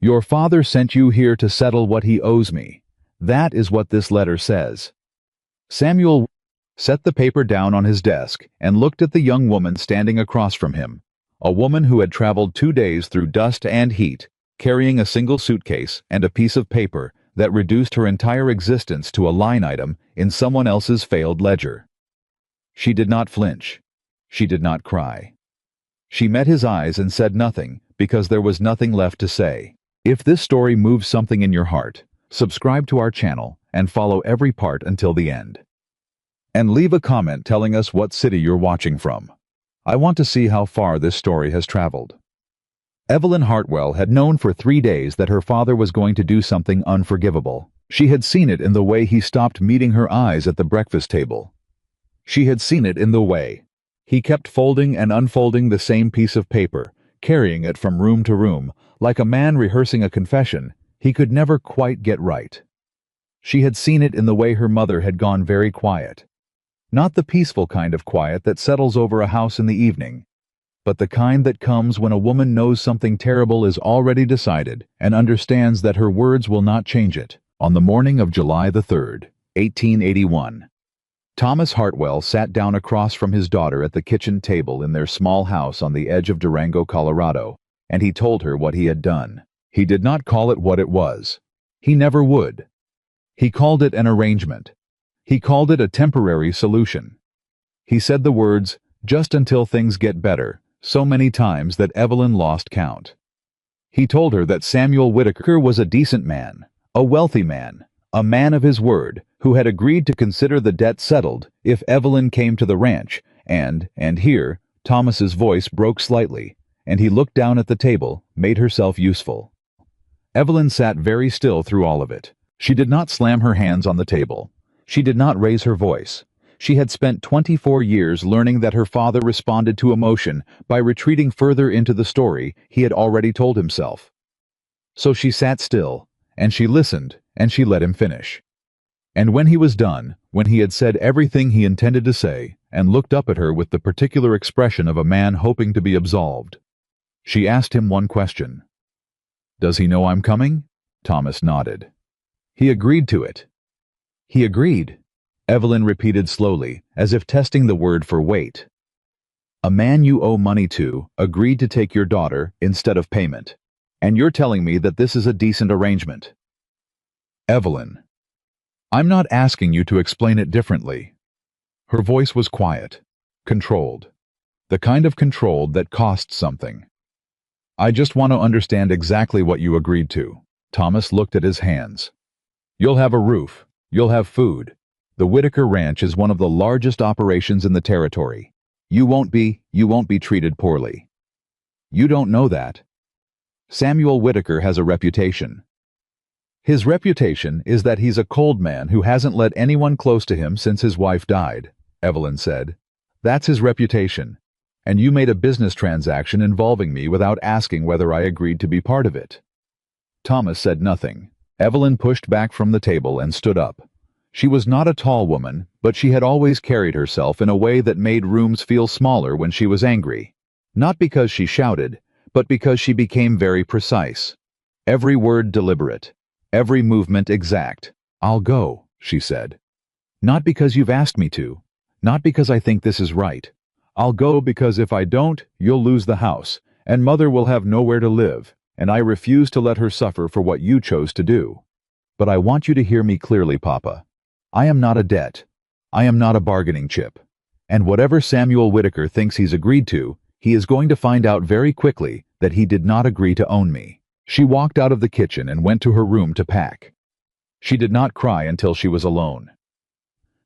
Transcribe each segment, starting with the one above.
Your father sent you here to settle what he owes me. That is what this letter says. Samuel set the paper down on his desk and looked at the young woman standing across from him, a woman who had traveled 2 days through dust and heat, carrying a single suitcase and a piece of paper that reduced her entire existence to a line item in someone else's failed ledger. She did not flinch. She did not cry. She met his eyes and said nothing because there was nothing left to say. If this story moves something in your heart, subscribe to our channel and follow every part until the end. And leave a comment telling us what city you're watching from. I want to see how far this story has traveled. Evelyn Hartwell had known for 3 days that her father was going to do something unforgivable. She had seen it in the way he stopped meeting her eyes at the breakfast table. She had seen it in the way he kept folding and unfolding the same piece of paper, carrying it from room to room, like a man rehearsing a confession he could never quite get right. She had seen it in the way her mother had gone very quiet. Not the peaceful kind of quiet that settles over a house in the evening, but the kind that comes when a woman knows something terrible is already decided and understands that her words will not change it. On the morning of July the 3rd, 1881, Thomas Hartwell sat down across from his daughter at the kitchen table in their small house on the edge of Durango, Colorado, and he told her what he had done. He did not call it what it was. He never would. He called it an arrangement. He called it a temporary solution. He said the words, "just until things get better," so many times that Evelyn lost count. He told her that Samuel Whitaker was a decent man, a wealthy man, a man of his word, who had agreed to consider the debt settled if Evelyn came to the ranch, and here, Thomas's voice broke slightly, and he looked down at the table, made herself useful. Evelyn sat very still through all of it. She did not slam her hands on the table. She did not raise her voice. She had spent 24 years learning that her father responded to emotion by retreating further into the story he had already told himself. So she sat still, and she listened, and she let him finish. And when he was done, when he had said everything he intended to say, and looked up at her with the particular expression of a man hoping to be absolved, she asked him one question. "Does he know I'm coming?" Thomas nodded. "He agreed to it." "He agreed," Evelyn repeated slowly, as if testing the word for weight. "A man you owe money to agreed to take your daughter instead of payment. And you're telling me that this is a decent arrangement." "Evelyn, I'm not asking you to explain it differently." Her voice was quiet, controlled, the kind of controlled that costs something. "I just want to understand exactly what you agreed to." Thomas looked at his hands. "You'll have a roof. You'll have food. The Whitaker Ranch is one of the largest operations in the territory. You won't be treated poorly. You don't know that. Samuel Whitaker has a reputation. His reputation is that he's a cold man who hasn't let anyone close to him since his wife died," Evelyn said. "That's his reputation. And you made a business transaction involving me without asking whether I agreed to be part of it." Thomas said nothing. Evelyn pushed back from the table and stood up. She was not a tall woman, but she had always carried herself in a way that made rooms feel smaller when she was angry. Not because she shouted, but because she became very precise. Every word deliberate, every movement exact. "I'll go," she said. "Not because you've asked me to, not because I think this is right. I'll go because if I don't, you'll lose the house, and Mother will have nowhere to live, and I refuse to let her suffer for what you chose to do. But I want you to hear me clearly, Papa. I am not a debt. I am not a bargaining chip. And whatever Samuel Whitaker thinks he's agreed to, he is going to find out very quickly that he did not agree to own me." She walked out of the kitchen and went to her room to pack. She did not cry until she was alone.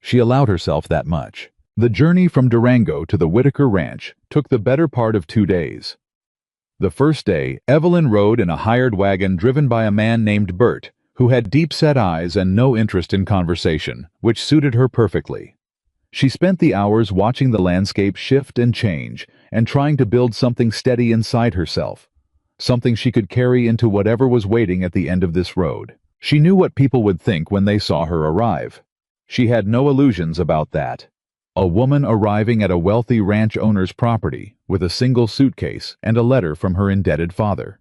She allowed herself that much. The journey from Durango to the Whitaker Ranch took the better part of 2 days. The first day, Evelyn rode in a hired wagon driven by a man named Bert, who had deep-set eyes and no interest in conversation, which suited her perfectly. She spent the hours watching the landscape shift and change, and trying to build something steady inside herself, something she could carry into whatever was waiting at the end of this road. She knew what people would think when they saw her arrive. She had no illusions about that. A woman arriving at a wealthy ranch owner's property with a single suitcase and a letter from her indebted father.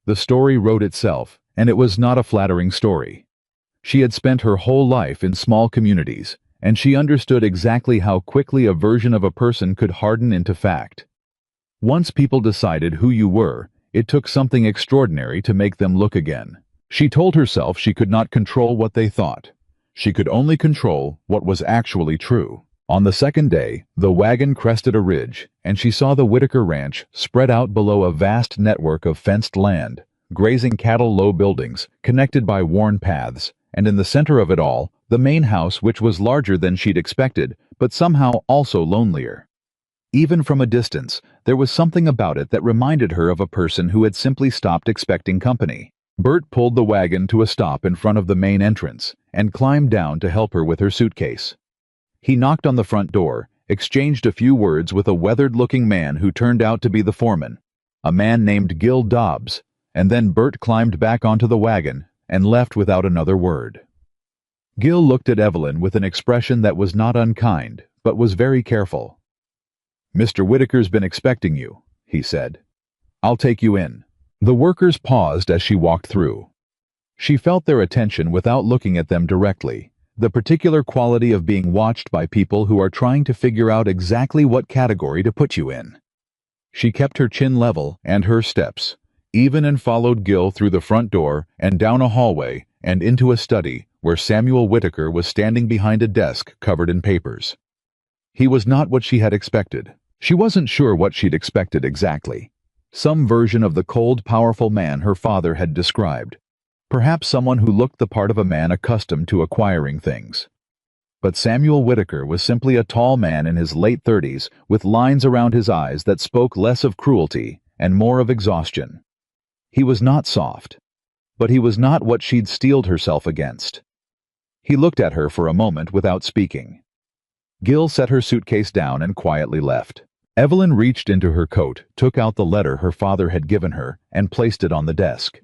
The story wrote itself, and it was not a flattering story. She had spent her whole life in small communities, and she understood exactly how quickly a version of a person could harden into fact. Once people decided who you were, it took something extraordinary to make them look again. She told herself she could not control what they thought. She could only control what was actually true. On the second day, the wagon crested a ridge, and she saw the Whitaker Ranch spread out below a vast network of fenced land, grazing cattle, low buildings, connected by worn paths, and in the center of it all, the main house, which was larger than she'd expected, but somehow also lonelier. Even from a distance, there was something about it that reminded her of a person who had simply stopped expecting company. Bert pulled the wagon to a stop in front of the main entrance and climbed down to help her with her suitcase. He knocked on the front door, exchanged a few words with a weathered-looking man who turned out to be the foreman, a man named Gil Dobbs, and then Bert climbed back onto the wagon and left without another word. Gil looked at Evelyn with an expression that was not unkind, but was very careful. "Mr. Whitaker's been expecting you," he said. "I'll take you in." The workers paused as she walked through. She felt their attention without looking at them directly, the particular quality of being watched by people who are trying to figure out exactly what category to put you in. She kept her chin level and her steps, even, and followed Gil through the front door and down a hallway and into a study where Samuel Whitaker was standing behind a desk covered in papers. He was not what she had expected. She wasn't sure what she'd expected exactly. Some version of the cold, powerful man her father had described. Perhaps someone who looked the part of a man accustomed to acquiring things. But Samuel Whitaker was simply a tall man in his late 30s with lines around his eyes that spoke less of cruelty and more of exhaustion. He was not soft, but he was not what she'd steeled herself against. He looked at her for a moment without speaking. Gil set her suitcase down and quietly left. Evelyn reached into her coat, took out the letter her father had given her, and placed it on the desk.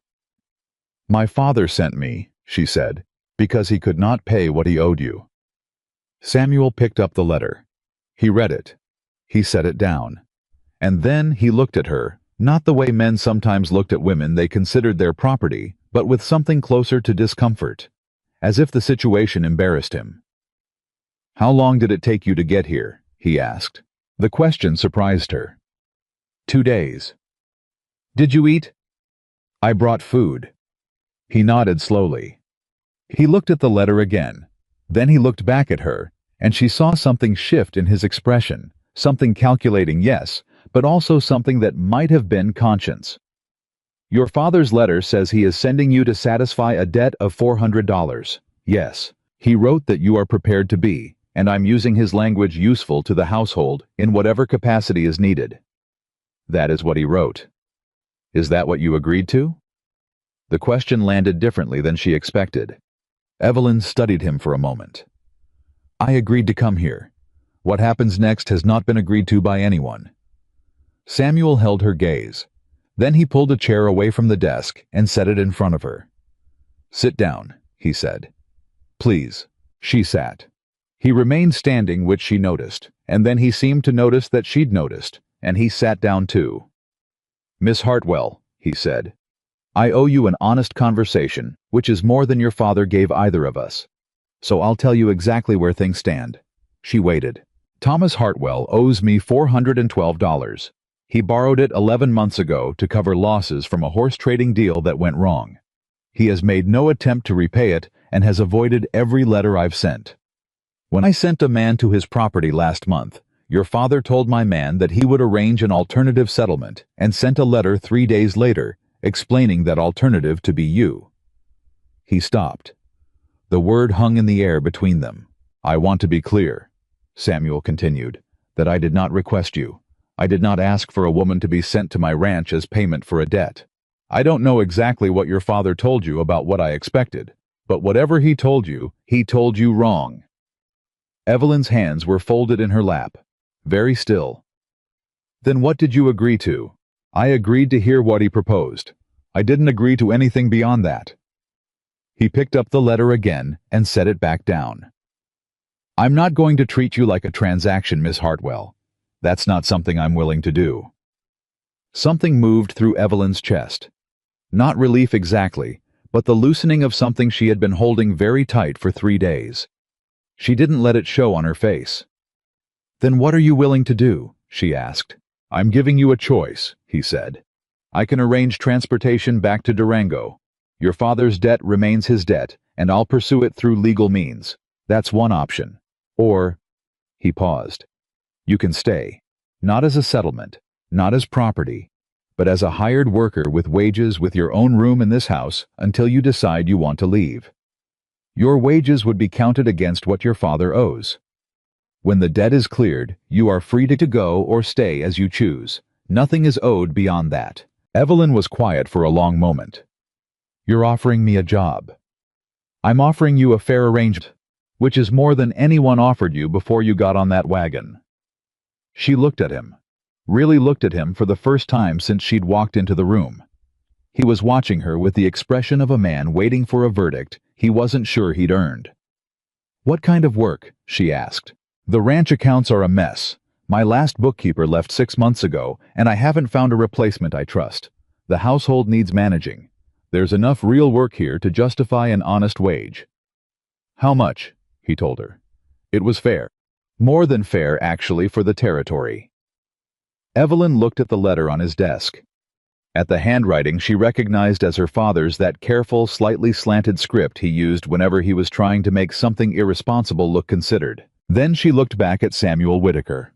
"My father sent me," she said, "because he could not pay what he owed you." Samuel picked up the letter. He read it. He set it down. And then he looked at her, not the way men sometimes looked at women they considered their property, but with something closer to discomfort, as if the situation embarrassed him. "How long did it take you to get here?" he asked. The question surprised her. 2 days. "Did you eat?" "I brought food." He nodded slowly. He looked at the letter again. Then he looked back at her, and she saw something shift in his expression, something calculating, yes, but also something that might have been conscience. "Your father's letter says he is sending you to satisfy a debt of $400. Yes. He wrote that you are prepared to be, and I'm using his language, useful to the household in whatever capacity is needed." That is what he wrote. Is that what you agreed to? The question landed differently than she expected. Evelyn studied him for a moment. "I agreed to come here. What happens next has not been agreed to by anyone." Samuel held her gaze. Then he pulled a chair away from the desk and set it in front of her. "Sit down," he said. "Please." She sat. He remained standing, which she noticed, and then he seemed to notice that she'd noticed, and he sat down too. "Miss Hartwell," he said, "I owe you an honest conversation, which is more than your father gave either of us. So I'll tell you exactly where things stand." She waited. "Thomas Hartwell owes me $412. He borrowed it 11 months ago to cover losses from a horse trading deal that went wrong. He has made no attempt to repay it and has avoided every letter I've sent. When I sent a man to his property last month, your father told my man that he would arrange an alternative settlement and sent a letter 3 days later explaining that alternative to be you." He stopped. The word hung in the air between them. "I want to be clear," Samuel continued, "that I did not request you. I did not ask for a woman to be sent to my ranch as payment for a debt. I don't know exactly what your father told you about what I expected, but whatever he told you wrong." Evelyn's hands were folded in her lap, very still. "Then what did you agree to?" "I agreed to hear what he proposed. I didn't agree to anything beyond that." He picked up the letter again and set it back down. "I'm not going to treat you like a transaction, Miss Hartwell. That's not something I'm willing to do." Something moved through Evelyn's chest. Not relief exactly, but the loosening of something she had been holding very tight for 3 days. She didn't let it show on her face. "Then what are you willing to do?" she asked. "I'm giving you a choice," he said. "I can arrange transportation back to Durango. Your father's debt remains his debt, and I'll pursue it through legal means. That's one option. Or," he paused, "you can stay. Not as a settlement, not as property, but as a hired worker with wages with your own room in this house until you decide you want to leave. Your wages would be counted against what your father owes. When the debt is cleared, you are free to go or stay as you choose. Nothing is owed beyond that." Evelyn was quiet for a long moment. "You're offering me a job." "I'm offering you a fair arrangement, which is more than anyone offered you before you got on that wagon." She looked at him. Really looked at him for the first time since she'd walked into the room. He was watching her with the expression of a man waiting for a verdict he wasn't sure he'd earned. "What kind of work?" she asked. "The ranch accounts are a mess. My last bookkeeper left 6 months ago, and I haven't found a replacement I trust. The household needs managing. There's enough real work here to justify an honest wage." "How much?" he told her. It was fair. More than fair, actually, for the territory. Evelyn looked at the letter on his desk. At the handwriting she recognized as her father's, that careful, slightly slanted script he used whenever he was trying to make something irresponsible look considered. Then she looked back at Samuel Whitaker.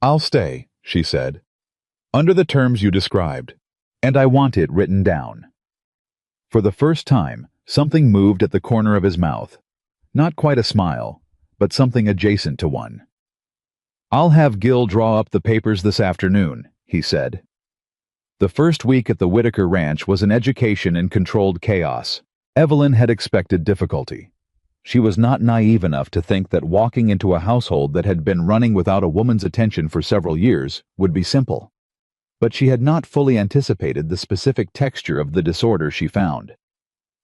"I'll stay," she said, "under the terms you described, and I want it written down." For the first time, something moved at the corner of his mouth. Not quite a smile, but something adjacent to one. "I'll have Gil draw up the papers this afternoon," he said. The first week at the Whitaker Ranch was an education in controlled chaos. Evelyn had expected difficulty. She was not naive enough to think that walking into a household that had been running without a woman's attention for several years would be simple. But she had not fully anticipated the specific texture of the disorder she found.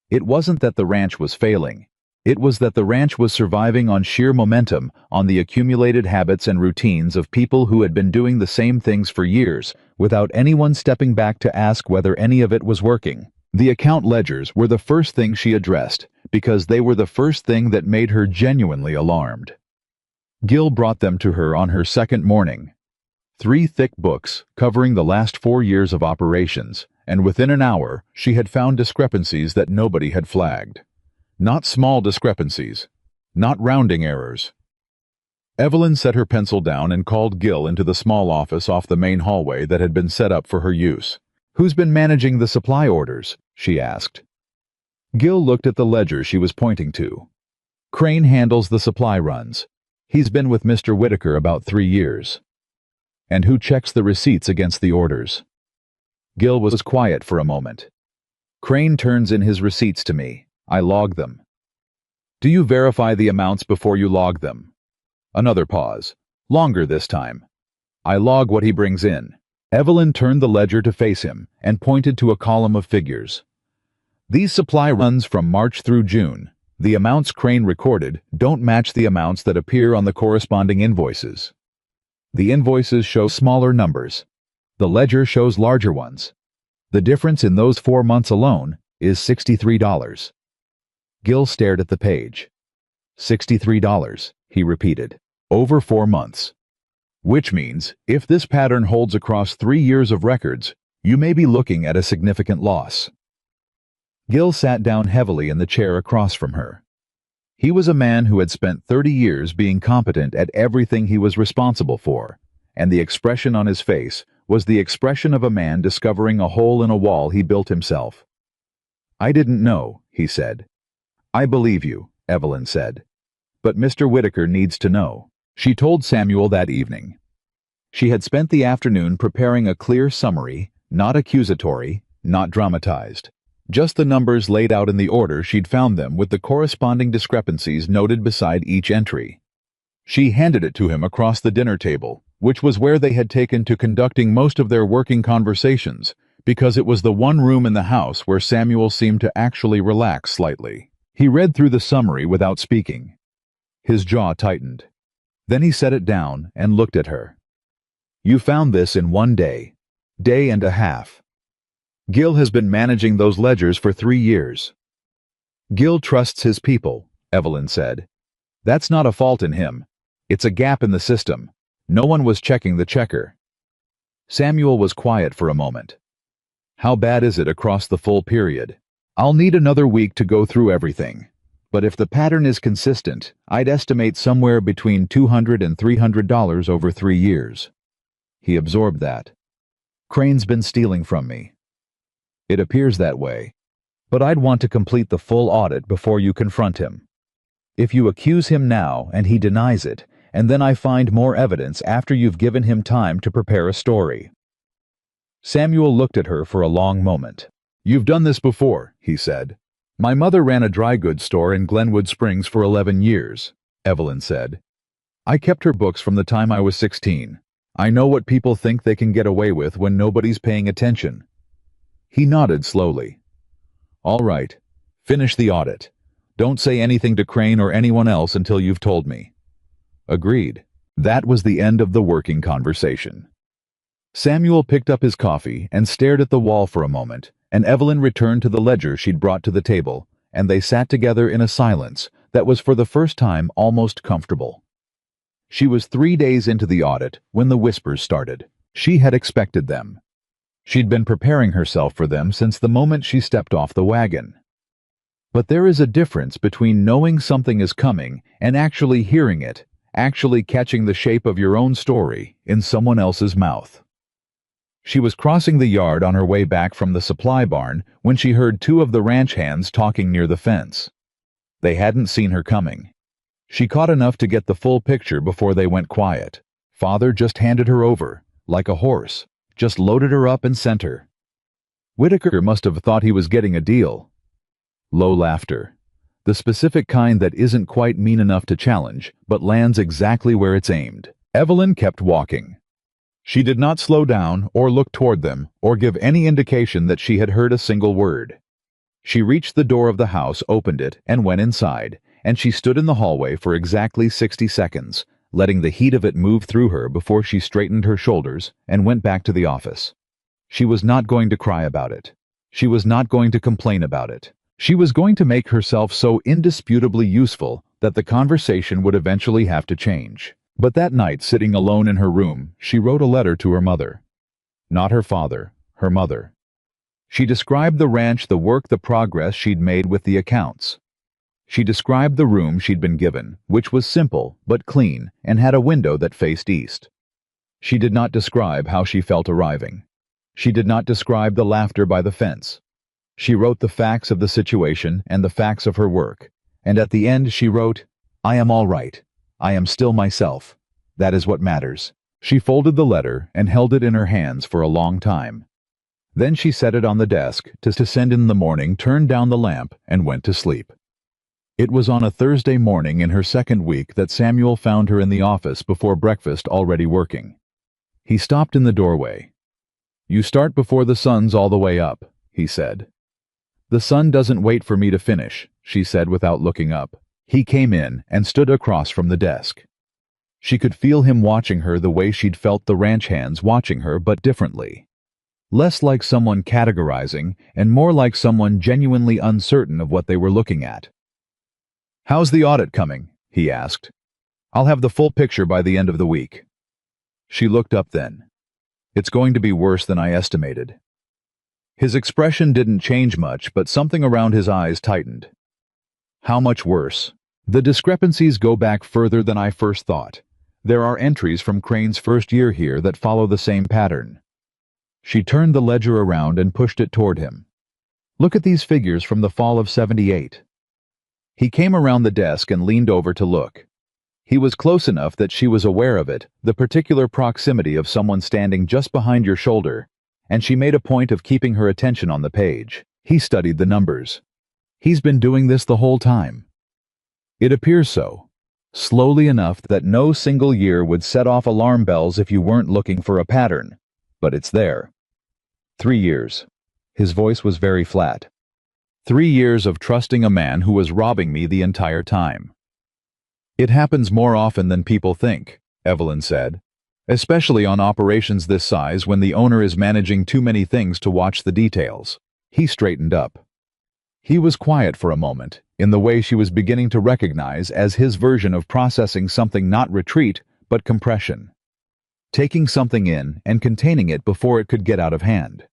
It wasn't that the ranch was failing. It was that the ranch was surviving on sheer momentum, on the accumulated habits and routines of people who had been doing the same things for years, without anyone stepping back to ask whether any of it was working. The account ledgers were the first thing she addressed, because they were the first thing that made her genuinely alarmed. Gil brought them to her on her second morning. 3 thick books covering the last 4 years of operations, and within an hour she had found discrepancies that nobody had flagged. Not small discrepancies, not rounding errors. Evelyn set her pencil down and called Gil into the small office off the main hallway that had been set up for her use. "Who's been managing the supply orders?" she asked. Gil looked at the ledger she was pointing to. "Crane handles the supply runs. He's been with Mr. Whitaker about 3 years. "And who checks the receipts against the orders?" Gil was quiet for a moment. "Crane turns in his receipts to me. I log them." "Do you verify the amounts before you log them?" Another pause. Longer this time. "I log what he brings in." Evelyn turned the ledger to face him and pointed to a column of figures. "These supply runs from March through June. The amounts Crane recorded don't match the amounts that appear on the corresponding invoices. The invoices show smaller numbers. The ledger shows larger ones. The difference in those 4 months alone is $63. Gil stared at the page. $63, he repeated. Over 4 months. "Which means, if this pattern holds across 3 years of records, you may be looking at a significant loss." Gil sat down heavily in the chair across from her. He was a man who had spent 30 years being competent at everything he was responsible for, and the expression on his face was the expression of a man discovering a hole in a wall he built himself. "I didn't know," he said. "I believe you," Evelyn said. "But Mr. Whitaker needs to know." She told Samuel that evening. She had spent the afternoon preparing a clear summary, not accusatory, not dramatized. Just the numbers laid out in the order she'd found them with the corresponding discrepancies noted beside each entry. She handed it to him across the dinner table, which was where they had taken to conducting most of their working conversations, because it was the one room in the house where Samuel seemed to actually relax slightly. He read through the summary without speaking. His jaw tightened. Then he set it down and looked at her. "You found this in 1 day. Day and a half." Gil has been managing those ledgers for 3 years. Gil trusts his people, Evelyn said. That's not a fault in him. It's a gap in the system. No one was checking the checker. Samuel was quiet for a moment. How bad is it across the full period? I'll need another week to go through everything. But if the pattern is consistent, I'd estimate somewhere between $200 and $300 over 3 years. He absorbed that. Crane's been stealing from me. It appears that way. But I'd want to complete the full audit before you confront him. If you accuse him now and he denies it, and then I find more evidence after you've given him time to prepare a story. Samuel looked at her for a long moment. You've done this before, he said. My mother ran a dry goods store in Glenwood Springs for 11 years, Evelyn said. I kept her books from the time I was 16. I know what people think they can get away with when nobody's paying attention. He nodded slowly. All right. Finish the audit. Don't say anything to Crane or anyone else until you've told me. Agreed. That was the end of the working conversation. Samuel picked up his coffee and stared at the wall for a moment, and Evelyn returned to the ledger she'd brought to the table, and they sat together in a silence that was for the first time almost comfortable. She was 3 days into the audit when the whispers started. She had expected them. She'd been preparing herself for them since the moment she stepped off the wagon. But there is a difference between knowing something is coming and actually hearing it, actually catching the shape of your own story in someone else's mouth. She was crossing the yard on her way back from the supply barn when she heard 2 of the ranch hands talking near the fence. They hadn't seen her coming. She caught enough to get the full picture before they went quiet. Father just handed her over, like a horse, just loaded her up and sent her. Whitaker must have thought he was getting a deal. Low laughter. The specific kind that isn't quite mean enough to challenge, but lands exactly where it's aimed. Evelyn kept walking. She did not slow down or look toward them or give any indication that she had heard a single word. She reached the door of the house, opened it, and went inside, and she stood in the hallway for exactly 60 seconds, letting the heat of it move through her before she straightened her shoulders and went back to the office. She was not going to cry about it. She was not going to complain about it. She was going to make herself so indisputably useful that the conversation would eventually have to change. But that night, sitting alone in her room, she wrote a letter to her mother. Not her father, her mother. She described the ranch, the work, the progress she'd made with the accounts. She described the room she'd been given, which was simple but clean and had a window that faced east. She did not describe how she felt arriving. She did not describe the laughter by the fence. She wrote the facts of the situation and the facts of her work, and at the end she wrote, I am all right. I am still myself. That is what matters. She folded the letter and held it in her hands for a long time. Then she set it on the desk to send in the morning, turned down the lamp, and went to sleep. It was on a Thursday morning in her second week that Samuel found her in the office before breakfast, already working. He stopped in the doorway. You start before the sun's all the way up, he said. The sun doesn't wait for me to finish, she said without looking up. He came in and stood across from the desk. She could feel him watching her the way she'd felt the ranch hands watching her, but differently. Less like someone categorizing and more like someone genuinely uncertain of what they were looking at. How's the audit coming? He asked. I'll have the full picture by the end of the week. She looked up then. It's going to be worse than I estimated. His expression didn't change much, but something around his eyes tightened. How much worse? The discrepancies go back further than I first thought. There are entries from Crane's first year here that follow the same pattern. She turned the ledger around and pushed it toward him. Look at these figures from the fall of '78. He came around the desk and leaned over to look. He was close enough that she was aware of it, the particular proximity of someone standing just behind your shoulder, and she made a point of keeping her attention on the page. He studied the numbers. He's been doing this the whole time. It appears so. Slowly enough that no single year would set off alarm bells if you weren't looking for a pattern. But it's there. 3 years. His voice was very flat. 3 years of trusting a man who was robbing me the entire time. It happens more often than people think, Evelyn said. especially on operations this size when the owner is managing too many things to watch the details. He straightened up. He was quiet for a moment, in the way she was beginning to recognize as his version of processing something, not retreat, but compression. Taking something in and containing it before it could get out of hand.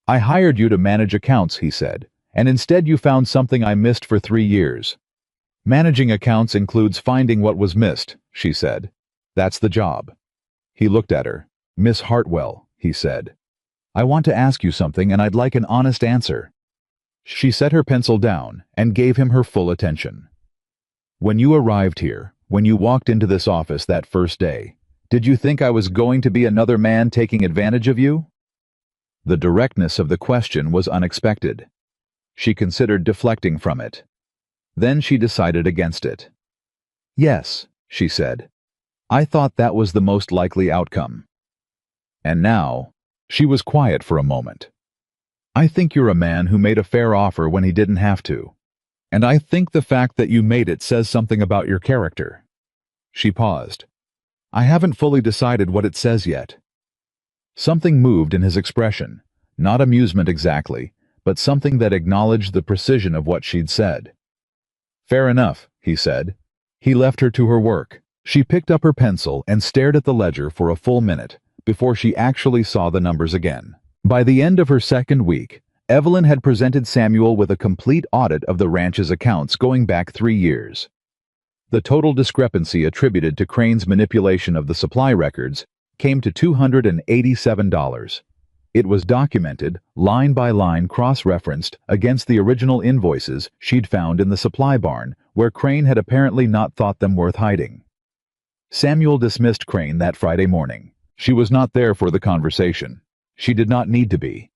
"I hired you to manage accounts," he said, "and instead you found something I missed for 3 years. Managing accounts includes finding what was missed," she said. "That's the job." He looked at her. "Miss Hartwell," he said, "I want to ask you something and I'd like an honest answer." She set her pencil down and gave him her full attention. "When you arrived here, when you walked into this office that first day, did you think I was going to be another man taking advantage of you?" The directness of the question was unexpected. She considered deflecting from it. Then she decided against it. "Yes," she said. "I thought that was the most likely outcome." And now, she was quiet for a moment. "I think you're a man who made a fair offer when he didn't have to. And I think the fact that you made it says something about your character." She paused. "I haven't fully decided what it says yet." Something moved in his expression, not amusement exactly, but something that acknowledged the precision of what she'd said. "Fair enough," he said. He left her to her work. She picked up her pencil and stared at the ledger for a full minute before she actually saw the numbers again. By the end of her second week, Evelyn had presented Samuel with a complete audit of the ranch's accounts going back 3 years. The total discrepancy attributed to Crane's manipulation of the supply records came to $287. It was documented, line by line cross-referenced against the original invoices she'd found in the supply barn, where Crane had apparently not thought them worth hiding. Samuel dismissed Crane that Friday morning. She was not there for the conversation. She did not need to be.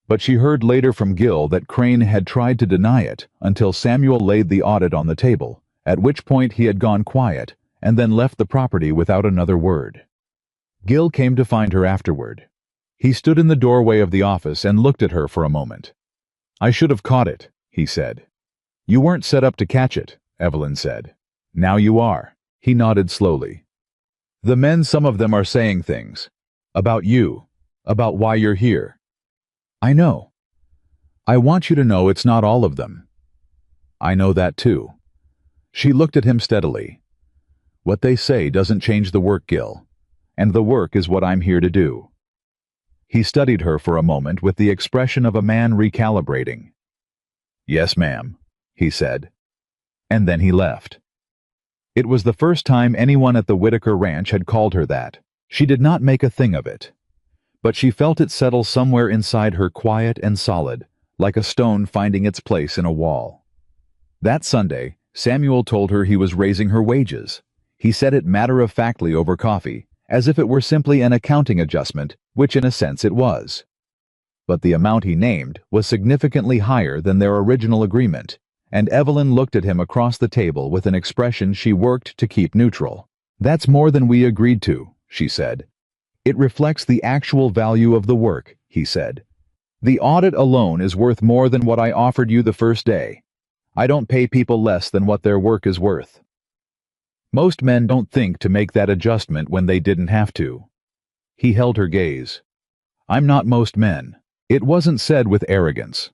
But she heard later from Gil that Crane had tried to deny it until Samuel laid the audit on the table, at which point he had gone quiet and then left the property without another word. Gil came to find her afterward. He stood in the doorway of the office and looked at her for a moment. "I should have caught it," he said. "You weren't set up to catch it," Evelyn said. "Now you are." He nodded slowly. "The men, some of them are saying things. About you. About why you're here." "I know. I want you to know it's not all of them." "I know that too." She looked at him steadily. "What they say doesn't change the work, Gil. And the work is what I'm here to do." He studied her for a moment with the expression of a man recalibrating. "Yes, ma'am," he said. And then he left. It was the first time anyone at the Whitaker Ranch had called her that. She did not make a thing of it. But she felt it settle somewhere inside her, quiet and solid, like a stone finding its place in a wall. That Sunday, Samuel told her he was raising her wages. He said it matter-of-factly over coffee, as if it were simply an accounting adjustment, which in a sense it was. But the amount he named was significantly higher than their original agreement, and Evelyn looked at him across the table with an expression she worked to keep neutral. "That's more than we agreed to," she said. "It reflects the actual value of the work," he said. "The audit alone is worth more than what I offered you the first day. I don't pay people less than what their work is worth." Most men don't think to make that adjustment when they didn't have to. He held her gaze. "I'm not most men." It wasn't said with arrogance.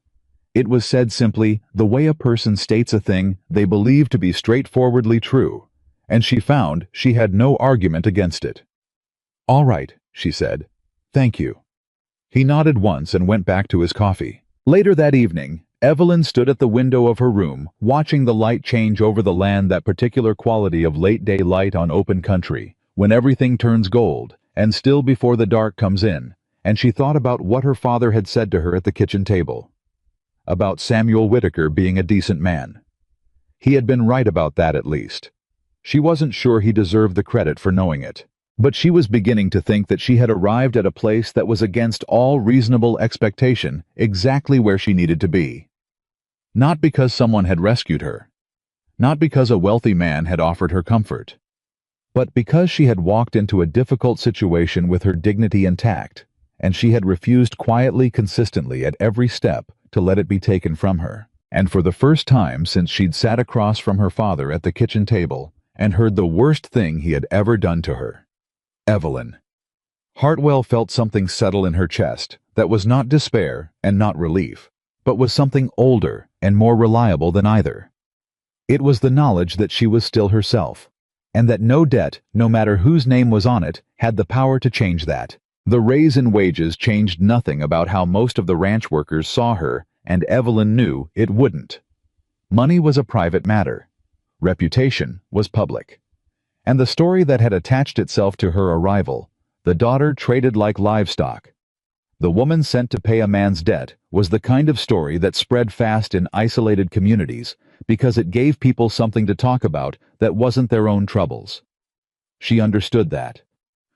It was said simply the way a person states a thing they believe to be straightforwardly true, and she found she had no argument against it. "All right," she said. "Thank you." He nodded once and went back to his coffee. Later that evening, Evelyn stood at the window of her room, watching the light change over the land, that particular quality of late-day light on open country, when everything turns gold, and still before the dark comes in, and she thought about what her father had said to her at the kitchen table. About Samuel Whitaker being a decent man. He had been right about that at least. She wasn't sure he deserved the credit for knowing it. But she was beginning to think that she had arrived at a place that was against all reasonable expectation, exactly where she needed to be. Not because someone had rescued her. Not because a wealthy man had offered her comfort. But because she had walked into a difficult situation with her dignity intact, and she had refused quietly, consistently at every step to let it be taken from her. And for the first time since she'd sat across from her father at the kitchen table and heard the worst thing he had ever done to her. Evelyn. Hartwell felt something settle in her chest that was not despair and not relief, but was something older and more reliable than either. It was the knowledge that she was still herself, and that no debt, no matter whose name was on it, had the power to change that. The raise in wages changed nothing about how most of the ranch workers saw her, and Evelyn knew it wouldn't. Money was a private matter. Reputation was public. And the story that had attached itself to her arrival, the daughter traded like livestock. The woman sent to pay a man's debt was the kind of story that spread fast in isolated communities because it gave people something to talk about that wasn't their own troubles. She understood that.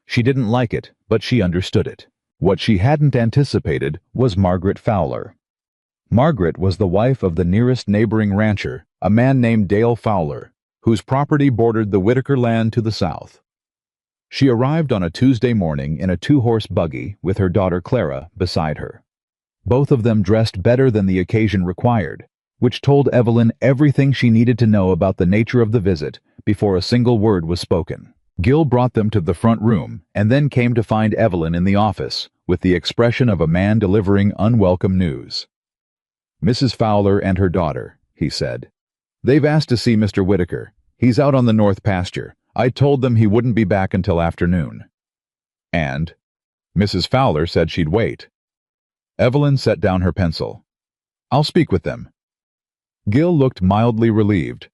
She didn't like it, but she understood it. What she hadn't anticipated was Margaret Fowler. Margaret was the wife of the nearest neighboring rancher, a man named Dale Fowler, whose property bordered the Whitaker land to the south. She arrived on a Tuesday morning in a two-horse buggy with her daughter Clara beside her. Both of them dressed better than the occasion required, which told Evelyn everything she needed to know about the nature of the visit before a single word was spoken. Gil brought them to the front room and then came to find Evelyn in the office with the expression of a man delivering unwelcome news. "Mrs. Fowler and her daughter," he said. "They've asked to see Mr. Whitaker. He's out on the north pasture. I told them he wouldn't be back until afternoon." And Mrs. Fowler said she'd wait. Evelyn set down her pencil. "I'll speak with them." Gil looked mildly relieved.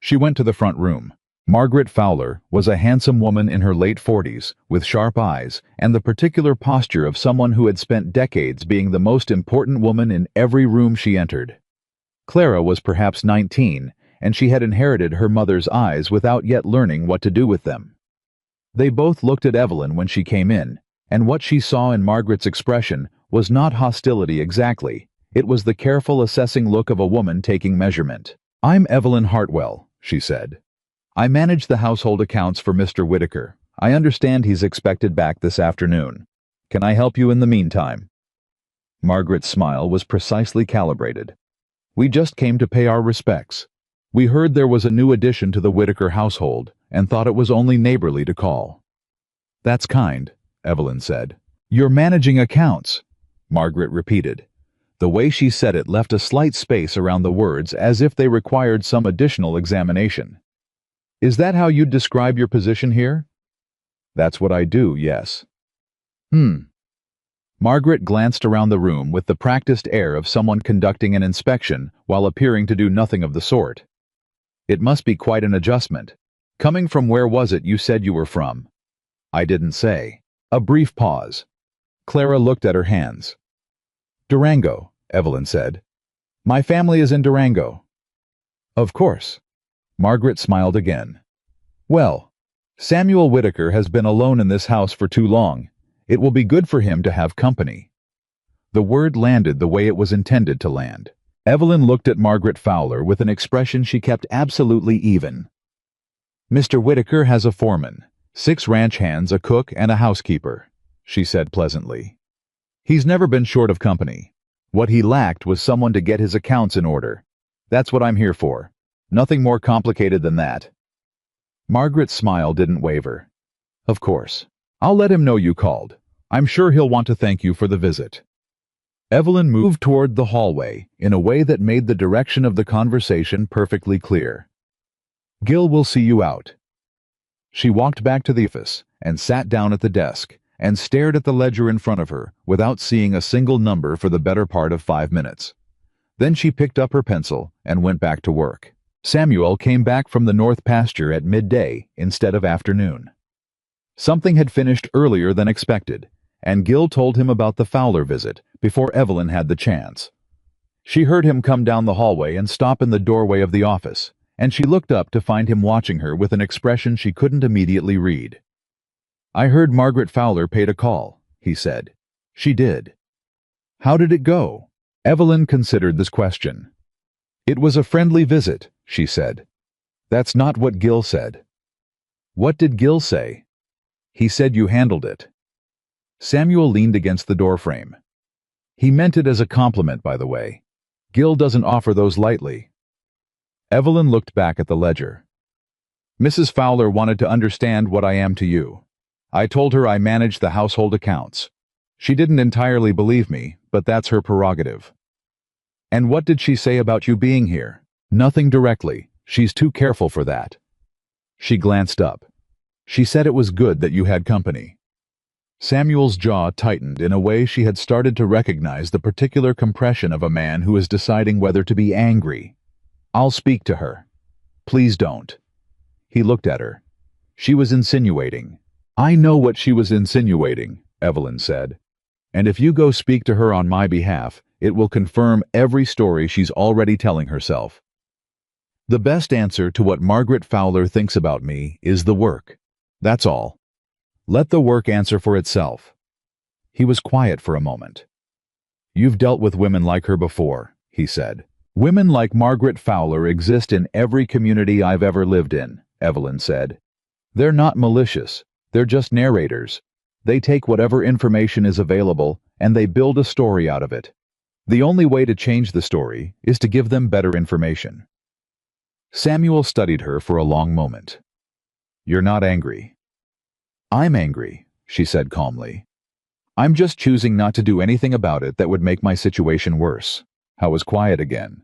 She went to the front room. Margaret Fowler was a handsome woman in her late 40s, with sharp eyes and the particular posture of someone who had spent decades being the most important woman in every room she entered. Clara was perhaps 19, and she had inherited her mother's eyes without yet learning what to do with them. They both looked at Evelyn when she came in, and what she saw in Margaret's expression was not hostility exactly. It was the careful assessing look of a woman taking measurement. "I'm Evelyn Hartwell," she said. "I manage the household accounts for Mr. Whitaker. I understand he's expected back this afternoon. Can I help you in the meantime?" Margaret's smile was precisely calibrated. "We just came to pay our respects. We heard there was a new addition to the Whitaker household and thought it was only neighborly to call." "That's kind," Evelyn said. "You're managing accounts," Margaret repeated. The way she said it left a slight space around the words as if they required some additional examination. "Is that how you'd describe your position here?" "That's what I do, yes." Margaret glanced around the room with the practiced air of someone conducting an inspection while appearing to do nothing of the sort. "It must be quite an adjustment. Coming from where was it you said you were from?" "I didn't say." A brief pause. Clara looked at her hands. "Durango," Evelyn said. "My family is in Durango." "Of course." Margaret smiled again. "Well, Samuel Whitaker has been alone in this house for too long. It will be good for him to have company." The word landed the way it was intended to land. Evelyn looked at Margaret Fowler with an expression she kept absolutely even. "Mr. Whitaker has a foreman, 6 ranch hands, a cook, and a housekeeper," she said pleasantly. "He's never been short of company. What he lacked was someone to get his accounts in order. That's what I'm here for. Nothing more complicated than that." Margaret's smile didn't waver. "Of course. I'll let him know you called. I'm sure he'll want to thank you for the visit." Evelyn moved toward the hallway in a way that made the direction of the conversation perfectly clear. "Gil will see you out." She walked back to the office and sat down at the desk and stared at the ledger in front of her without seeing a single number for the better part of 5 minutes. Then she picked up her pencil and went back to work. Samuel came back from the north pasture at midday instead of afternoon. Something had finished earlier than expected, and Gil told him about the Fowler visit before Evelyn had the chance. She heard him come down the hallway and stop in the doorway of the office, and she looked up to find him watching her with an expression she couldn't immediately read. "I heard Margaret Fowler paid a call," he said. "She did." "How did it go?" Evelyn considered this question. "It was a friendly visit," she said. "That's not what Gil said." "What did Gil say?" "He said you handled it." Samuel leaned against the doorframe. "He meant it as a compliment, by the way. Gil doesn't offer those lightly." Evelyn looked back at the ledger. "Mrs. Fowler wanted to understand what I am to you. I told her I managed the household accounts. She didn't entirely believe me, but that's her prerogative. And what did she say about you being here? Nothing directly. She's too careful for that. She glanced up. She said it was good that you had company. Samuel's jaw tightened in a way she had started to recognize the particular compression of a man who is deciding whether to be angry. I'll speak to her. Please don't. He looked at her. She was insinuating. I know what she was insinuating, Evelyn said. And if you go speak to her on my behalf, it will confirm every story she's already telling herself. The best answer to what Margaret Fowler thinks about me is the work. That's all. Let the work answer for itself. He was quiet for a moment. You've dealt with women like her before, he said. Women like Margaret Fowler exist in every community I've ever lived in, Evelyn said. They're not malicious, they're just narrators. They take whatever information is available and they build a story out of it. The only way to change the story is to give them better information. Samuel studied her for a long moment. You're not angry. I'm angry, she said calmly. I'm just choosing not to do anything about it that would make my situation worse. I was quiet again.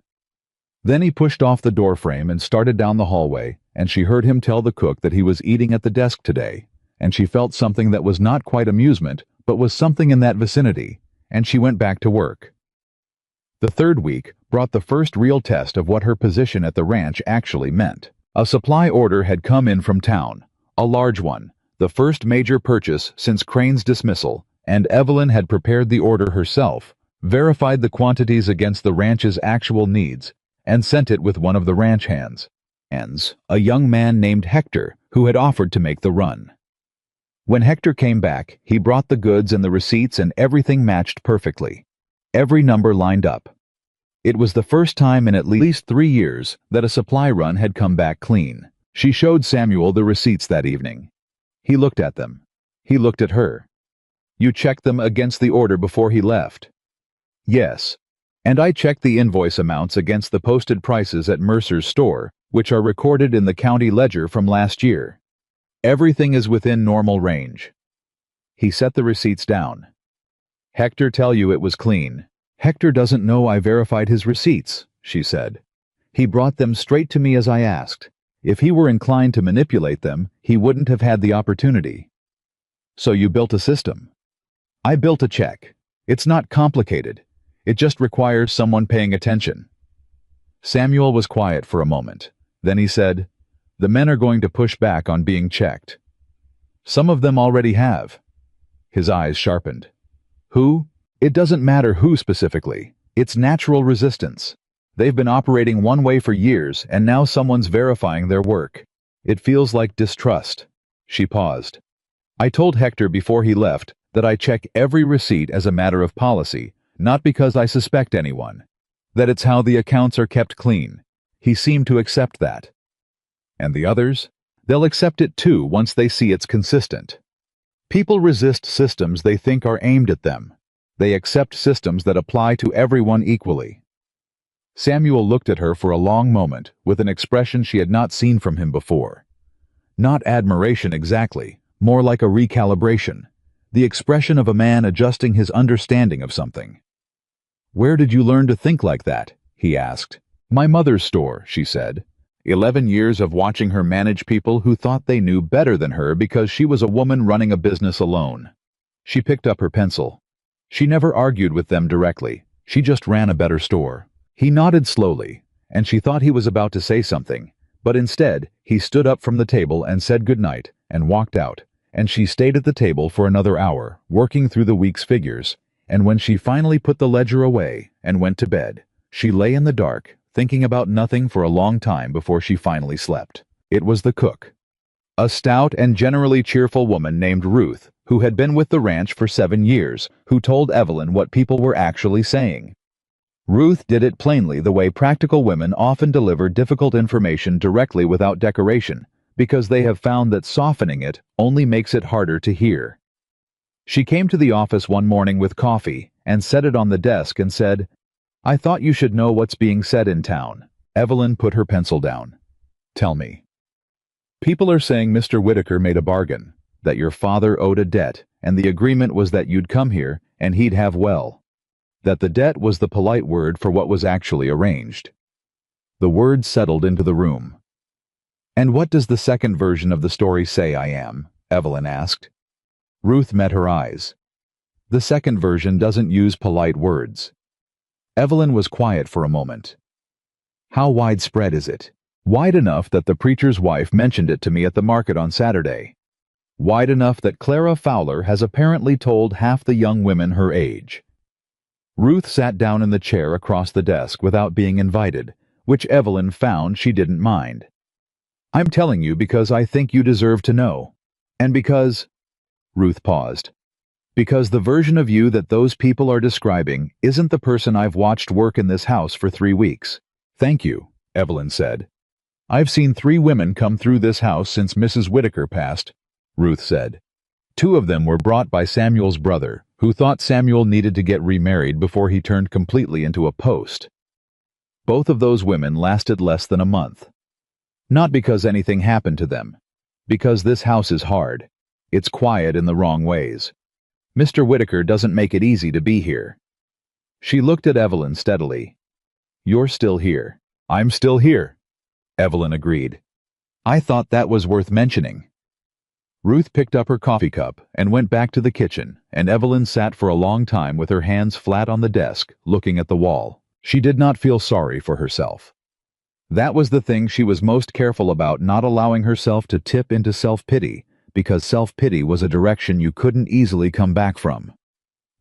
Then he pushed off the doorframe and started down the hallway, and she heard him tell the cook that he was eating at the desk today, and she felt something that was not quite amusement, but was something in that vicinity, and she went back to work. The third week brought the first real test of what her position at the ranch actually meant. A supply order had come in from town, a large one, the first major purchase since Crane's dismissal, and Evelyn had prepared the order herself, verified the quantities against the ranch's actual needs, and sent it with one of the ranch hands, a young man named Hector, who had offered to make the run. When Hector came back, he brought the goods and the receipts, and everything matched perfectly. Every number lined up. It was the first time in at least 3 years that a supply run had come back clean. She showed Samuel the receipts that evening. He looked at them. He looked at her. You checked them against the order before he left? Yes. And I checked the invoice amounts against the posted prices at Mercer's store, which are recorded in the county ledger from last year. Everything is within normal range. He set the receipts down. Hector tell you it was clean. Hector doesn't know I verified his receipts, she said. He brought them straight to me as I asked. If he were inclined to manipulate them, he wouldn't have had the opportunity. So you built a system. I built a check. It's not complicated. It just requires someone paying attention. Samuel was quiet for a moment. Then he said, the men are going to push back on being checked. Some of them already have. His eyes sharpened. Who? It doesn't matter who specifically. It's natural resistance. They've been operating one way for years, and now someone's verifying their work. It feels like distrust. She paused. I told Hector before he left that I check every receipt as a matter of policy, not because I suspect anyone. That it's how the accounts are kept clean. He seemed to accept that. And the others? They'll accept it too once they see it's consistent. People resist systems they think are aimed at them. They accept systems that apply to everyone equally. Samuel looked at her for a long moment with an expression she had not seen from him before. Not admiration exactly, more like a recalibration, the expression of a man adjusting his understanding of something. Where did you learn to think like that? He asked. My mother's store, she said. 11 years of watching her manage people who thought they knew better than her because she was a woman running a business alone. She picked up her pencil. She never argued with them directly. She just ran a better store. He nodded slowly, and she thought he was about to say something, but instead, he stood up from the table and said goodnight and walked out, and she stayed at the table for another hour, working through the week's figures, and when she finally put the ledger away and went to bed, she lay in the dark, thinking about nothing for a long time before she finally slept. It was the cook. A stout and generally cheerful woman named Ruth, who had been with the ranch for 7 years, who told Evelyn what people were actually saying. Ruth did it plainly the way practical women often deliver difficult information directly without decoration, because they have found that softening it only makes it harder to hear. She came to the office one morning with coffee and set it on the desk and said, I thought you should know what's being said in town. Evelyn put her pencil down. Tell me. People are saying Mr. Whitaker made a bargain. that your father owed a debt, and the agreement was that you'd come here and he'd have well. That the debt was the polite word for what was actually arranged. The words settled into the room. "And what does the second version of the story say I am?" Evelyn asked. Ruth met her eyes. "The second version doesn't use polite words." Evelyn was quiet for a moment. "How widespread is it?" "Wide enough that the preacher's wife mentioned it to me at the market on Saturday. Wide enough that Clara Fowler has apparently told half the young women her age." Ruth sat down in the chair across the desk without being invited, which Evelyn found she didn't mind. "I'm telling you because I think you deserve to know. And because—" Ruth paused. "Because the version of you that those people are describing isn't the person I've watched work in this house for 3 weeks. "Thank you," Evelyn said. "I've seen 3 women come through this house since Mrs. Whitaker passed," Ruth said. 2 of them were brought by Samuel's brother, who thought Samuel needed to get remarried before he turned completely into a post. Both of those women lasted less than a month. Not because anything happened to them. Because this house is hard. It's quiet in the wrong ways. Mr. Whitaker doesn't make it easy to be here." She looked at Evelyn steadily. "You're still here." "I'm still here," Evelyn agreed. "I thought that was worth mentioning." Ruth picked up her coffee cup and went back to the kitchen, and Evelyn sat for a long time with her hands flat on the desk, looking at the wall. She did not feel sorry for herself. That was the thing she was most careful about, not allowing herself to tip into self-pity, because self-pity was a direction you couldn't easily come back from.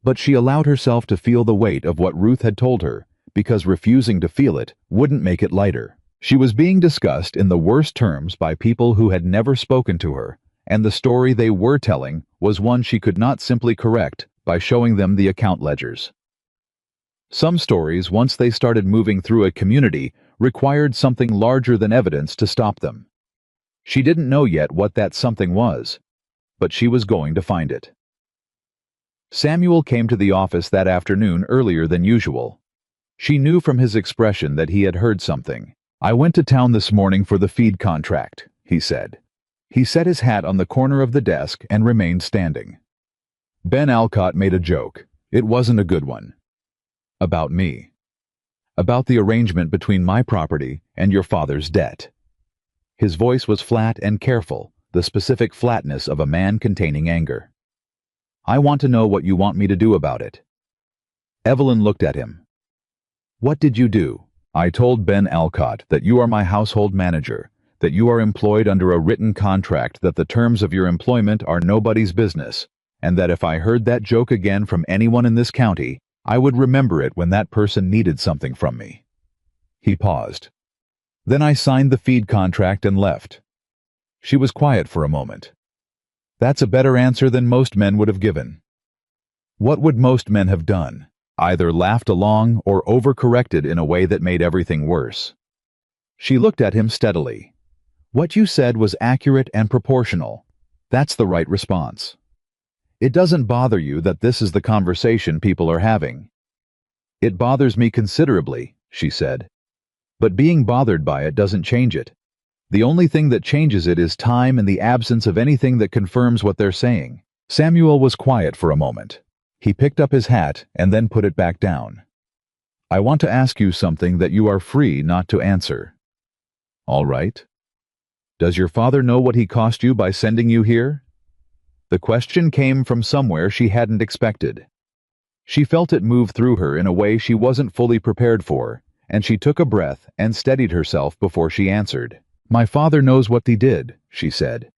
But she allowed herself to feel the weight of what Ruth had told her, because refusing to feel it wouldn't make it lighter. She was being discussed in the worst terms by people who had never spoken to her, and the story they were telling was one she could not simply correct by showing them the account ledgers. Some stories, once they started moving through a community, required something larger than evidence to stop them. She didn't know yet what that something was, but she was going to find it. Samuel came to the office that afternoon earlier than usual. She knew from his expression that he had heard something. "I went to town this morning for the feed contract," he said. He set his hat on the corner of the desk and remained standing. "Ben Alcott made a joke. It wasn't a good one. About me. About the arrangement between my property and your father's debt." His voice was flat and careful, the specific flatness of a man containing anger. "I want to know what you want me to do about it." Evelyn looked at him. "What did you do?" "I told Ben Alcott that you are my household manager, that you are employed under a written contract, that the terms of your employment are nobody's business, and that if I heard that joke again from anyone in this county, I would remember it when that person needed something from me." He paused. "Then I signed the feed contract and left." She was quiet for a moment. "That's a better answer than most men would have given." What would most men have done? Either laughed along or overcorrected in a way that made everything worse. She looked at him steadily. "What you said was accurate and proportional. That's the right response. It doesn't bother you that this is the conversation people are having." "It bothers me considerably," she said. "But being bothered by it doesn't change it. The only thing that changes it is time and the absence of anything that confirms what they're saying." Samuel was quiet for a moment. He picked up his hat and then put it back down. "I want to ask you something that you are free not to answer." "All right. Does your father know what he cost you by sending you here?" The question came from somewhere she hadn't expected. She felt it move through her in a way she wasn't fully prepared for, and she took a breath and steadied herself before she answered. "My father knows what he did," she said.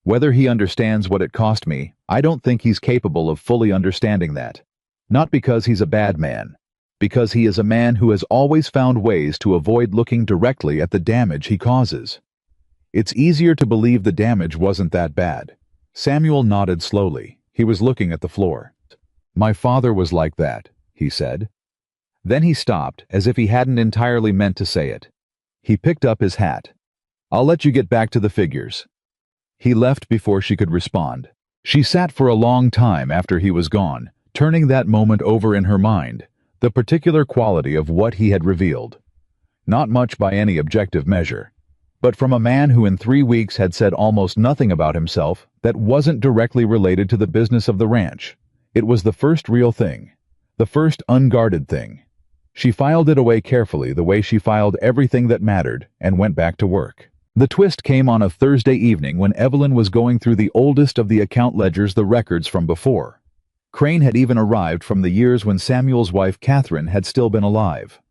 "Whether he understands what it cost me, I don't think he's capable of fully understanding that. Not because he's a bad man, because he is a man who has always found ways to avoid looking directly at the damage he causes. It's easier to believe the damage wasn't that bad." Samuel nodded slowly. He was looking at the floor. "My father was like that," he said. Then he stopped, as if he hadn't entirely meant to say it. He picked up his hat. "I'll let you get back to the figures." He left before she could respond. She sat for a long time after he was gone, turning that moment over in her mind, the particular quality of what he had revealed. Not much by any objective measure, But from a man who in 3 weeks had said almost nothing about himself that wasn't directly related to the business of the ranch. It was the first real thing. The first unguarded thing. She filed it away carefully the way she filed everything that mattered and went back to work. The twist came on a Thursday evening when Evelyn was going through the oldest of the account ledgers, the records from before. Crane had even arrived from the years when Samuel's wife Catherine had still been alive.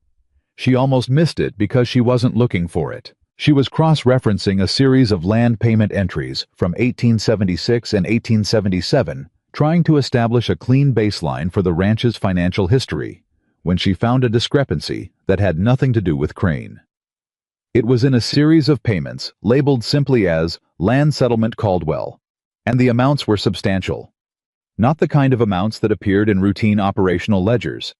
She almost missed it because she wasn't looking for it. She was cross-referencing a series of land payment entries from 1876 and 1877, trying to establish a clean baseline for the ranch's financial history, when she found a discrepancy that had nothing to do with Crane. It was in a series of payments labeled simply as Land Settlement Caldwell, and the amounts were substantial. Not the kind of amounts that appeared in routine operational ledgers.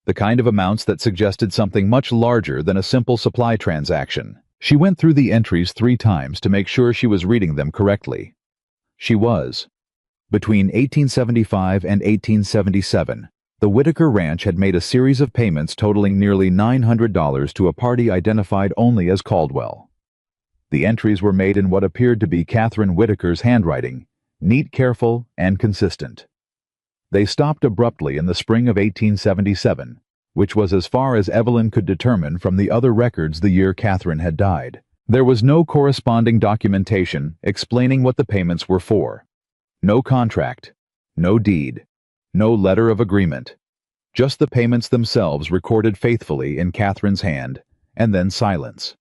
The kind of amounts that suggested something much larger than a simple supply transaction. She went through the entries 3 times to make sure she was reading them correctly. She was. Between 1875 and 1877, the Whitaker Ranch had made a series of payments totaling nearly $900 to a party identified only as Caldwell. The entries were made in what appeared to be Catherine Whitaker's handwriting, neat, careful, and consistent. They stopped abruptly in the spring of 1877, which was as far as Evelyn could determine from the other records the year Catherine had died. There was no corresponding documentation explaining what the payments were for. No contract, no deed, no letter of agreement. Just the payments themselves recorded faithfully in Catherine's hand, and then silence.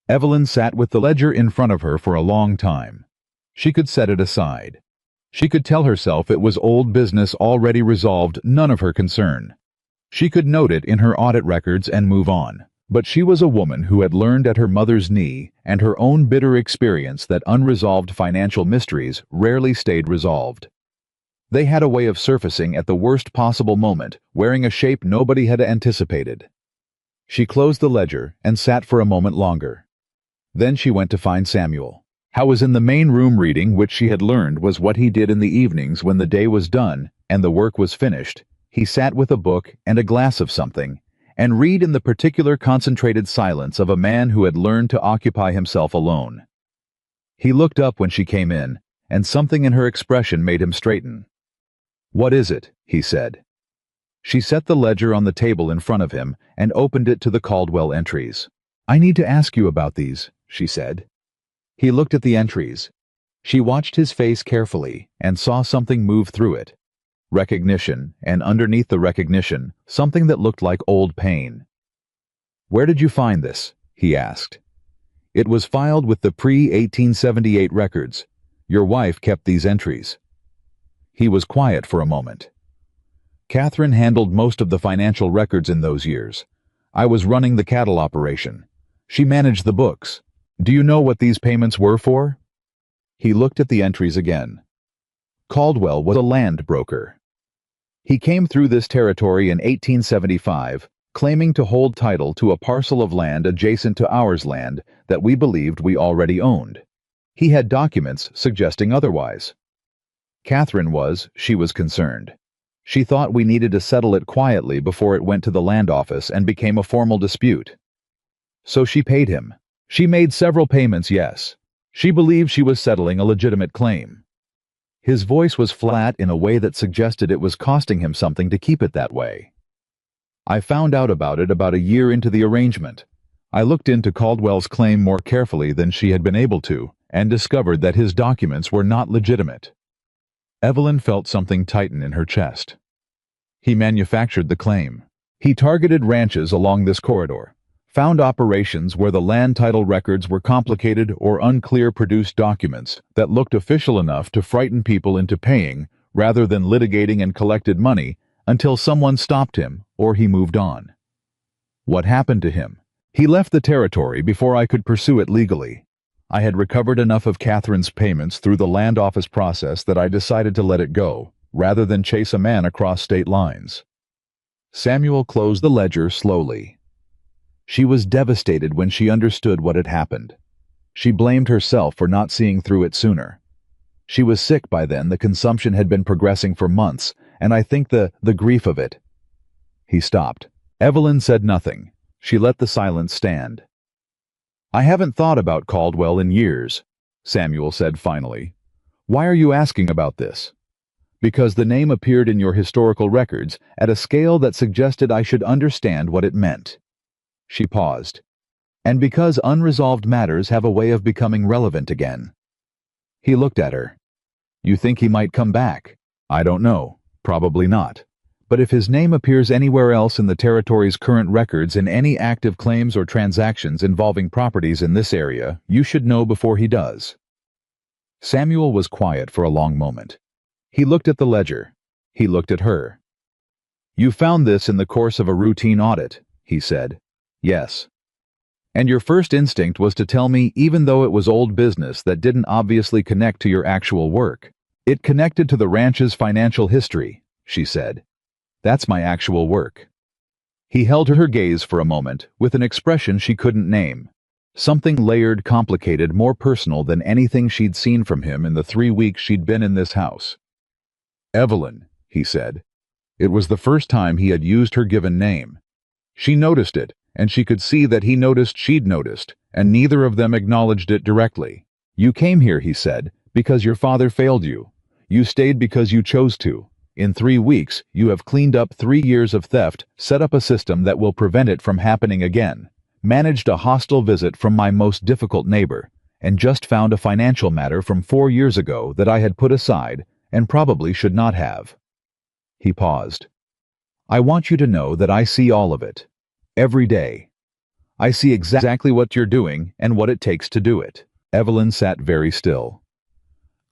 Evelyn sat with the ledger in front of her for a long time. She could set it aside. She could tell herself it was old business already resolved, none of her concern. She could note it in her audit records and move on. But she was a woman who had learned at her mother's knee and her own bitter experience that unresolved financial mysteries rarely stayed resolved. They had a way of surfacing at the worst possible moment, wearing a shape nobody had anticipated. She closed the ledger and sat for a moment longer. Then she went to find Samuel. How was in the main room reading, which she had learned was what he did in the evenings when the day was done and the work was finished. He sat with a book and a glass of something, and read in the particular concentrated silence of a man who had learned to occupy himself alone. He looked up when she came in, and something in her expression made him straighten. "What is it?" he said. She set the ledger on the table in front of him and opened it to the Caldwell entries. "I need to ask you about these," she said. He looked at the entries. She watched his face carefully and saw something move through it. Recognition, and underneath the recognition, something that looked like old pain. "Where did you find this?" he asked. "It was filed with the pre-1878 records. Your wife kept these entries." He was quiet for a moment. "Catherine handled most of the financial records in those years. I was running the cattle operation. She managed the books. Do you know what these payments were for?" He looked at the entries again. Caldwell was a land broker. He came through this territory in 1875, claiming to hold title to a parcel of land adjacent to ours land that we believed we already owned. He had documents suggesting otherwise. Catherine she was concerned. She thought we needed to settle it quietly before it went to the land office and became a formal dispute. So she paid him. She made several payments, yes. She believed she was settling a legitimate claim. His voice was flat in a way that suggested it was costing him something to keep it that way. "I found out about it about a year into the arrangement. I looked into Caldwell's claim more carefully than she had been able to, and discovered that his documents were not legitimate." Evelyn felt something tighten in her chest. "He manufactured the claim. He targeted ranches along this corridor, found operations where the land title records were complicated or unclear, produced documents that looked official enough to frighten people into paying rather than litigating, and collected money until someone stopped him or he moved on." "What happened to him?" "He left the territory before I could pursue it legally. I had recovered enough of Catherine's payments through the land office process that I decided to let it go, rather than chase a man across state lines." Samuel closed the ledger slowly. She was devastated when she understood what had happened. She blamed herself for not seeing through it sooner. She was sick by then. The consumption had been progressing for months, and I think the grief of it. He stopped. Evelyn said nothing. She let the silence stand. I haven't thought about Caldwell in years, Samuel said finally. Why are you asking about this? Because the name appeared in your historical records at a scale that suggested I should understand what it meant. She paused. And because unresolved matters have a way of becoming relevant again. He looked at her. You think he might come back? I don't know. Probably not. But if his name appears anywhere else in the territory's current records in any active claims or transactions involving properties in this area, you should know before he does. Samuel was quiet for a long moment. He looked at the ledger. He looked at her. You found this in the course of a routine audit, he said. Yes. And your first instinct was to tell me even though it was old business that didn't obviously connect to your actual work. It connected to the ranch's financial history, she said. That's my actual work. He held her gaze for a moment with an expression she couldn't name. Something layered, complicated, more personal than anything she'd seen from him in the 3 weeks she'd been in this house. Evelyn, he said. It was the first time he had used her given name. She noticed it, and she could see that he noticed she'd noticed, and neither of them acknowledged it directly. You came here, he said, because your father failed you. You stayed because you chose to. In 3 weeks, you have cleaned up 3 years of theft, set up a system that will prevent it from happening again, managed a hostile visit from my most difficult neighbor, and just found a financial matter from 4 years ago that I had put aside and probably should not have. He paused. I want you to know that I see all of it. Every day. I see exactly what you're doing and what it takes to do it. Evelyn sat very still.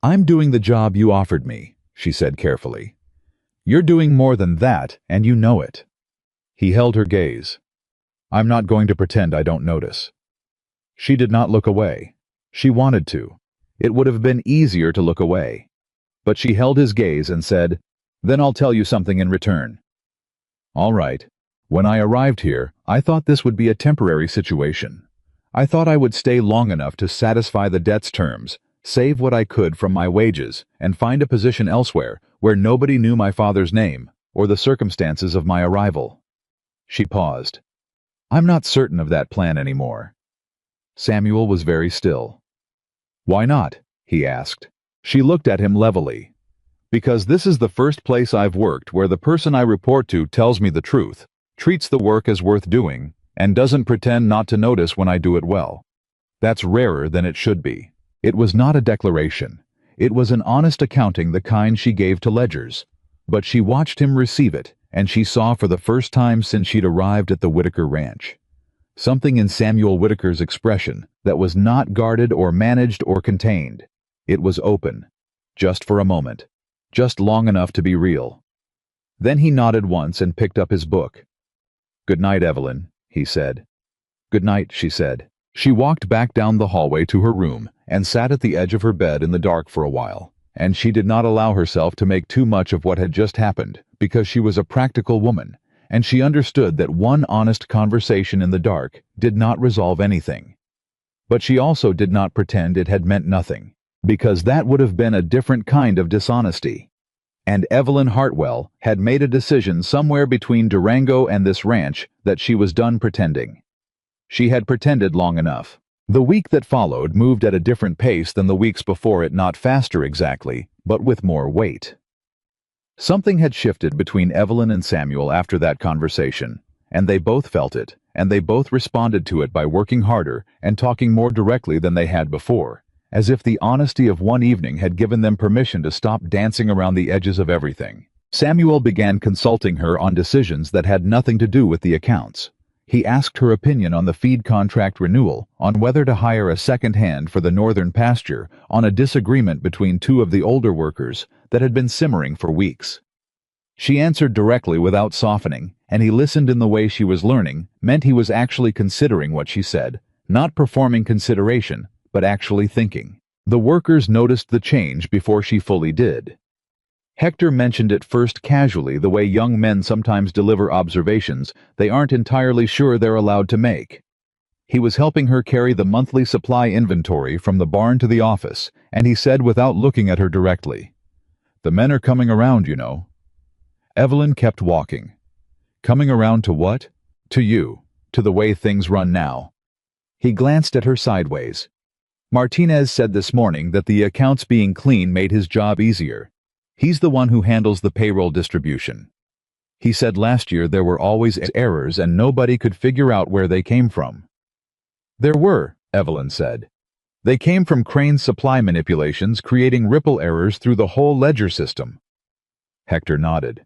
I'm doing the job you offered me, she said carefully. You're doing more than that, and you know it. He held her gaze. I'm not going to pretend I don't notice. She did not look away. She wanted to. It would have been easier to look away. But she held his gaze and said, Then I'll tell you something in return. All right. When I arrived here, I thought this would be a temporary situation. I thought I would stay long enough to satisfy the debt's terms, save what I could from my wages, and find a position elsewhere where nobody knew my father's name or the circumstances of my arrival. She paused. I'm not certain of that plan anymore. Samuel was very still. Why not? He asked. She looked at him levelly. Because this is the first place I've worked where the person I report to tells me the truth, treats the work as worth doing, and doesn't pretend not to notice when I do it well. That's rarer than it should be. It was not a declaration. It was an honest accounting, the kind she gave to ledgers. But she watched him receive it, and she saw for the first time since she'd arrived at the Whitaker Ranch. Something in Samuel Whitaker's expression that was not guarded or managed or contained. It was open. Just for a moment. Just long enough to be real. Then he nodded once and picked up his book. Good night, Evelyn, he said. Good night, she said. She walked back down the hallway to her room and sat at the edge of her bed in the dark for a while, and she did not allow herself to make too much of what had just happened, because she was a practical woman, and she understood that one honest conversation in the dark did not resolve anything. But she also did not pretend it had meant nothing, because that would have been a different kind of dishonesty. And Evelyn Hartwell had made a decision somewhere between Durango and this ranch that she was done pretending. She had pretended long enough. The week that followed moved at a different pace than the weeks before it, not faster exactly, but with more weight. Something had shifted between Evelyn and Samuel after that conversation, and they both felt it, and they both responded to it by working harder and talking more directly than they had before, as if the honesty of one evening had given them permission to stop dancing around the edges of everything. Samuel began consulting her on decisions that had nothing to do with the accounts. He asked her opinion on the feed contract renewal, on whether to hire a second hand for the northern pasture, on a disagreement between two of the older workers that had been simmering for weeks. She answered directly without softening, and he listened in the way she was learning, meant he was actually considering what she said, not performing consideration, but actually thinking. The workers noticed the change before she fully did. Hector mentioned it first casually, the way young men sometimes deliver observations they aren't entirely sure they're allowed to make. He was helping her carry the monthly supply inventory from the barn to the office, and he said without looking at her directly, "The men are coming around, you know." Evelyn kept walking. "Coming around to what?" "To you. To the way things run now." He glanced at her sideways. Martinez said this morning that the accounts being clean made his job easier. He's the one who handles the payroll distribution. He said last year there were always errors and nobody could figure out where they came from. There were, Evelyn said. They came from Crane's supply manipulations, creating ripple errors through the whole ledger system. Hector nodded.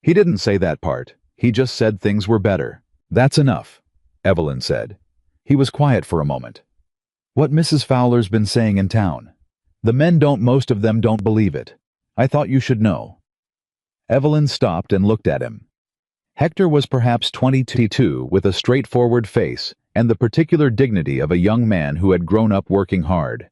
He didn't say that part. He just said things were better. That's enough, Evelyn said. He was quiet for a moment. What Mrs. Fowler's been saying in town? The men most of them don't believe it. I thought you should know. Evelyn stopped and looked at him. Hector was perhaps 22 with a straightforward face and the particular dignity of a young man who had grown up working hard.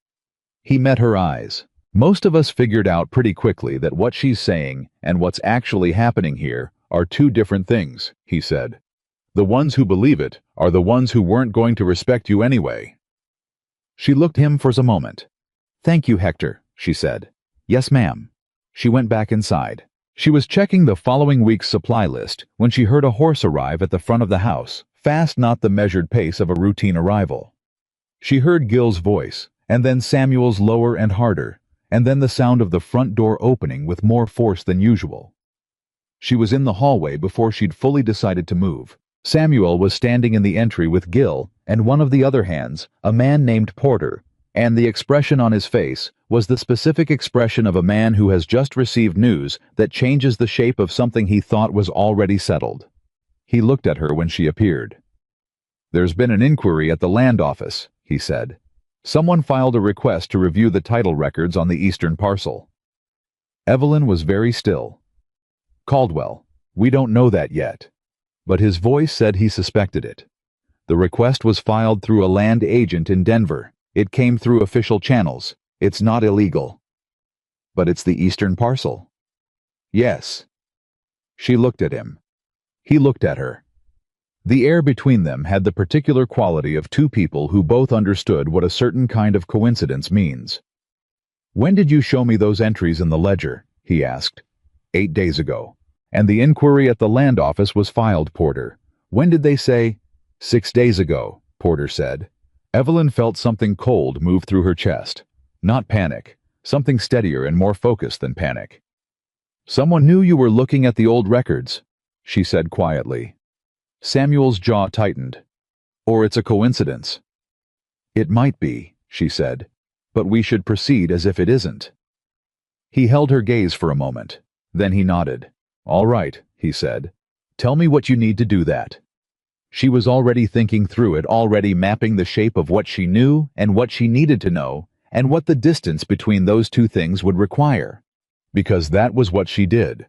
He met her eyes. Most of us figured out pretty quickly that what she's saying and what's actually happening here are two different things, he said. The ones who believe it are the ones who weren't going to respect you anyway. She looked at him for a moment. Thank you, Hector, she said. Yes, ma'am. She went back inside. She was checking the following week's supply list when she heard a horse arrive at the front of the house, fast, not the measured pace of a routine arrival. She heard Gil's voice, and then Samuel's lower and harder, and then the sound of the front door opening with more force than usual. She was in the hallway before she'd fully decided to move. Samuel was standing in the entry with Gil and one of the other hands, a man named Porter, and the expression on his face was the specific expression of a man who has just received news that changes the shape of something he thought was already settled. He looked at her when she appeared. There's been an inquiry at the land office, he said. Someone filed a request to review the title records on the eastern parcel. Evelyn was very still. Caldwell, we don't know that yet. But his voice said he suspected it. The request was filed through a land agent in Denver. It came through official channels. It's not illegal. But it's the eastern parcel. Yes. She looked at him. He looked at her. The air between them had the particular quality of two people who both understood what a certain kind of coincidence means. When did you show me those entries in the ledger? He asked. 8 days ago. And the inquiry at the land office was filed, Porter. When did they say? 6 days ago, Porter said. Evelyn felt something cold move through her chest. Not panic. Something steadier and more focused than panic. Someone knew you were looking at the old records, she said quietly. Samuel's jaw tightened. Or it's a coincidence. It might be, she said, but we should proceed as if it isn't. He held her gaze for a moment. Then he nodded. All right, he said. Tell me what you need to do that. She was already thinking through it, already mapping the shape of what she knew and what she needed to know, and what the distance between those two things would require. Because that was what she did.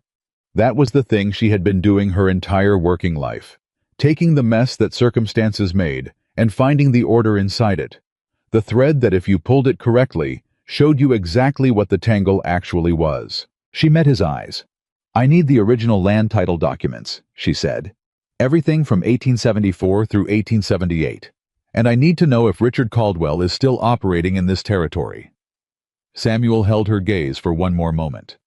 That was the thing she had been doing her entire working life. Taking the mess that circumstances made and finding the order inside it. The thread that, if you pulled it correctly, showed you exactly what the tangle actually was. She met his eyes. I need the original land title documents, she said. Everything from 1874 through 1878. And I need to know if Richard Caldwell is still operating in this territory. Samuel held her gaze for one more moment.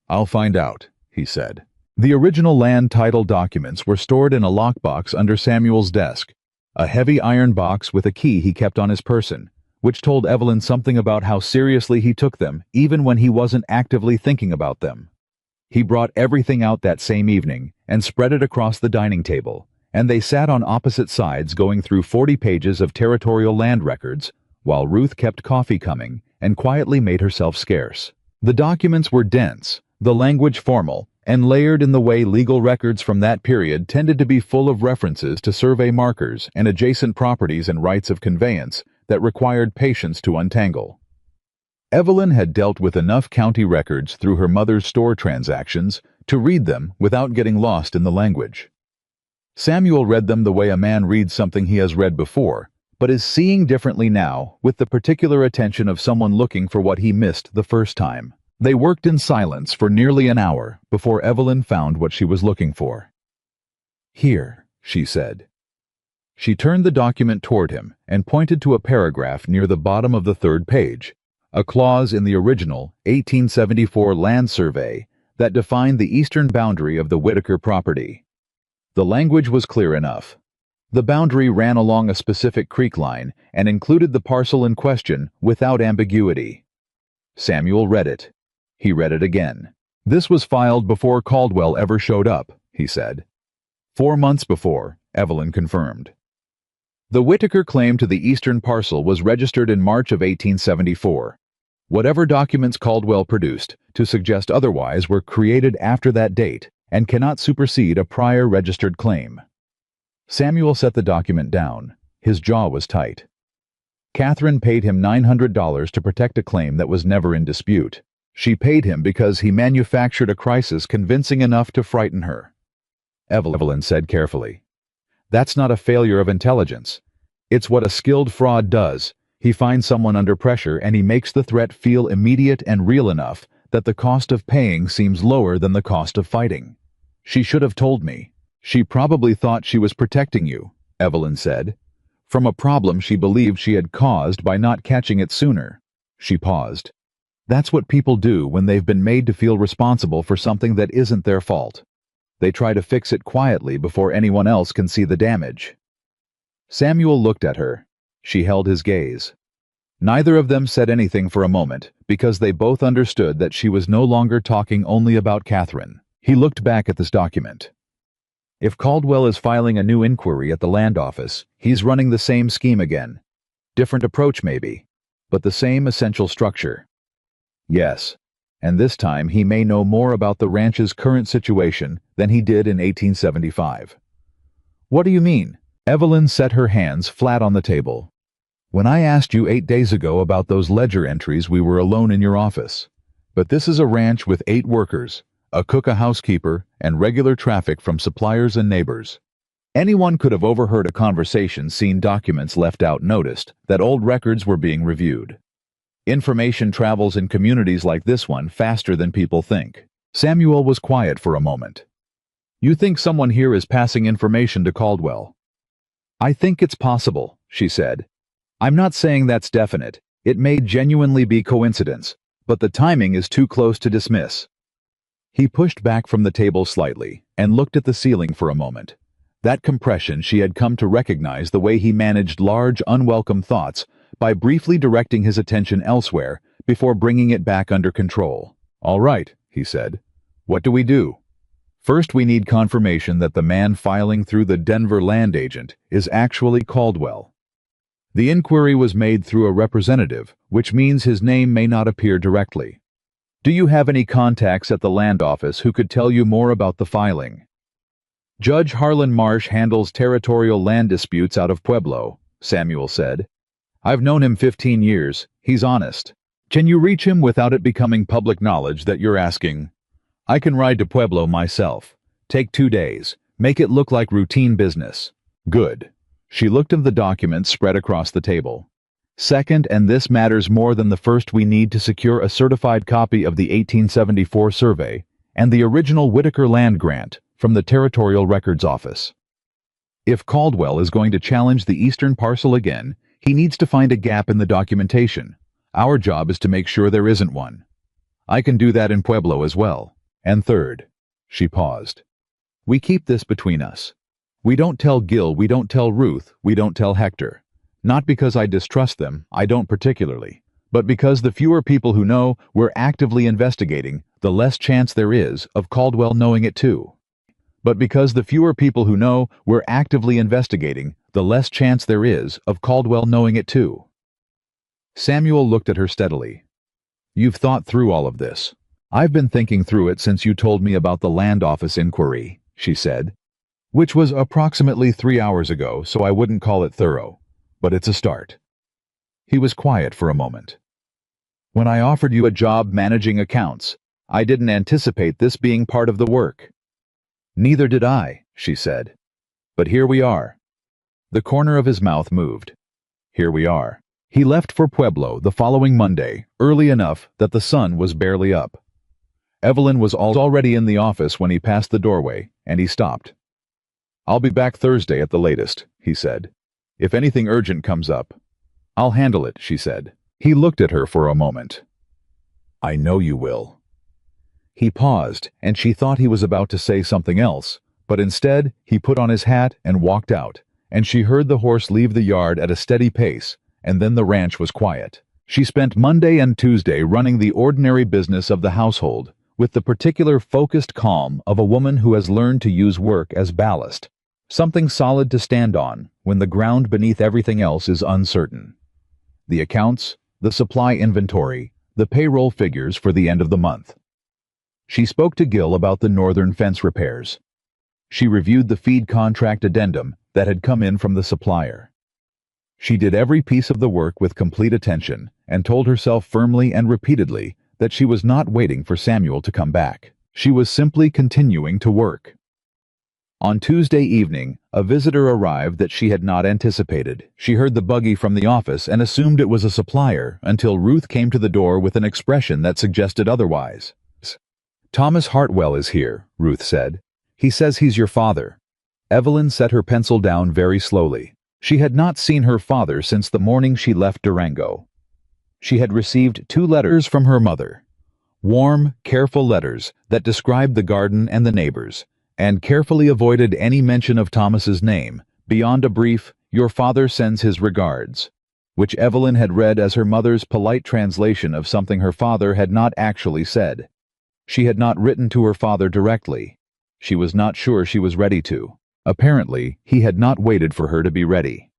I'll find out, he said. The original land title documents were stored in a lockbox under Samuel's desk, a heavy iron box with a key he kept on his person, which told Evelyn something about how seriously he took them even when he wasn't actively thinking about them. He brought everything out that same evening and spread it across the dining table, and they sat on opposite sides going through 40 pages of territorial land records, while Ruth kept coffee coming and quietly made herself scarce. The documents were dense, the language formal, and layered in the way legal records from that period tended to be full of references to survey markers and adjacent properties and rights of conveyance that required patience to untangle. Evelyn had dealt with enough county records through her mother's store transactions to read them without getting lost in the language. Samuel read them the way a man reads something he has read before, but is seeing differently now with the particular attention of someone looking for what he missed the first time. They worked in silence for nearly an hour before Evelyn found what she was looking for. Here, she said. She turned the document toward him and pointed to a paragraph near the bottom of the 3rd page, a clause in the original 1874 land survey that defined the eastern boundary of the Whitaker property. The language was clear enough. The boundary ran along a specific creek line and included the parcel in question without ambiguity. Samuel read it. He read it again. This was filed before Caldwell ever showed up, he said. 4 months before, Evelyn confirmed. The Whitaker claim to the eastern parcel was registered in March of 1874. Whatever documents Caldwell produced to suggest otherwise were created after that date and cannot supersede a prior registered claim. Samuel set the document down. His jaw was tight. Catherine paid him $900 to protect a claim that was never in dispute. She paid him because he manufactured a crisis convincing enough to frighten her. Evelyn said carefully. That's not a failure of intelligence. It's what a skilled fraud does. He finds someone under pressure and he makes the threat feel immediate and real enough that the cost of paying seems lower than the cost of fighting. She should have told me. She probably thought she was protecting you, Evelyn said, from a problem she believed she had caused by not catching it sooner. She paused. That's what people do when they've been made to feel responsible for something that isn't their fault. They try to fix it quietly before anyone else can see the damage. Samuel looked at her. She held his gaze. Neither of them said anything for a moment because they both understood that she was no longer talking only about Catherine. He looked back at this document. If Caldwell is filing a new inquiry at the land office, he's running the same scheme again. Different approach maybe, but the same essential structure. Yes, and this time he may know more about the ranch's current situation than he did in 1875. What do you mean? Evelyn set her hands flat on the table. When I asked you 8 days ago about those ledger entries, we were alone in your office. But this is a ranch with 8 workers, a cook, a housekeeper, and regular traffic from suppliers and neighbors. Anyone could have overheard a conversation, seen documents left out, noticed that old records were being reviewed. Information travels in communities like this one faster than people think. Samuel was quiet for a moment. You think someone here is passing information to Caldwell? I think it's possible, she said. I'm not saying that's definite. It may genuinely be coincidence, but the timing is too close to dismiss. He pushed back from the table slightly and looked at the ceiling for a moment. That compression she had come to recognize the way he managed large, unwelcome thoughts by briefly directing his attention elsewhere before bringing it back under control. All right, he said. What do we do? First, we need confirmation that the man filing through the Denver land agent is actually Caldwell. The inquiry was made through a representative, which means his name may not appear directly. Do you have any contacts at the land office who could tell you more about the filing? Judge Harlan Marsh handles territorial land disputes out of Pueblo, Samuel said. I've known him 15 years. He's honest. Can you reach him without it becoming public knowledge that you're asking? I can ride to Pueblo myself. Take 2 days. Make it look like routine business. Good. She looked at the documents spread across the table. Second, and this matters more than the first, we need to secure a certified copy of the 1874 survey and the original Whitaker land grant from the Territorial Records Office. If Caldwell is going to challenge the eastern parcel again, he needs to find a gap in the documentation. Our job is to make sure there isn't one. I can do that in Pueblo as well. And third, she paused. We keep this between us. We don't tell Gil, we don't tell Ruth, we don't tell Hector. Not because I distrust them, I don't particularly, but because the fewer people who know we're actively investigating, the less chance there is of Caldwell knowing it too. But because the fewer people who know we're actively investigating, the less chance there is of Caldwell knowing it too. Samuel looked at her steadily. You've thought through all of this. I've been thinking through it since you told me about the land office inquiry, she said, which was approximately 3 hours ago, so I wouldn't call it thorough. But it's a start. He was quiet for a moment. When I offered you a job managing accounts, I didn't anticipate this being part of the work. Neither did I, she said. But here we are. The corner of his mouth moved. Here we are. He left for Pueblo the following Monday, early enough that the sun was barely up. Evelyn was already in the office when he passed the doorway, and he stopped. I'll be back Thursday at the latest, he said. If anything urgent comes up, I'll handle it, she said. He looked at her for a moment. I know you will. He paused, and she thought he was about to say something else, but instead he put on his hat and walked out, and she heard the horse leave the yard at a steady pace, and then the ranch was quiet. She spent Monday and Tuesday running the ordinary business of the household, with the particular focused calm of a woman who has learned to use work as ballast, something solid to stand on when the ground beneath everything else is uncertain. The accounts, the supply inventory, the payroll figures for the end of the month. She spoke to Gil about the northern fence repairs. She reviewed the feed contract addendum that had come in from the supplier. She did every piece of the work with complete attention and told herself firmly and repeatedly that she was not waiting for Samuel to come back. She was simply continuing to work. On Tuesday evening, a visitor arrived that she had not anticipated. She heard the buggy from the office and assumed it was a supplier until Ruth came to the door with an expression that suggested otherwise. "Thomas Hartwell is here," Ruth said. "He says he's your father." Evelyn set her pencil down very slowly. She had not seen her father since the morning she left Durango. She had received 2 letters from her mother. Warm, careful letters that described the garden and the neighbors, and carefully avoided any mention of Thomas's name, beyond a brief, "Your father sends his regards," which Evelyn had read as her mother's polite translation of something her father had not actually said. She had not written to her father directly. She was not sure she was ready to. Apparently, he had not waited for her to be ready.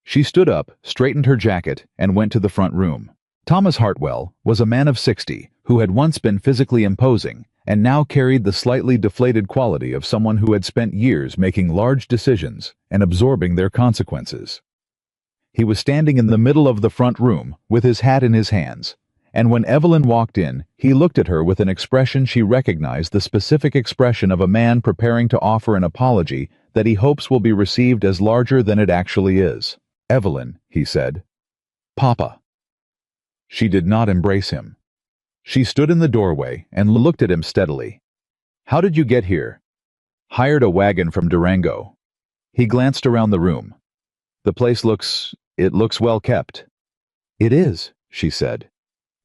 She stood up, straightened her jacket, and went to the front room. Thomas Hartwell was a man of 60 who had once been physically imposing and now carried the slightly deflated quality of someone who had spent years making large decisions and absorbing their consequences. He was standing in the middle of the front room with his hat in his hands, and when Evelyn walked in, he looked at her with an expression she recognized, the specific expression of a man preparing to offer an apology that he hopes will be received as larger than it actually is. "Evelyn," he said. "Papa." She did not embrace him. She stood in the doorway and looked at him steadily. "How did you get here?" "Hired a wagon from Durango." He glanced around the room. "The place looks well kept." "It is," she said.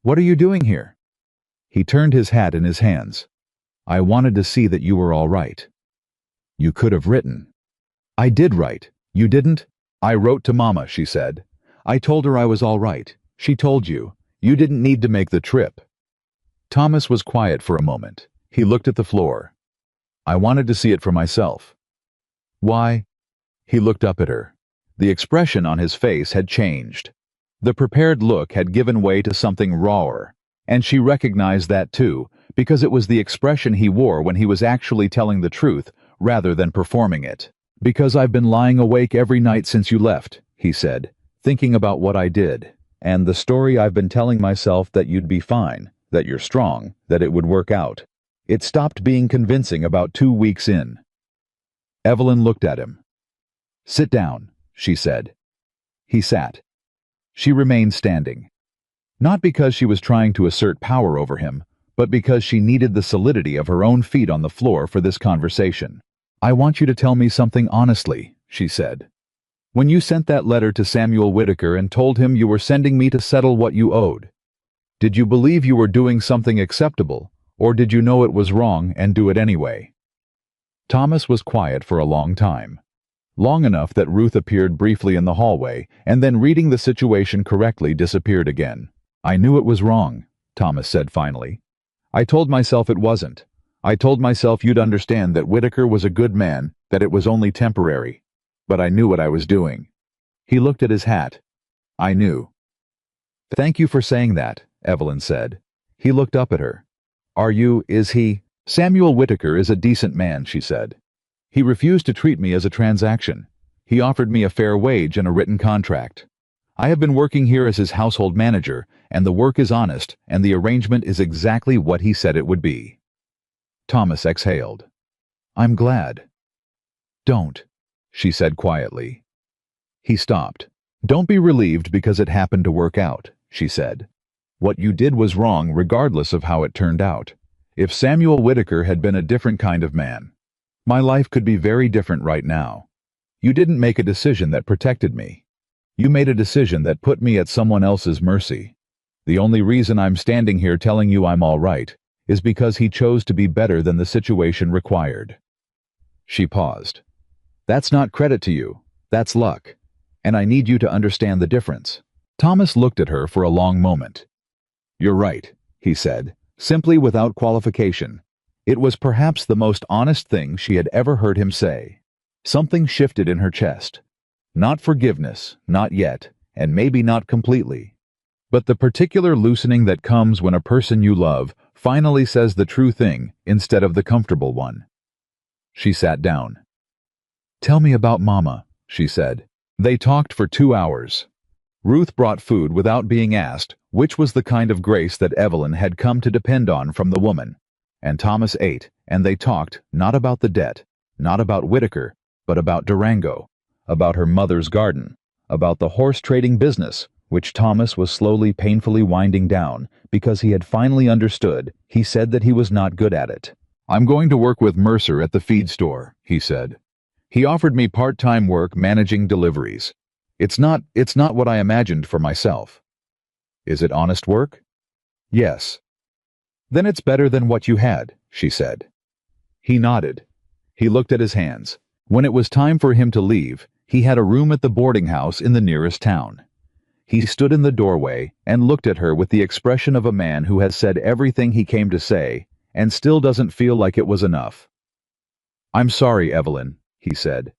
"What are you doing here?" He turned his hat in his hands. "I wanted to see that you were all right." "You could have written." "I did write. You didn't?" "I wrote to Mama," she said. "I told her I was all right. She told you. You didn't need to make the trip." Thomas was quiet for a moment. He looked at the floor. "I wanted to see it for myself." "Why?" He looked up at her. The expression on his face had changed. The prepared look had given way to something rawer, and she recognized that too, because it was the expression he wore when he was actually telling the truth rather than performing it. "Because I've been lying awake every night since you left," he said, "thinking about what I did, and the story I've been telling myself that you'd be fine, that you're strong, that it would work out. It stopped being convincing about 2 weeks in." Evelyn looked at him. "Sit down," she said. He sat. She remained standing. Not because she was trying to assert power over him, but because she needed the solidity of her own feet on the floor for this conversation. "I want you to tell me something honestly," she said. "When you sent that letter to Samuel Whitaker and told him you were sending me to settle what you owed, did you believe you were doing something acceptable, or did you know it was wrong and do it anyway?" Thomas was quiet for a long time. Long enough that Ruth appeared briefly in the hallway, and then reading the situation correctly disappeared again. "I knew it was wrong," Thomas said finally. "I told myself it wasn't. I told myself you'd understand that Whitaker was a good man, that it was only temporary. But I knew what I was doing." He looked at his hat. "I knew." "Thank you for saying that," Evelyn said. He looked up at her. Is he?" "Samuel Whitaker is a decent man," she said. "He refused to treat me as a transaction. He offered me a fair wage and a written contract. I have been working here as his household manager, and the work is honest, and the arrangement is exactly what he said it would be." Thomas exhaled. "I'm glad." "Don't," she said quietly. He stopped. "Don't be relieved because it happened to work out," she said. "What you did was wrong regardless of how it turned out. If Samuel Whitaker had been a different kind of man, my life could be very different right now. You didn't make a decision that protected me. You made a decision that put me at someone else's mercy. The only reason I'm standing here telling you I'm all right is because he chose to be better than the situation required." She paused. "That's not credit to you. That's luck. And I need you to understand the difference. Thomas looked at her for a long moment. You're right, he said, simply without qualification. It was perhaps the most honest thing she had ever heard him say. Something shifted in her chest. Not forgiveness, not yet, and maybe not completely. But the particular loosening that comes when a person you love finally says the true thing instead of the comfortable one. She sat down. Tell me about Mama, she said. They talked for 2 hours. Ruth brought food without being asked, which was the kind of grace that Evelyn had come to depend on from the woman. And Thomas ate, and they talked not about the debt, not about Whitaker, but about Durango, about her mother's garden, about the horse trading business, which Thomas was slowly painfully winding down because he had finally understood. He said that he was not good at it. I'm going to work with Mercer at the feed store, he said. He offered me part-time work managing deliveries. It's not what I imagined for myself. Is it honest work? Yes. Then it's better than what you had, she said. He nodded. He looked at his hands. When it was time for him to leave, he had a room at the boarding house in the nearest town. He stood in the doorway and looked at her with the expression of a man who has said everything he came to say and still doesn't feel like it was enough. I'm sorry, Evelyn, he said,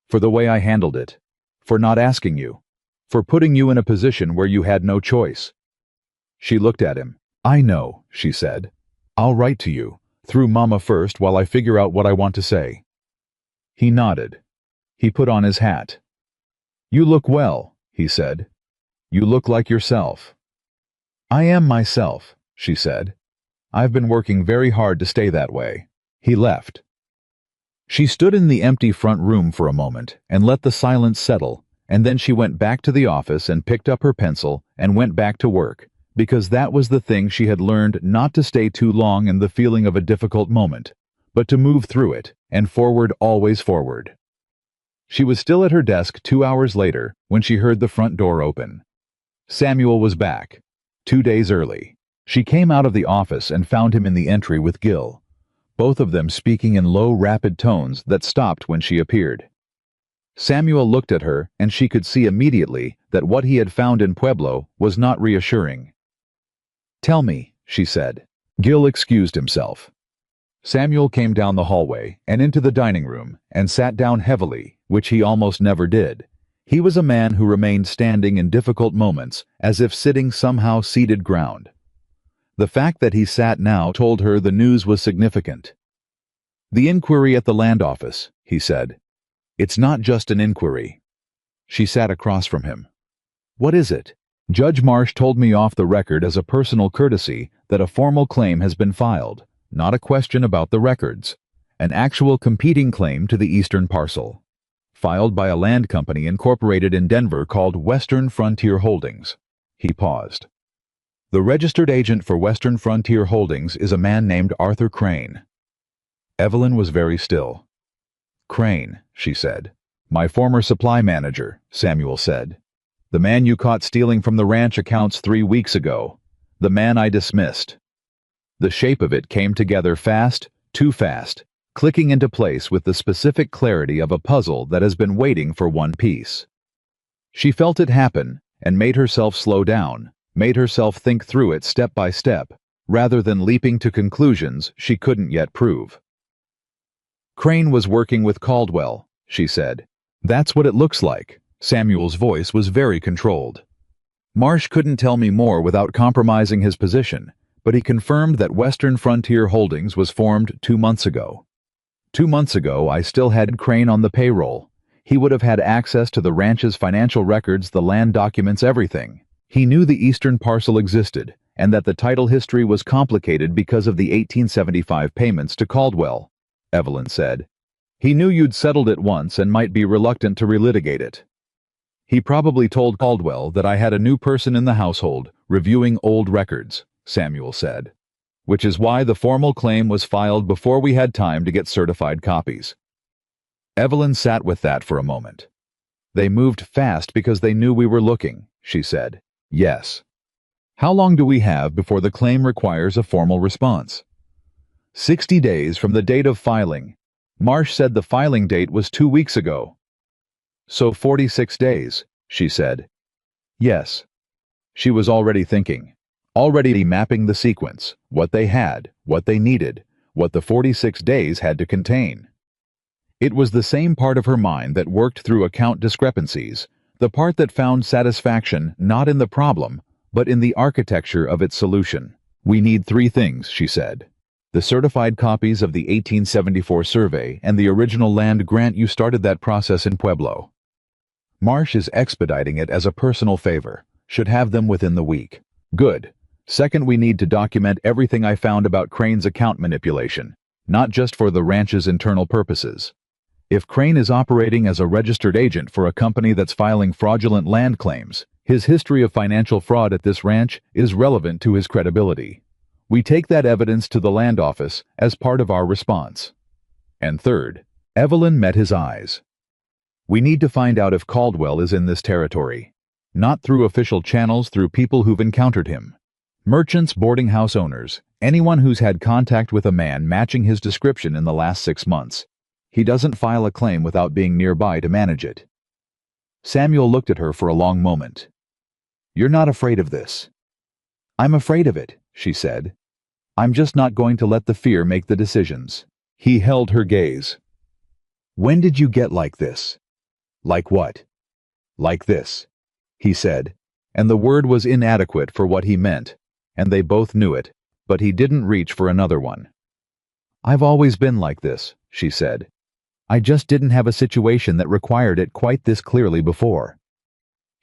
for the way I handled it, for not asking you, for putting you in a position where you had no choice. She looked at him. I know, she said. I'll write to you, through Mama first while I figure out what I want to say. He nodded. He put on his hat. You look well, he said. You look like yourself. I am myself, she said. I've been working very hard to stay that way. He left. She stood in the empty front room for a moment and let the silence settle, and then she went back to the office and picked up her pencil and went back to work, because that was the thing she had learned, not to stay too long in the feeling of a difficult moment, but to move through it, and forward, always forward. She was still at her desk 2 hours later when she heard the front door open. Samuel was back, 2 days early. She came out of the office and found him in the entry with Gil, both of them speaking in low, rapid tones that stopped when she appeared. Samuel looked at her, and she could see immediately that what he had found in Pueblo was not reassuring. Tell me, she said. Gil excused himself. Samuel came down the hallway and into the dining room and sat down heavily, which he almost never did. He was a man who remained standing in difficult moments, as if sitting somehow ceded ground. The fact that he sat now told her the news was significant. The inquiry at the land office, he said. It's not just an inquiry. She sat across from him. What is it? Judge Marsh told me off the record as a personal courtesy that a formal claim has been filed, not a question about the records. An actual competing claim to the eastern parcel. Filed by a land company incorporated in Denver called Western Frontier Holdings. He paused. The registered agent for Western Frontier Holdings is a man named Arthur Crane. Evelyn was very still. Crane, she said. My former supply manager, Samuel said. The man you caught stealing from the ranch accounts 3 weeks ago. The man I dismissed. The shape of it came together fast, too fast, clicking into place with the specific clarity of a puzzle that has been waiting for one piece. She felt it happen and made herself slow down, made herself think through it step by step, rather than leaping to conclusions she couldn't yet prove. Crane was working with Caldwell, she said. That's what it looks like. Samuel's voice was very controlled. Marsh couldn't tell me more without compromising his position, but he confirmed that Western Frontier Holdings was formed 2 months ago. 2 months ago, I still had Crane on the payroll. He would have had access to the ranch's financial records, the land documents, everything. He knew the eastern parcel existed, and that the title history was complicated because of the 1875 payments to Caldwell, Evelyn said. He knew you'd settled it once and might be reluctant to relitigate it. He probably told Caldwell that I had a new person in the household, reviewing old records, Samuel said, which is why the formal claim was filed before we had time to get certified copies. Evelyn sat with that for a moment. They moved fast because they knew we were looking, she said. Yes. How long do we have before the claim requires a formal response? 60 days from the date of filing. Marsh said the filing date was 2 weeks ago. So 46 days, she said. Yes. She was already thinking. Already mapping the sequence, what they had, what they needed, what the 46 days had to contain. It was the same part of her mind that worked through account discrepancies, the part that found satisfaction not in the problem, but in the architecture of its solution. We need three things, she said. The certified copies of the 1874 survey and the original land grant. You started that process in Pueblo. Marsh is expediting it as a personal favor. Should have them within the week. Good. Second, we need to document everything I found about Crane's account manipulation, not just for the ranch's internal purposes. If Crane is operating as a registered agent for a company that's filing fraudulent land claims, his history of financial fraud at this ranch is relevant to his credibility. We take that evidence to the land office as part of our response. And third, Evelyn met his eyes. We need to find out if Caldwell is in this territory. Not through official channels, through people who've encountered him. Merchants, boarding house owners, anyone who's had contact with a man matching his description in the last 6 months. He doesn't file a claim without being nearby to manage it. Samuel looked at her for a long moment. You're not afraid of this. I'm afraid of it, she said. I'm just not going to let the fear make the decisions. He held her gaze. When did you get like this? Like what? Like this, he said, and the word was inadequate for what he meant, and they both knew it, but he didn't reach for another one. I've always been like this, she said. I just didn't have a situation that required it quite this clearly before.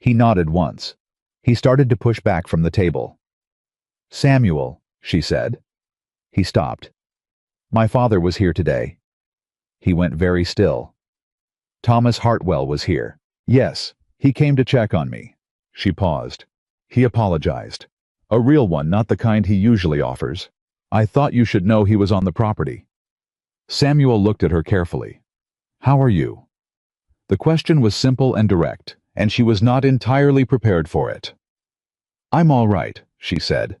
He nodded once. He started to push back from the table. Samuel, she said. He stopped. My father was here today. He went very still. Thomas Hartwell was here. Yes, he came to check on me. She paused. He apologized. A real one, not the kind he usually offers. I thought you should know he was on the property. Samuel looked at her carefully. How are you? The question was simple and direct, and she was not entirely prepared for it. I'm all right, she said.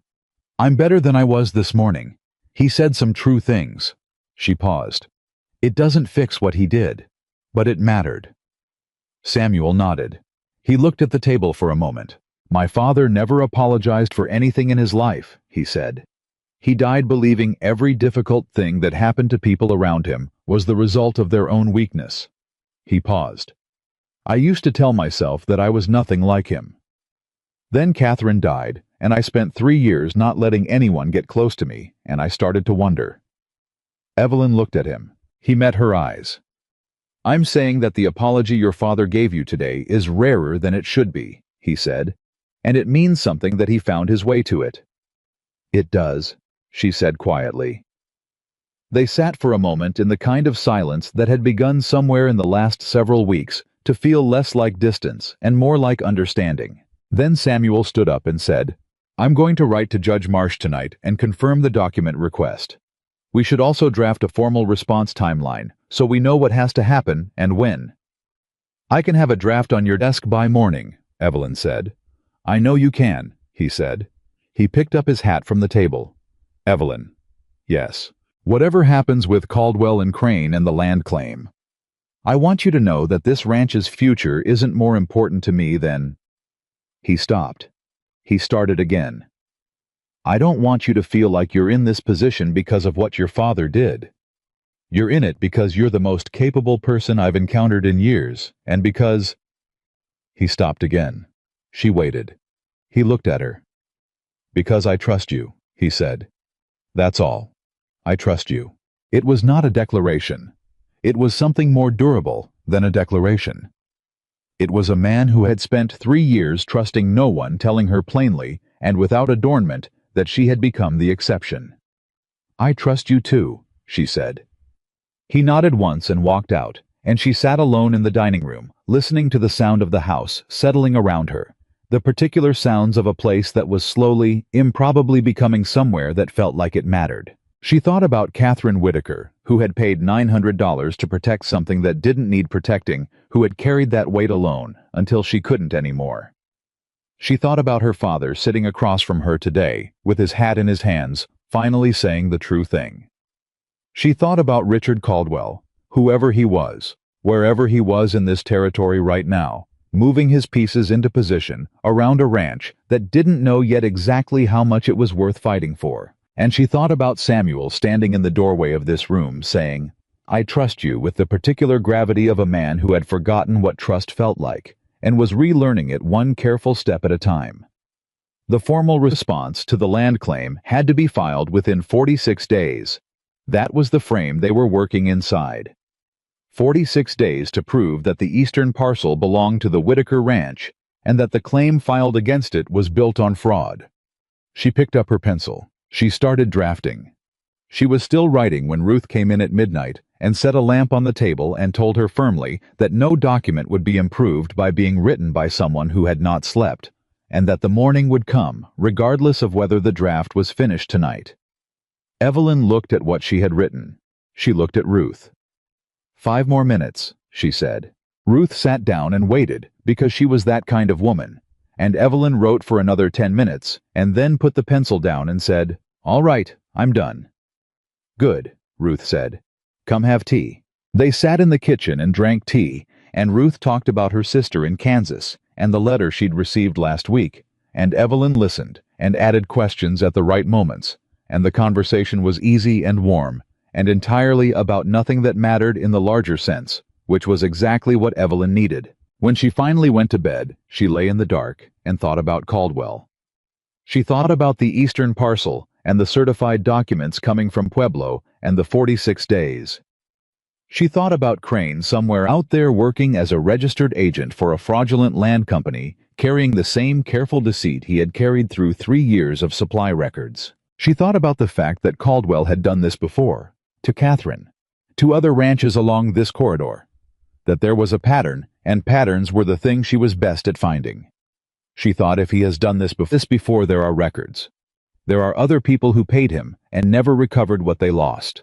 I'm better than I was this morning. He said some true things. She paused. It doesn't fix what he did, but it mattered. Samuel nodded. He looked at the table for a moment. My father never apologized for anything in his life, he said. He died believing every difficult thing that happened to people around him was the result of their own weakness. He paused. I used to tell myself that I was nothing like him. Then Catherine died, and I spent 3 years not letting anyone get close to me, and I started to wonder. Evelyn looked at him. He met her eyes. I'm saying that the apology your father gave you today is rarer than it should be, he said, and it means something that he found his way to it. It does, she said quietly. They sat for a moment in the kind of silence that had begun somewhere in the last several weeks to feel less like distance and more like understanding. Then Samuel stood up and said, I'm going to write to Judge Marsh tonight and confirm the document request. We should also draft a formal response timeline so we know what has to happen and when. I can have a draft on your desk by morning, Evelyn said. I know you can, he said. He picked up his hat from the table. Evelyn. Yes. Whatever happens with Caldwell and Crane and the land claim, I want you to know that this ranch's future isn't more important to me than... He stopped. He started again. I don't want you to feel like you're in this position because of what your father did. You're in it because you're the most capable person I've encountered in years, and because... He stopped again. She waited. He looked at her. Because I trust you, he said. That's all. I trust you. It was not a declaration. It was something more durable than a declaration. It was a man who had spent 3 years trusting no one, telling her plainly and without adornment that she had become the exception. I trust you too, she said. He nodded once and walked out, and she sat alone in the dining room, listening to the sound of the house settling around her, the particular sounds of a place that was slowly, improbably becoming somewhere that felt like it mattered. She thought about Catherine Whitaker, who had paid $900 to protect something that didn't need protecting, who had carried that weight alone until she couldn't anymore. She thought about her father sitting across from her today, with his hat in his hands, finally saying the true thing. She thought about Richard Caldwell, whoever he was, Wherever he was in this territory right now, moving his pieces into position around a ranch that didn't know yet exactly how much it was worth fighting for. And she thought about Samuel standing in the doorway of this room, saying, "I trust you," with the particular gravity of a man who had forgotten what trust felt like, and was relearning it one careful step at a time. The formal response to the land claim had to be filed within 46 days. That was the frame they were working inside. 46 days to prove that the eastern parcel belonged to the Whitaker Ranch and that the claim filed against it was built on fraud. She picked up her pencil. She started drafting. She was still writing when Ruth came in at midnight and set a lamp on the table and told her firmly that no document would be improved by being written by someone who had not slept, and that the morning would come, regardless of whether the draft was finished tonight. Evelyn looked at what she had written. She looked at Ruth. 5 more minutes, she said. Ruth sat down and waited, because she was that kind of woman, and Evelyn wrote for another 10 minutes, and then put the pencil down and said, "All right, I'm done." "Good," Ruth said. "Come have tea." They sat in the kitchen and drank tea, and Ruth talked about her sister in Kansas and the letter she'd received last week, and Evelyn listened and added questions at the right moments, and the conversation was easy and warm, and entirely about nothing that mattered in the larger sense, which was exactly what Evelyn needed. When she finally went to bed, she lay in the dark and thought about Caldwell. She thought about the eastern parcel and the certified documents coming from Pueblo and the 46 days. She thought about Crane somewhere out there working as a registered agent for a fraudulent land company, carrying the same careful deceit he had carried through 3 years of supply records. She thought about the fact that Caldwell had done this before, to Catherine, to other ranches along this corridor, that there was a pattern, and patterns were the thing she was best at finding. She thought, if he has done this before, there are records. There are other people who paid him and never recovered what they lost.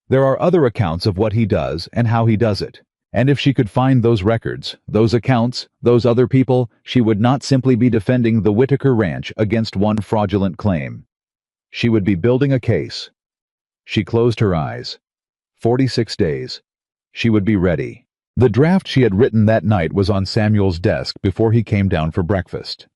There are other accounts of what he does and how he does it. And if she could find those records, those accounts, those other people, she would not simply be defending the Whitaker Ranch against one fraudulent claim. She would be building a case. She closed her eyes. 46 days. She would be ready. The draft she had written that night was on Samuel's desk before he came down for breakfast.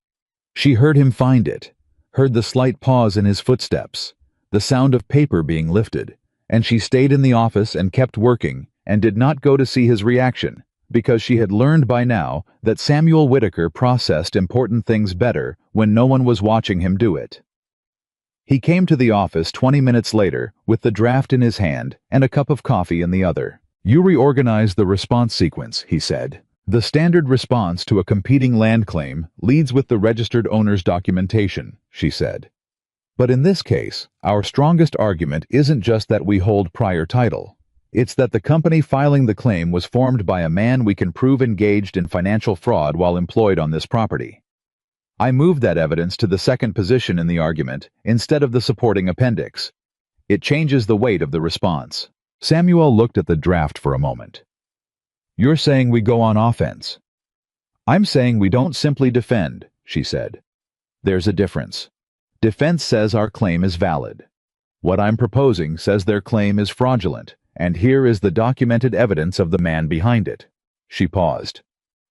She heard him find it, heard the slight pause in his footsteps, the sound of paper being lifted, and she stayed in the office and kept working and did not go to see his reaction, because she had learned by now that Samuel Whitaker processed important things better when no one was watching him do it. He came to the office 20 minutes later with the draft in his hand and a cup of coffee in the other. "You reorganized the response sequence," he said. "The standard response to a competing land claim leads with the registered owner's documentation," she said. "But in this case, our strongest argument isn't just that we hold prior title. It's that the company filing the claim was formed by a man we can prove engaged in financial fraud while employed on this property. I moved that evidence to the second position in the argument instead of the supporting appendix. It changes the weight of the response." Samuel looked at the draft for a moment. "You're saying we go on offense." "I'm saying we don't simply defend," she said. "There's a difference. Defense says our claim is valid. What I'm proposing says their claim is fraudulent, and here is the documented evidence of the man behind it." She paused.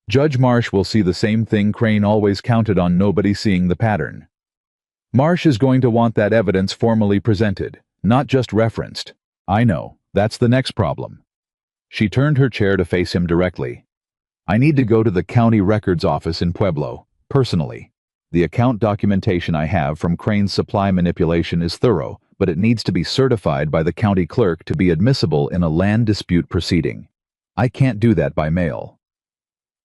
"Judge Marsh will see the same thing Crane always counted on: nobody seeing the pattern. Marsh is going to want that evidence formally presented, not just referenced. I know. That's the next problem." She turned her chair to face him directly. "I need to go to the county records office in Pueblo, personally. The account documentation I have from Crane's supply manipulation is thorough, but it needs to be certified by the county clerk to be admissible in a land dispute proceeding. I can't do that by mail."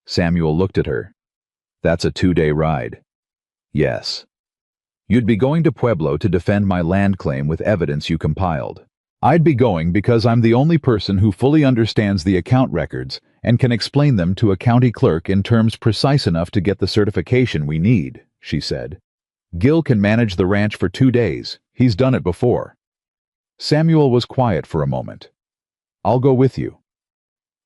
Samuel looked at her. "That's a 2-day ride." "Yes." "You'd be going to Pueblo to defend my land claim with evidence you compiled. I'd be going because I'm the only person who fully understands the account records and can explain them to a county clerk in terms precise enough to get the certification we need," she said. "Gil can manage the ranch for 2 days. He's done it before." Samuel was quiet for a moment. "I'll go with you."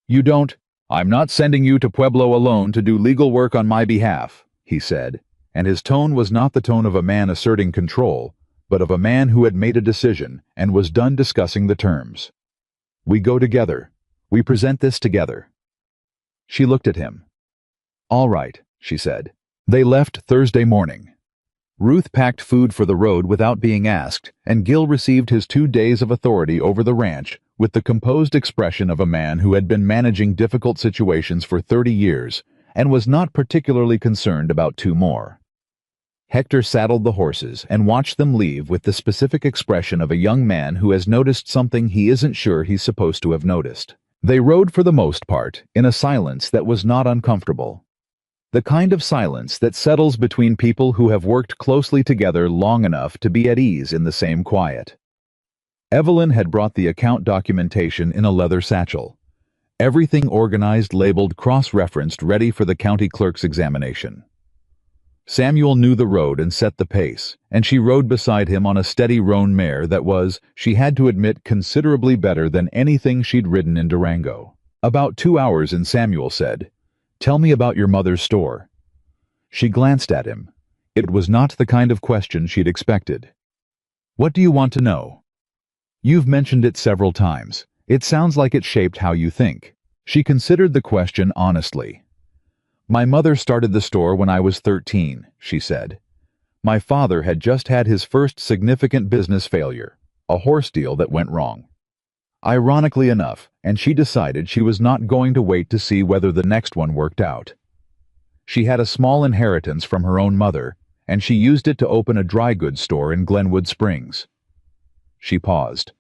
"You don't—" "I'm not sending you to Pueblo alone to do legal work on my behalf," he said, and his tone was not the tone of a man asserting control, but of a man who had made a decision and was done discussing the terms. "We go together. We present this together." She looked at him. "All right," she said. They left Thursday morning. Ruth packed food for the road without being asked, and Gil received his 2 days of authority over the ranch with the composed expression of a man who had been managing difficult situations for 30 years and was not particularly concerned about 2 more. Hector saddled the horses and watched them leave with the specific expression of a young man who has noticed something he isn't sure he's supposed to have noticed. They rode for the most part in a silence that was not uncomfortable. The kind of silence that settles between people who have worked closely together long enough to be at ease in the same quiet. Evelyn had brought the account documentation in a leather satchel. Everything organized, labeled, cross-referenced, ready for the county clerk's examination. Samuel knew the road and set the pace, and she rode beside him on a steady roan mare that was, she had to admit, considerably better than anything she'd ridden in Durango. About 2 hours in, Samuel said, "Tell me about your mother's store." She glanced at him. It was not the kind of question she'd expected. "What do you want to know?" "You've mentioned it several times. It sounds like it shaped how you think." She considered the question honestly. "My mother started the store when I was 13, she said. "My father had just had his first significant business failure, a horse deal that went wrong. Ironically enough, and she decided she was not going to wait to see whether the next one worked out. She had a small inheritance from her own mother, and she used it to open a dry goods store in Glenwood Springs." She paused.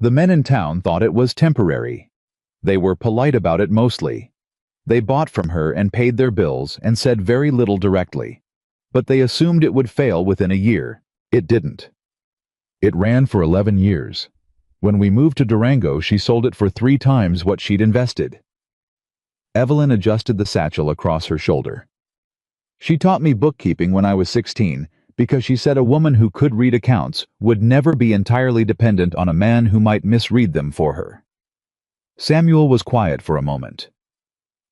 "The men in town thought it was temporary. They were polite about it mostly. They bought from her and paid their bills and said very little directly. But they assumed it would fail within a year. It didn't. It ran for 11 years. When we moved to Durango, she sold it for 3 times what she'd invested." Evelyn adjusted the satchel across her shoulder. "She taught me bookkeeping when I was 16 because she said a woman who could read accounts would never be entirely dependent on a man who might misread them for her." Samuel was quiet for a moment.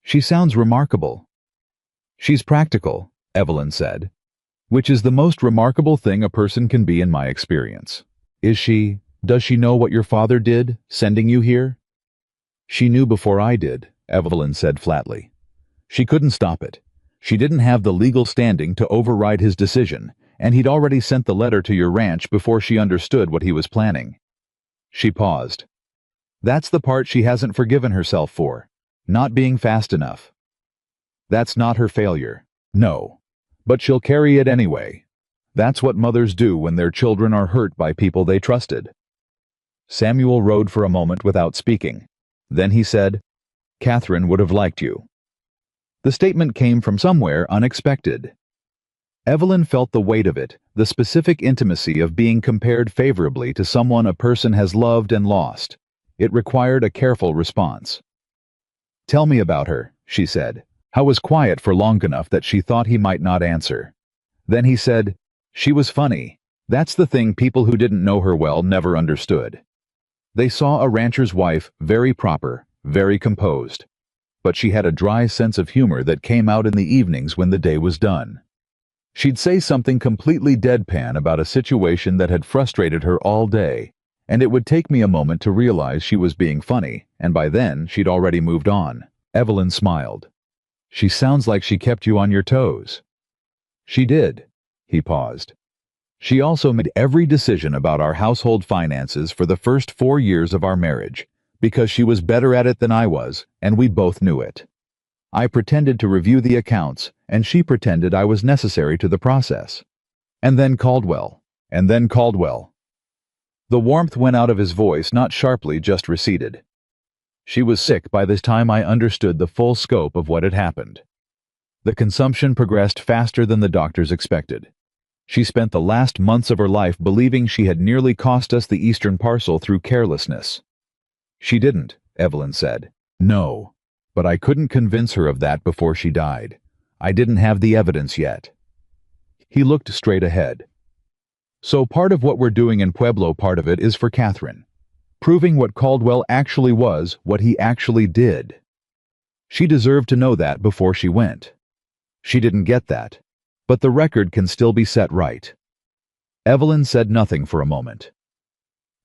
"She sounds remarkable." "She's practical," Evelyn said, "which is the most remarkable thing a person can be in my experience." Does she know what your father did, sending you here?" "She knew before I did," Evelyn said flatly. "She couldn't stop it. She didn't have the legal standing to override his decision, and he'd already sent the letter to your ranch before she understood what he was planning." She paused. "That's the part she hasn't forgiven herself for, not being fast enough. That's not her failure, no. But she'll carry it anyway. That's what mothers do when their children are hurt by people they trusted." Samuel rode for a moment without speaking. Then he said, "Catherine would have liked you." The statement came from somewhere unexpected. Evelyn felt the weight of it, the specific intimacy of being compared favorably to someone a person has loved and lost. It required a careful response. "Tell me about her," she said. Howe was quiet for long enough that she thought he might not answer. Then he said, "She was funny. That's the thing people who didn't know her well never understood. They saw a rancher's wife, very proper, very composed. But she had a dry sense of humor that came out in the evenings when the day was done. She'd say something completely deadpan about a situation that had frustrated her all day, and it would take me a moment to realize she was being funny, and by then she'd already moved on." Evelyn smiled. "She sounds like she kept you on your toes." "She did." He paused. "She also made every decision about our household finances for the first 4 years of our marriage, because she was better at it than I was, and we both knew it. I pretended to review the accounts, and she pretended I was necessary to the process. And then Caldwell. The warmth went out of his voice, not sharply, just receded. "She was sick by this time I understood the full scope of what had happened. The consumption progressed faster than the doctors expected. She spent the last months of her life believing she had nearly cost us the eastern parcel through carelessness." "She didn't," Evelyn said. "No. But I couldn't convince her of that before she died. I didn't have the evidence yet." He looked straight ahead. "So part of what we're doing in Pueblo, part of it is for Catherine. Proving what Caldwell actually was, what he actually did. She deserved to know that before she went. She didn't get that. But the record can still be set right." Evelyn said nothing for a moment.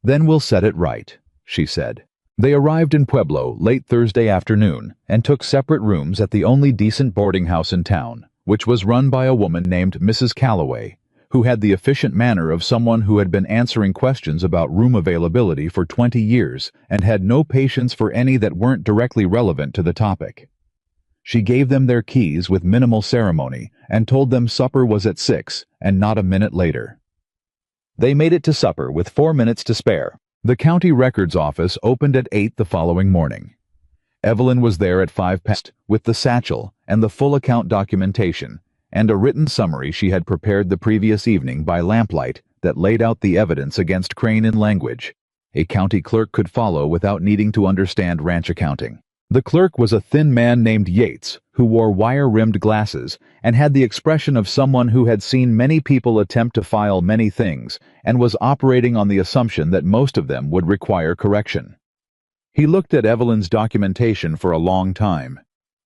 "Then we'll set it right," she said. They arrived in Pueblo late Thursday afternoon and took separate rooms at the only decent boarding house in town, which was run by a woman named Mrs. Calloway, who had the efficient manner of someone who had been answering questions about room availability for 20 years and had no patience for any that weren't directly relevant to the topic. She gave them their keys with minimal ceremony and told them supper was at 6 and not a minute later. They made it to supper with 4 minutes to spare. The county records office opened at 8 the following morning. Evelyn was there at 5 past with the satchel and the full account documentation and a written summary she had prepared the previous evening by lamplight that laid out the evidence against Crane in language a county clerk could follow without needing to understand ranch accounting. The clerk was a thin man named Yates, who wore wire-rimmed glasses and had the expression of someone who had seen many people attempt to file many things and was operating on the assumption that most of them would require correction. He looked at Evelyn's documentation for a long time.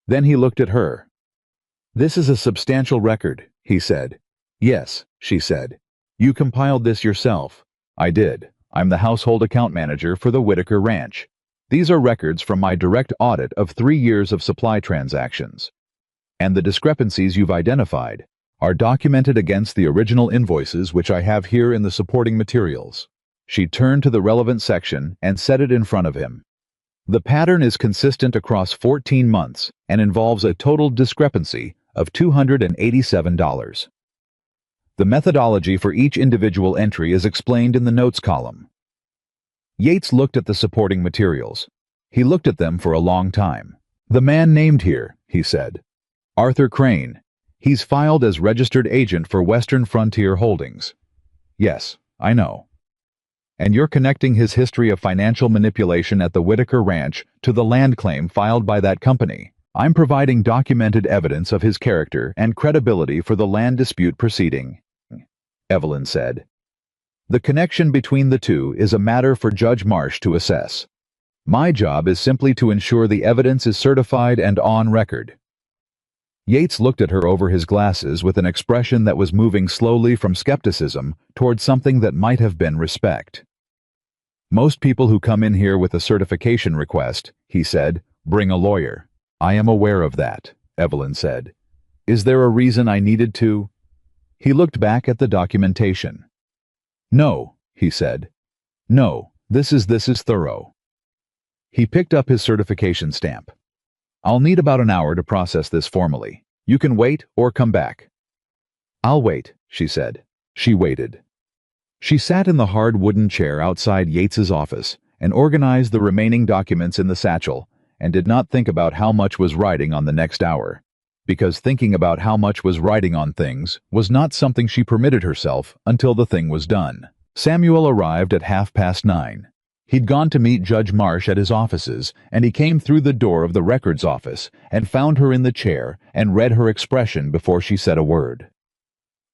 Then he looked at her. "This is a substantial record," he said. "Yes," she said. "You compiled this yourself." "I did. I'm the household account manager for the Whitaker Ranch. These are records from my direct audit of 3 years of supply transactions. And the discrepancies you've identified are documented against the original invoices which I have here in the supporting materials." She turned to the relevant section and set it in front of him. "The pattern is consistent across 14 months and involves a total discrepancy of $287. The methodology for each individual entry is explained in the notes column." Yates looked at the supporting materials. He looked at them for a long time. "The man named here," he said. "Arthur Crane. He's filed as registered agent for Western Frontier Holdings." "Yes, I know." "And you're connecting his history of financial manipulation at the Whitaker Ranch to the land claim filed by that company. I'm providing documented evidence of his character and credibility for the land dispute proceeding," Evelyn said. "The connection between the two is a matter for Judge Marsh to assess. My job is simply to ensure the evidence is certified and on record." Yates looked at her over his glasses with an expression that was moving slowly from skepticism toward something that might have been respect. "Most people who come in here with a certification request," he said, "bring a lawyer." "I am aware of that," Evelyn said. "Is there a reason I needed to?" He looked back at the documentation. "No," he said. "No, this is thorough." He picked up his certification stamp. "I'll need about an hour to process this formally. You can wait or come back." "I'll wait," she said. She waited. She sat in the hard wooden chair outside Yates's office and organized the remaining documents in the satchel and did not think about how much was riding on the next hour, because thinking about how much was riding on things was not something she permitted herself until the thing was done. Samuel arrived at 9:30. He'd gone to meet Judge Marsh at his offices, and he came through the door of the records office and found her in the chair and read her expression before she said a word.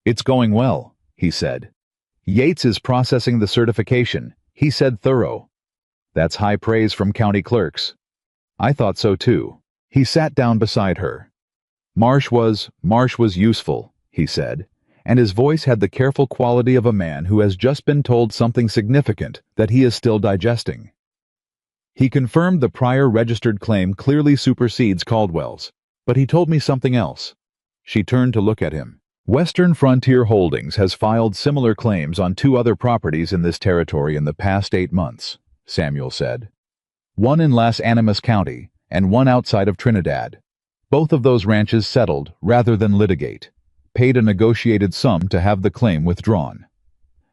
"It's going well," he said. "Yates is processing the certification. He said thorough." "That's high praise from county clerks." "I thought so too." He sat down beside her. Marsh was useful," he said, and his voice had the careful quality of a man who has just been told something significant that he is still digesting. "He confirmed the prior registered claim clearly supersedes Caldwell's, but he told me something else." She turned to look at him. "Western Frontier Holdings has filed similar claims on 2 other properties in this territory in the past 8 months, Samuel said. "One in Las Animas County and one outside of Trinidad. Both of those ranches settled rather than litigate, paid a negotiated sum to have the claim withdrawn."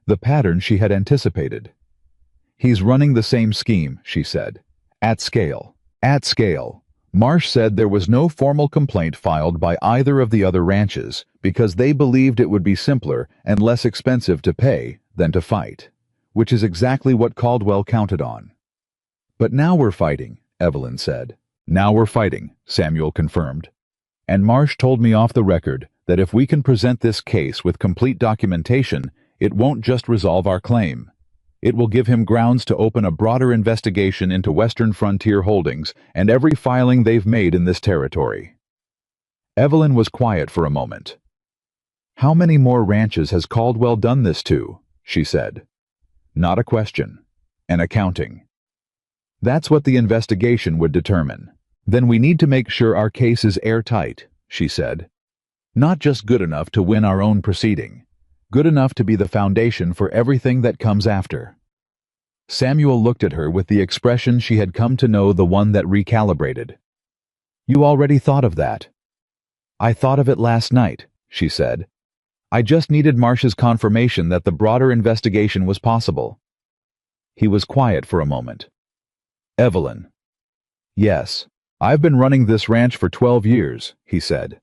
The pattern she had anticipated. "He's running the same scheme," she said. "At scale. At scale." Marsh said there was no formal complaint filed by either of the other ranches because they believed it would be simpler and less expensive to pay than to fight, which is exactly what Caldwell counted on. "But now we're fighting," Evelyn said. "Now we're fighting," Samuel confirmed. "And Marsh told me off the record that if we can present this case with complete documentation, it won't just resolve our claim. It will give him grounds to open a broader investigation into Western Frontier Holdings and every filing they've made in this territory." Evelyn was quiet for a moment. "How many more ranches has Caldwell done this to?" she said. Not a question. An accounting. That's what the investigation would determine. Then we need to make sure our case is airtight, she said. Not just good enough to win our own proceeding. Good enough to be the foundation for everything that comes after. Samuel looked at her with the expression she had come to know, the one that recalibrated. You already thought of that. I thought of it last night, she said. I just needed Marsh's confirmation that the broader investigation was possible. He was quiet for a moment. Evelyn. Yes, I've been running this ranch for 12 years, he said.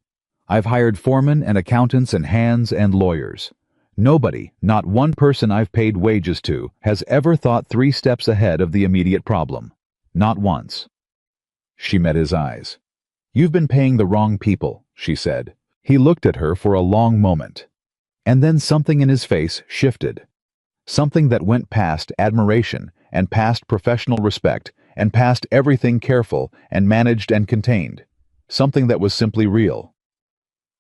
I've hired foremen and accountants and hands and lawyers. Nobody, not one person I've paid wages to, has ever thought 3 steps ahead of the immediate problem. Not once. She met his eyes. You've been paying the wrong people, she said. He looked at her for a long moment. And then something in his face shifted. Something that went past admiration and past professional respect and past everything careful and managed and contained. Something that was simply real.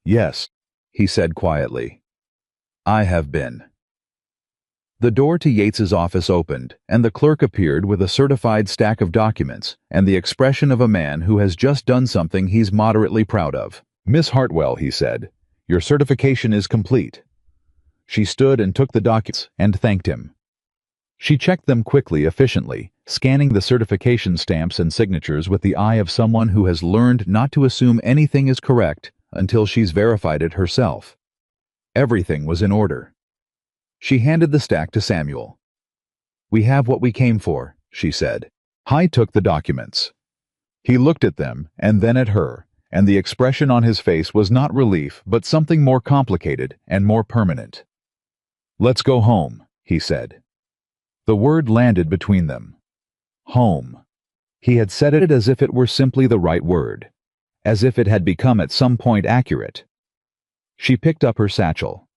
Yes, he said quietly. I have been. The door to Yates's office opened, and the clerk appeared with a certified stack of documents and the expression of a man who has just done something he's moderately proud of. Miss Hartwell, he said, your certification is complete. She stood and took the documents and thanked him. She checked them quickly, efficiently, scanning the certification stamps and signatures with the eye of someone who has learned not to assume anything is correct until she's verified it herself. Everything was in order. She handed the stack to Samuel. We have what we came for, she said. Hy took the documents. He looked at them and then at her, and the expression on his face was not relief but something more complicated and more permanent. Let's go home, he said. The word landed between them. Home. He had said it as if it were simply the right word, as if it had become at some point accurate. She picked up her satchel.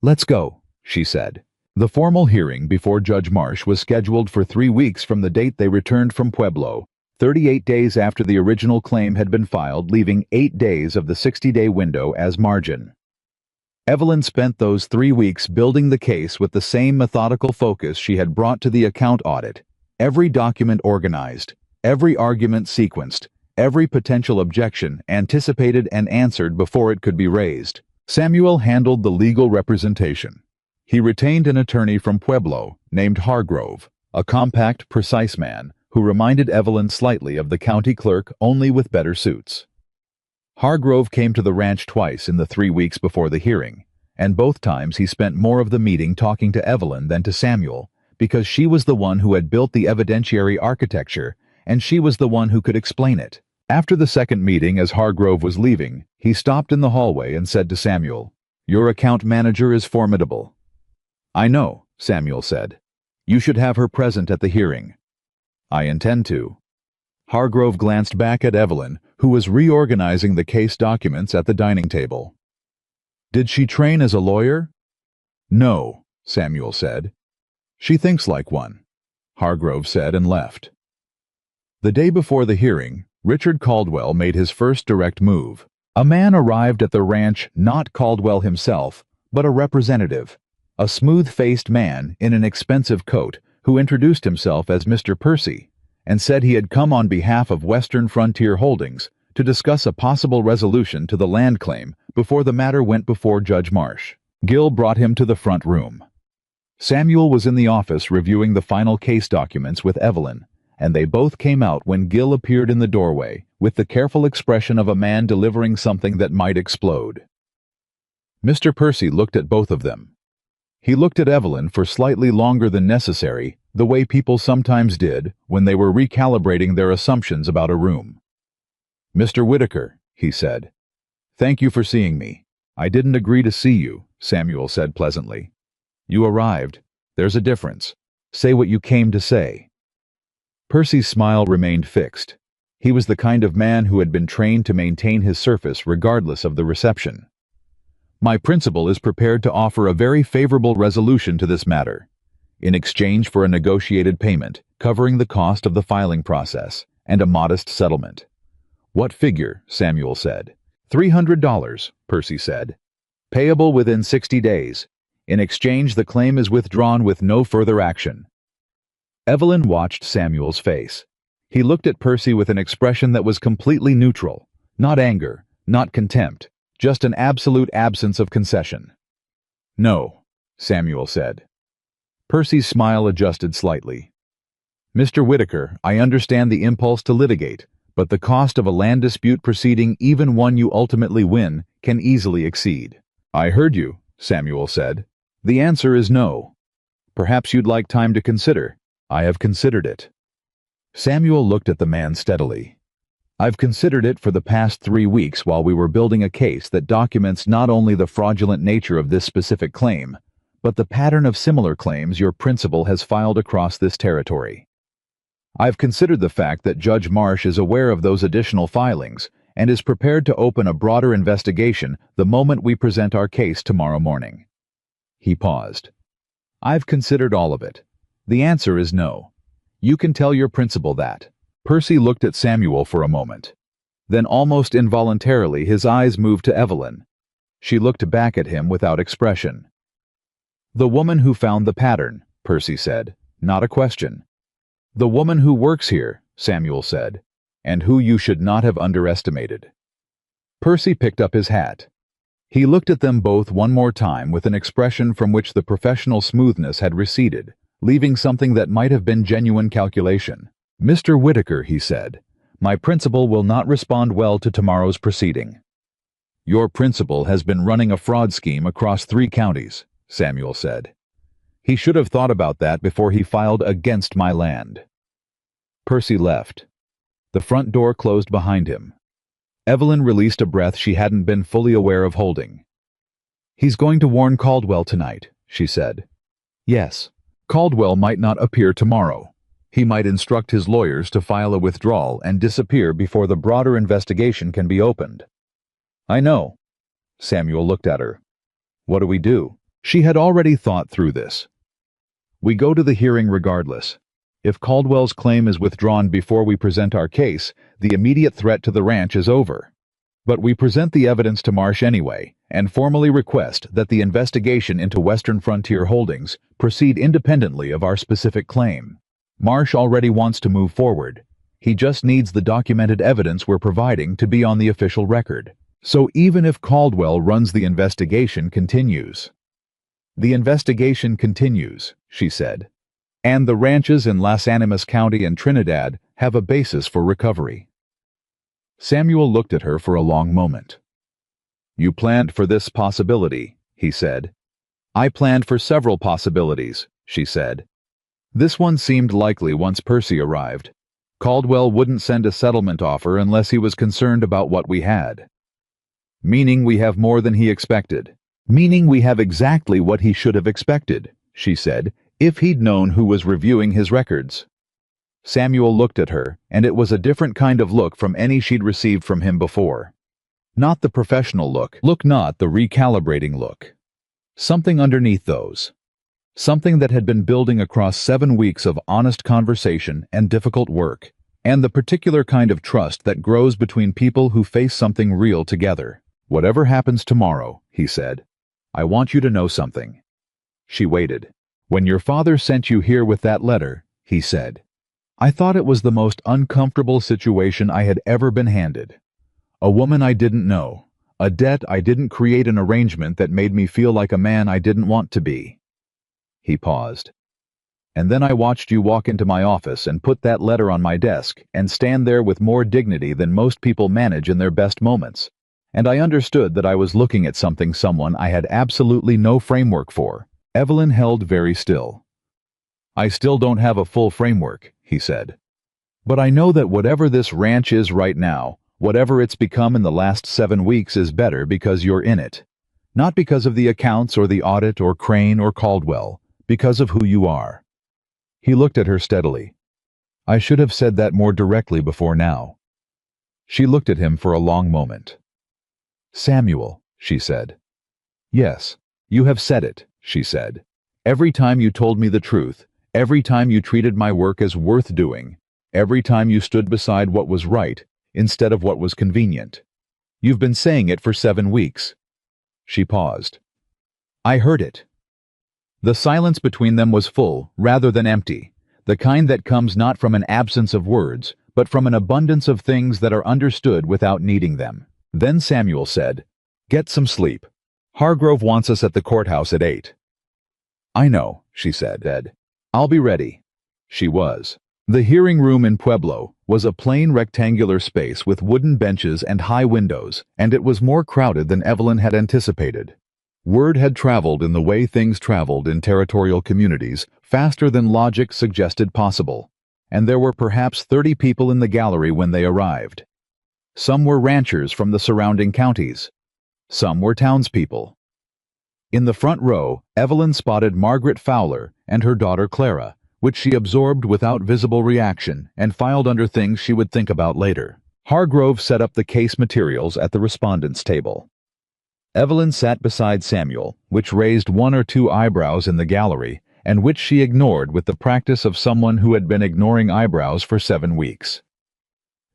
Let's go, she said. The formal hearing before Judge Marsh was scheduled for 3 weeks from the date they returned from Pueblo, 38 days after the original claim had been filed, leaving 8 days of the 60-day window as margin. Evelyn spent those 3 weeks building the case with the same methodical focus she had brought to the account audit, every document organized, every argument sequenced, every potential objection anticipated and answered before it could be raised. Samuel handled the legal representation. He retained an attorney from Pueblo named Hargrove, a compact, precise man who reminded Evelyn slightly of the county clerk, only with better suits. Hargrove came to the ranch twice in the 3 weeks before the hearing, and both times he spent more of the meeting talking to Evelyn than to Samuel, because she was the one who had built the evidentiary architecture, and she was the one who could explain it. After the second meeting, as Hargrove was leaving, he stopped in the hallway and said to Samuel, "Your account manager is formidable." "I know," Samuel said. "You should have her present at the hearing." "I intend to." Hargrove glanced back at Evelyn, who was reorganizing the case documents at the dining table. "Did she train as a lawyer?" "No," Samuel said. "She thinks like one," Hargrove said and left. The day before the hearing, Richard Caldwell made his first direct move. A man arrived at the ranch, not Caldwell himself, but a representative, a smooth-faced man in an expensive coat who introduced himself as Mr. Percy and said he had come on behalf of Western Frontier Holdings to discuss a possible resolution to the land claim before the matter went before Judge Marsh. Gil brought him to the front room. Samuel was in the office reviewing the final case documents with Evelyn, and they both came out when Gil appeared in the doorway with the careful expression of a man delivering something that might explode. Mr. Percy looked at both of them. He looked at Evelyn for slightly longer than necessary, the way people sometimes did when they were recalibrating their assumptions about a room. "Mr. Whitaker," he said. "Thank you for seeing me. I didn't agree to see you," Samuel said pleasantly. "You arrived. There's a difference. Say what you came to say." Percy's smile remained fixed. He was the kind of man who had been trained to maintain his surface regardless of the reception. "My principal is prepared to offer a very favorable resolution to this matter, in exchange for a negotiated payment covering the cost of the filing process and a modest settlement." "What figure?" Samuel said. $300, Percy said. "Payable within 60 days. In exchange, the claim is withdrawn with no further action." Evelyn watched Samuel's face. He looked at Percy with an expression that was completely neutral. Not anger, not contempt, just an absolute absence of concession. "No," Samuel said. Percy's smile adjusted slightly. "Mr. Whitaker, I understand the impulse to litigate, but the cost of a land dispute proceeding, even one you ultimately win, can easily exceed." "I heard you," Samuel said. "The answer is no. Perhaps you'd like time to consider." "I have considered it." Samuel looked at the man steadily. "I've considered it for the past 3 weeks while we were building a case that documents not only the fraudulent nature of this specific claim, but the pattern of similar claims your principal has filed across this territory. I've considered the fact that Judge Marsh is aware of those additional filings and is prepared to open a broader investigation the moment we present our case tomorrow morning." He paused. "I've considered all of it. The answer is no. You can tell your principal that." Percy looked at Samuel for a moment. Then almost involuntarily his eyes moved to Evelyn. She looked back at him without expression. "The woman who found the pattern," Percy said, "not a question." "The woman who works here," Samuel said, "and who you should not have underestimated." Percy picked up his hat. He looked at them both one more time with an expression from which the professional smoothness had receded, leaving something that might have been genuine calculation. "Mr. Whitaker," he said, "my principal will not respond well to tomorrow's proceeding." "Your principal has been running a fraud scheme across 3 counties, Samuel said. "He should have thought about that before he filed against my land." Percy left. The front door closed behind him. Evelyn released a breath she hadn't been fully aware of holding. "He's going to warn Caldwell tonight," she said. "Yes. Caldwell might not appear tomorrow. He might instruct his lawyers to file a withdrawal and disappear before the broader investigation can be opened." "I know." Samuel looked at her. "What do we do?" She had already thought through this. "We go to the hearing regardless. If Caldwell's claim is withdrawn before we present our case, the immediate threat to the ranch is over. But we present the evidence to Marsh anyway, and formally request that the investigation into Western Frontier Holdings proceed independently of our specific claim. Marsh already wants to move forward. He just needs the documented evidence we're providing to be on the official record. So even if Caldwell runs, the investigation continues." "The investigation continues," she said. "And the ranches in Las Animas County and Trinidad have a basis for recovery." Samuel looked at her for a long moment. "You planned for this possibility," he said. "I planned for several possibilities," she said. This one seemed likely once Percy arrived. Caldwell wouldn't send a settlement offer unless he was concerned about what we had. "Meaning we have more than he expected." "Meaning we have exactly what he should have expected," she said, "if he'd known who was reviewing his records." Samuel looked at her, and it was a different kind of look from any she'd received from him before. Not the professional look, not the recalibrating look. Something underneath those. Something that had been building across 7 weeks of honest conversation and difficult work, and the particular kind of trust that grows between people who face something real together. "Whatever happens tomorrow," he said, "I want you to know something." She waited. "When your father sent you here with that letter," he said, "I thought it was the most uncomfortable situation I had ever been handed. A woman I didn't know, a debt I didn't create, an arrangement that made me feel like a man I didn't want to be." He paused. "And then I watched you walk into my office and put that letter on my desk and stand there with more dignity than most people manage in their best moments. And I understood that I was looking at someone I had absolutely no framework for." Evelyn held very still. "I still don't have a full framework," he said. "But I know that whatever this ranch is right now, whatever it's become in the last 7 weeks, is better because you're in it. Not because of the accounts or the audit or Crane or Caldwell, because of who you are." He looked at her steadily. "I should have said that more directly before now." She looked at him for a long moment. "Samuel," she said. "Yes, you have said it," she said. "Every time you told me the truth, every time you treated my work as worth doing, every time you stood beside what was right instead of what was convenient. You've been saying it for 7 weeks. She paused. "I heard it." The silence between them was full, rather than empty. the kind that comes not from an absence of words, but from an abundance of things that are understood without needing them. Then Samuel said, "Get some sleep. Hargrove wants us at the courthouse at 8. "I know," she said. "I'll be ready." She was. The hearing room in Pueblo was a plain rectangular space with wooden benches and high windows, and it was more crowded than Evelyn had anticipated. Word had traveled in the way things traveled in territorial communities, faster than logic suggested possible, and there were perhaps 30 people in the gallery when they arrived. Some were ranchers from the surrounding counties. Some were townspeople. In the front row, Evelyn spotted Margaret Fowler and her daughter Clara, which she absorbed without visible reaction and filed under things she would think about later. Hargrove set up the case materials at the respondents' table. Evelyn sat beside Samuel, which raised one or two eyebrows in the gallery, and which she ignored with the practice of someone who had been ignoring eyebrows for 7 weeks.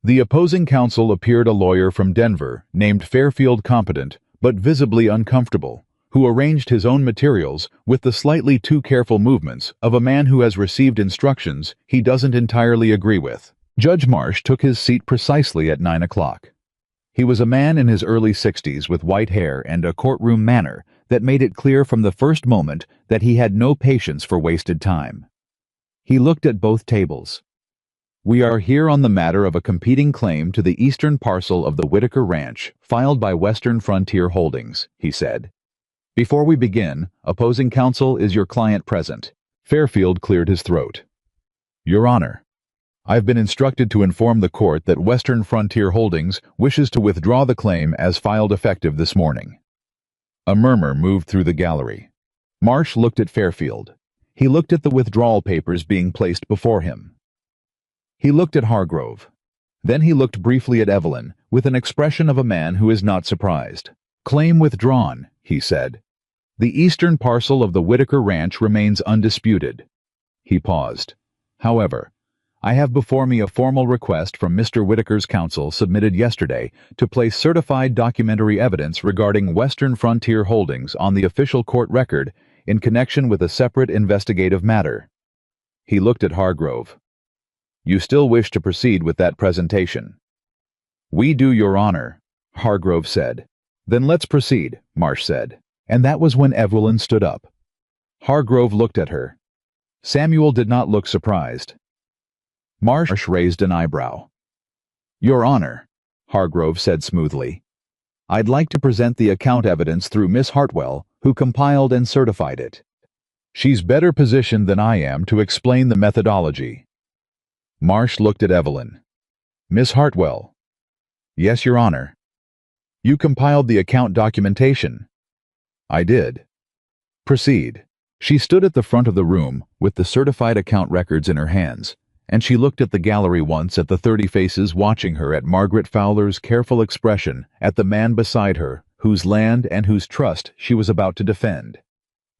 The opposing counsel appeared a lawyer from Denver named Fairfield Competent, but visibly uncomfortable, who arranged his own materials with the slightly too careful movements of a man who has received instructions he doesn't entirely agree with. Judge Marsh took his seat precisely at 9 o'clock. He was a man in his early 60s with white hair and a courtroom manner that made it clear from the first moment that he had no patience for wasted time. He looked at both tables. "We are here on the matter of a competing claim to the eastern parcel of the Whitaker Ranch, filed by Western Frontier Holdings," he said. "Before we begin, opposing counsel, is your client present?" Fairfield cleared his throat. "Your Honor, I've been instructed to inform the court that Western Frontier Holdings wishes to withdraw the claim as filed effective this morning." A murmur moved through the gallery. Marsh looked at Fairfield. He looked at the withdrawal papers being placed before him. He looked at Hargrove. Then he looked briefly at Evelyn, with an expression of a man who is not surprised. "Claim withdrawn," he said. "The eastern parcel of the Whitaker Ranch remains undisputed." He paused. "However, I have before me a formal request from Mr. Whitaker's counsel submitted yesterday to place certified documentary evidence regarding Western Frontier Holdings on the official court record in connection with a separate investigative matter." He looked at Hargrove. "You still wish to proceed with that presentation?" "We do, Your Honor," Hargrove said. "Then let's proceed," Marsh said. And that was when Evelyn stood up. Hargrove looked at her. Samuel did not look surprised. Marsh raised an eyebrow. "Your Honor," Hargrove said smoothly, "I'd like to present the account evidence through Miss Hartwell, who compiled and certified it. She's better positioned than I am to explain the methodology." Marsh looked at Evelyn. "Miss Hartwell." "Yes, Your Honor." "You compiled the account documentation." "I did." "Proceed." She stood at the front of the room with the certified account records in her hands, and she looked at the gallery once at the 30 faces watching her, at Margaret Fowler's careful expression, at the man beside her, whose land and whose trust she was about to defend.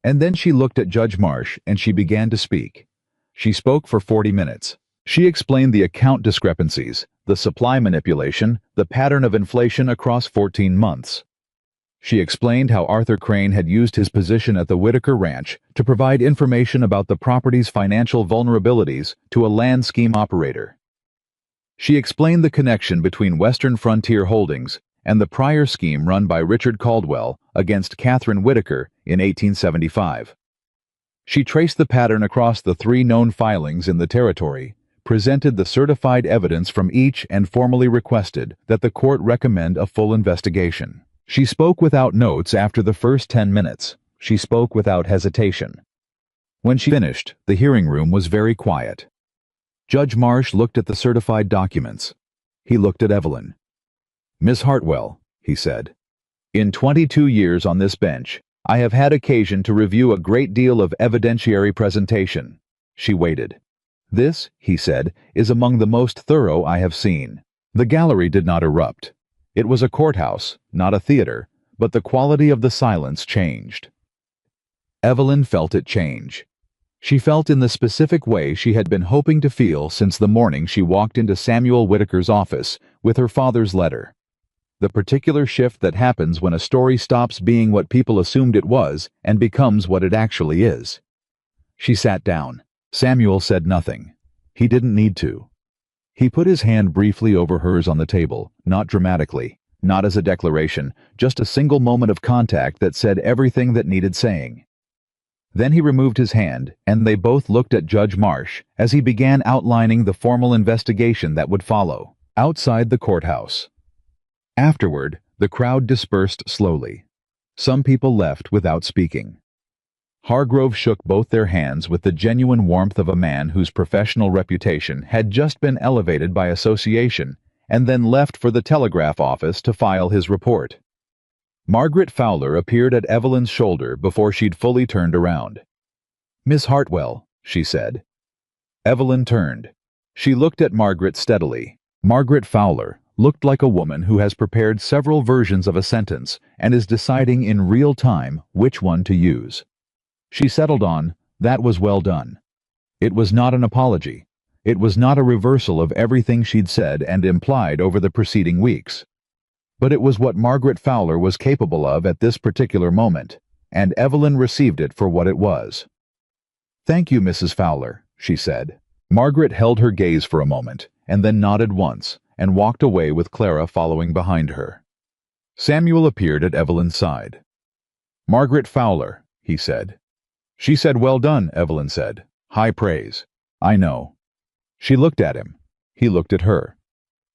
And then she looked at Judge Marsh and she began to speak. She spoke for 40 minutes. She explained the account discrepancies, the supply manipulation, the pattern of inflation across 14 months. She explained how Arthur Crane had used his position at the Whitaker Ranch to provide information about the property's financial vulnerabilities to a land scheme operator. She explained the connection between Western Frontier Holdings and the prior scheme run by Richard Caldwell against Catherine Whitaker in 1875. She traced the pattern across the 3 known filings in the territory, presented the certified evidence from each, and formally requested that the court recommend a full investigation. She spoke without notes after the first 10 minutes. She spoke without hesitation. When she finished, the hearing room was very quiet. Judge Marsh looked at the certified documents. He looked at Evelyn. "Miss Hartwell," he said, "in 22 years on this bench, I have had occasion to review a great deal of evidentiary presentation." She waited. "This," he said, "is among the most thorough I have seen." The gallery did not erupt. It was a courthouse, not a theater, but the quality of the silence changed. Evelyn felt it change. She felt in the specific way she had been hoping to feel since the morning she walked into Samuel Whitaker's office with her father's letter. The particular shift that happens when a story stops being what people assumed it was and becomes what it actually is. She sat down. Samuel said nothing. He didn't need to. He put his hand briefly over hers on the table, not dramatically, not as a declaration, just a single moment of contact that said everything that needed saying. Then he removed his hand, and they both looked at Judge Marsh as he began outlining the formal investigation that would follow, outside the courthouse. Afterward, the crowd dispersed slowly. Some people left without speaking. Hargrove shook both their hands with the genuine warmth of a man whose professional reputation had just been elevated by association, and then left for the telegraph office to file his report. Margaret Fowler appeared at Evelyn's shoulder before she'd fully turned around. "Miss Hartwell," she said. Evelyn turned. She looked at Margaret steadily. Margaret Fowler looked like a woman who has prepared several versions of a sentence and is deciding in real time which one to use. She settled on, "That was well done." It was not an apology. It was not a reversal of everything she'd said and implied over the preceding weeks. But it was what Margaret Fowler was capable of at this particular moment, and Evelyn received it for what it was. "Thank you, Mrs. Fowler," she said. Margaret held her gaze for a moment, and then nodded once, and walked away with Clara following behind her. Samuel appeared at Evelyn's side. "Margaret Fowler," he said. "She said well done," Evelyn said. "High praise." "I know." She looked at him. He looked at her.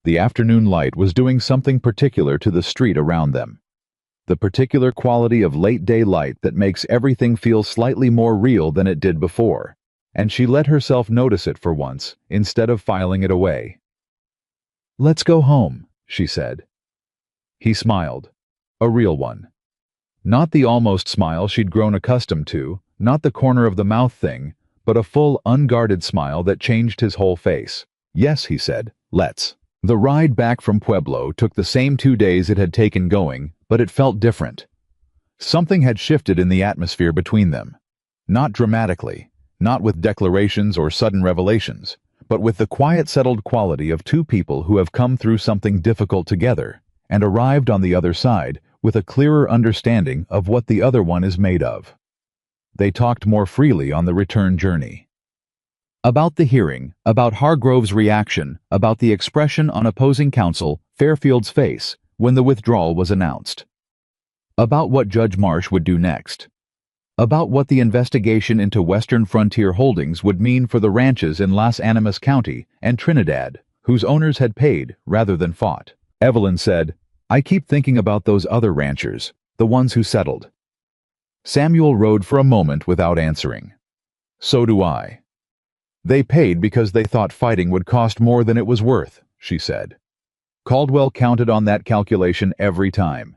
The afternoon light was doing something particular to the street around them. The particular quality of late-day light that makes everything feel slightly more real than it did before, and she let herself notice it for once, instead of filing it away. "Let's go home," she said. He smiled. A real one. Not the almost smile she'd grown accustomed to, not the corner-of-the-mouth thing, but a full, unguarded smile that changed his whole face. "Yes," he said, "let's." The ride back from Pueblo took the same 2 days it had taken going, but it felt different. Something had shifted in the atmosphere between them. Not dramatically, not with declarations or sudden revelations, but with the quiet, settled quality of two people who have come through something difficult together and arrived on the other side with a clearer understanding of what the other one is made of. They talked more freely on the return journey. About the hearing, about Hargrove's reaction, about the expression on opposing counsel Fairfield's face when the withdrawal was announced. About what Judge Marsh would do next. About what the investigation into Western Frontier Holdings would mean for the ranches in Las Animas County and Trinidad, whose owners had paid rather than fought. Evelyn said, "I keep thinking about those other ranchers, the ones who settled." Samuel rode for a moment without answering. "So do I." "They paid because they thought fighting would cost more than it was worth," she said. Caldwell counted on that calculation every time.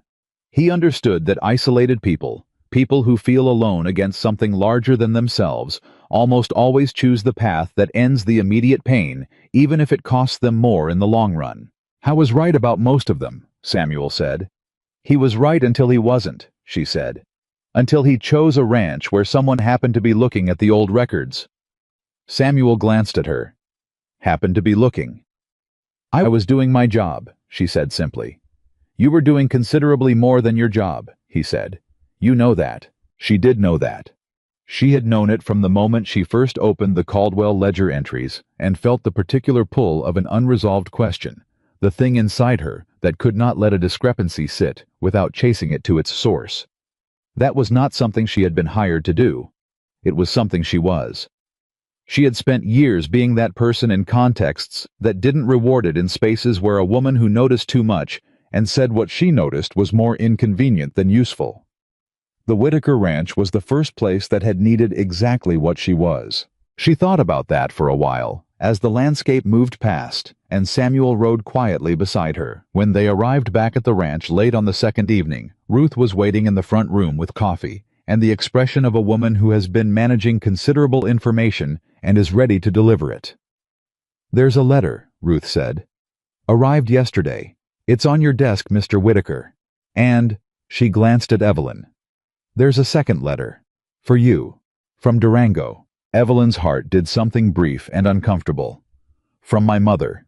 He understood that isolated people who feel alone against something larger than themselves, almost always choose the path that ends the immediate pain, even if it costs them more in the long run. "I was right about most of them," Samuel said. "He was right until he wasn't," she said. "Until he chose a ranch where someone happened to be looking at the old records." Samuel glanced at her. "Happened to be looking." "I was doing my job," she said simply. "You were doing considerably more than your job," he said. "You know that." She did know that. She had known it from the moment she first opened the Caldwell ledger entries and felt the particular pull of an unresolved question, the thing inside her that could not let a discrepancy sit without chasing it to its source. That was not something she had been hired to do. It was something she was. She had spent years being that person in contexts that didn't reward it, in spaces where a woman who noticed too much and said what she noticed was more inconvenient than useful. The Whitaker Ranch was the first place that had needed exactly what she was. She thought about that for a while, as the landscape moved past, and Samuel rode quietly beside her. When they arrived back at the ranch late on the second evening, Ruth was waiting in the front room with coffee, and the expression of a woman who has been managing considerable information and is ready to deliver it. "There's a letter," Ruth said. "Arrived yesterday. It's on your desk, Mr. Whitaker. And," she glanced at Evelyn, "there's a second letter. For you. From Durango." Evelyn's heart did something brief and uncomfortable. "From my mother."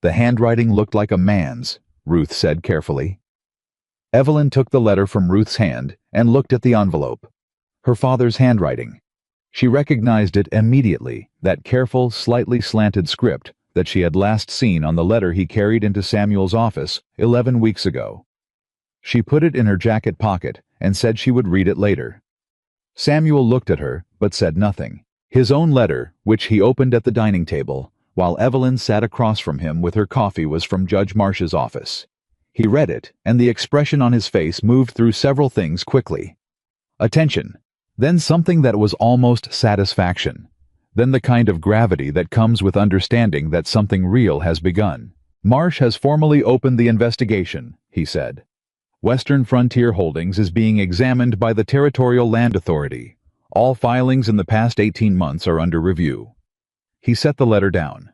The handwriting looked like a man's, Ruth said carefully. Evelyn took the letter from Ruth's hand and looked at the envelope. Her father's handwriting. She recognized it immediately, that careful, slightly slanted script that she had last seen on the letter he carried into Samuel's office 11 weeks ago. She put it in her jacket pocket and said she would read it later. Samuel looked at her, but said nothing. His own letter, which he opened at the dining table, while Evelyn sat across from him with her coffee, was from Judge Marsh's office. He read it, and the expression on his face moved through several things quickly. Attention, then something that was almost satisfaction, then the kind of gravity that comes with understanding that something real has begun. Marsh has formally opened the investigation, he said. Western Frontier Holdings is being examined by the Territorial Land Authority. All filings in the past 18 months are under review. He set the letter down.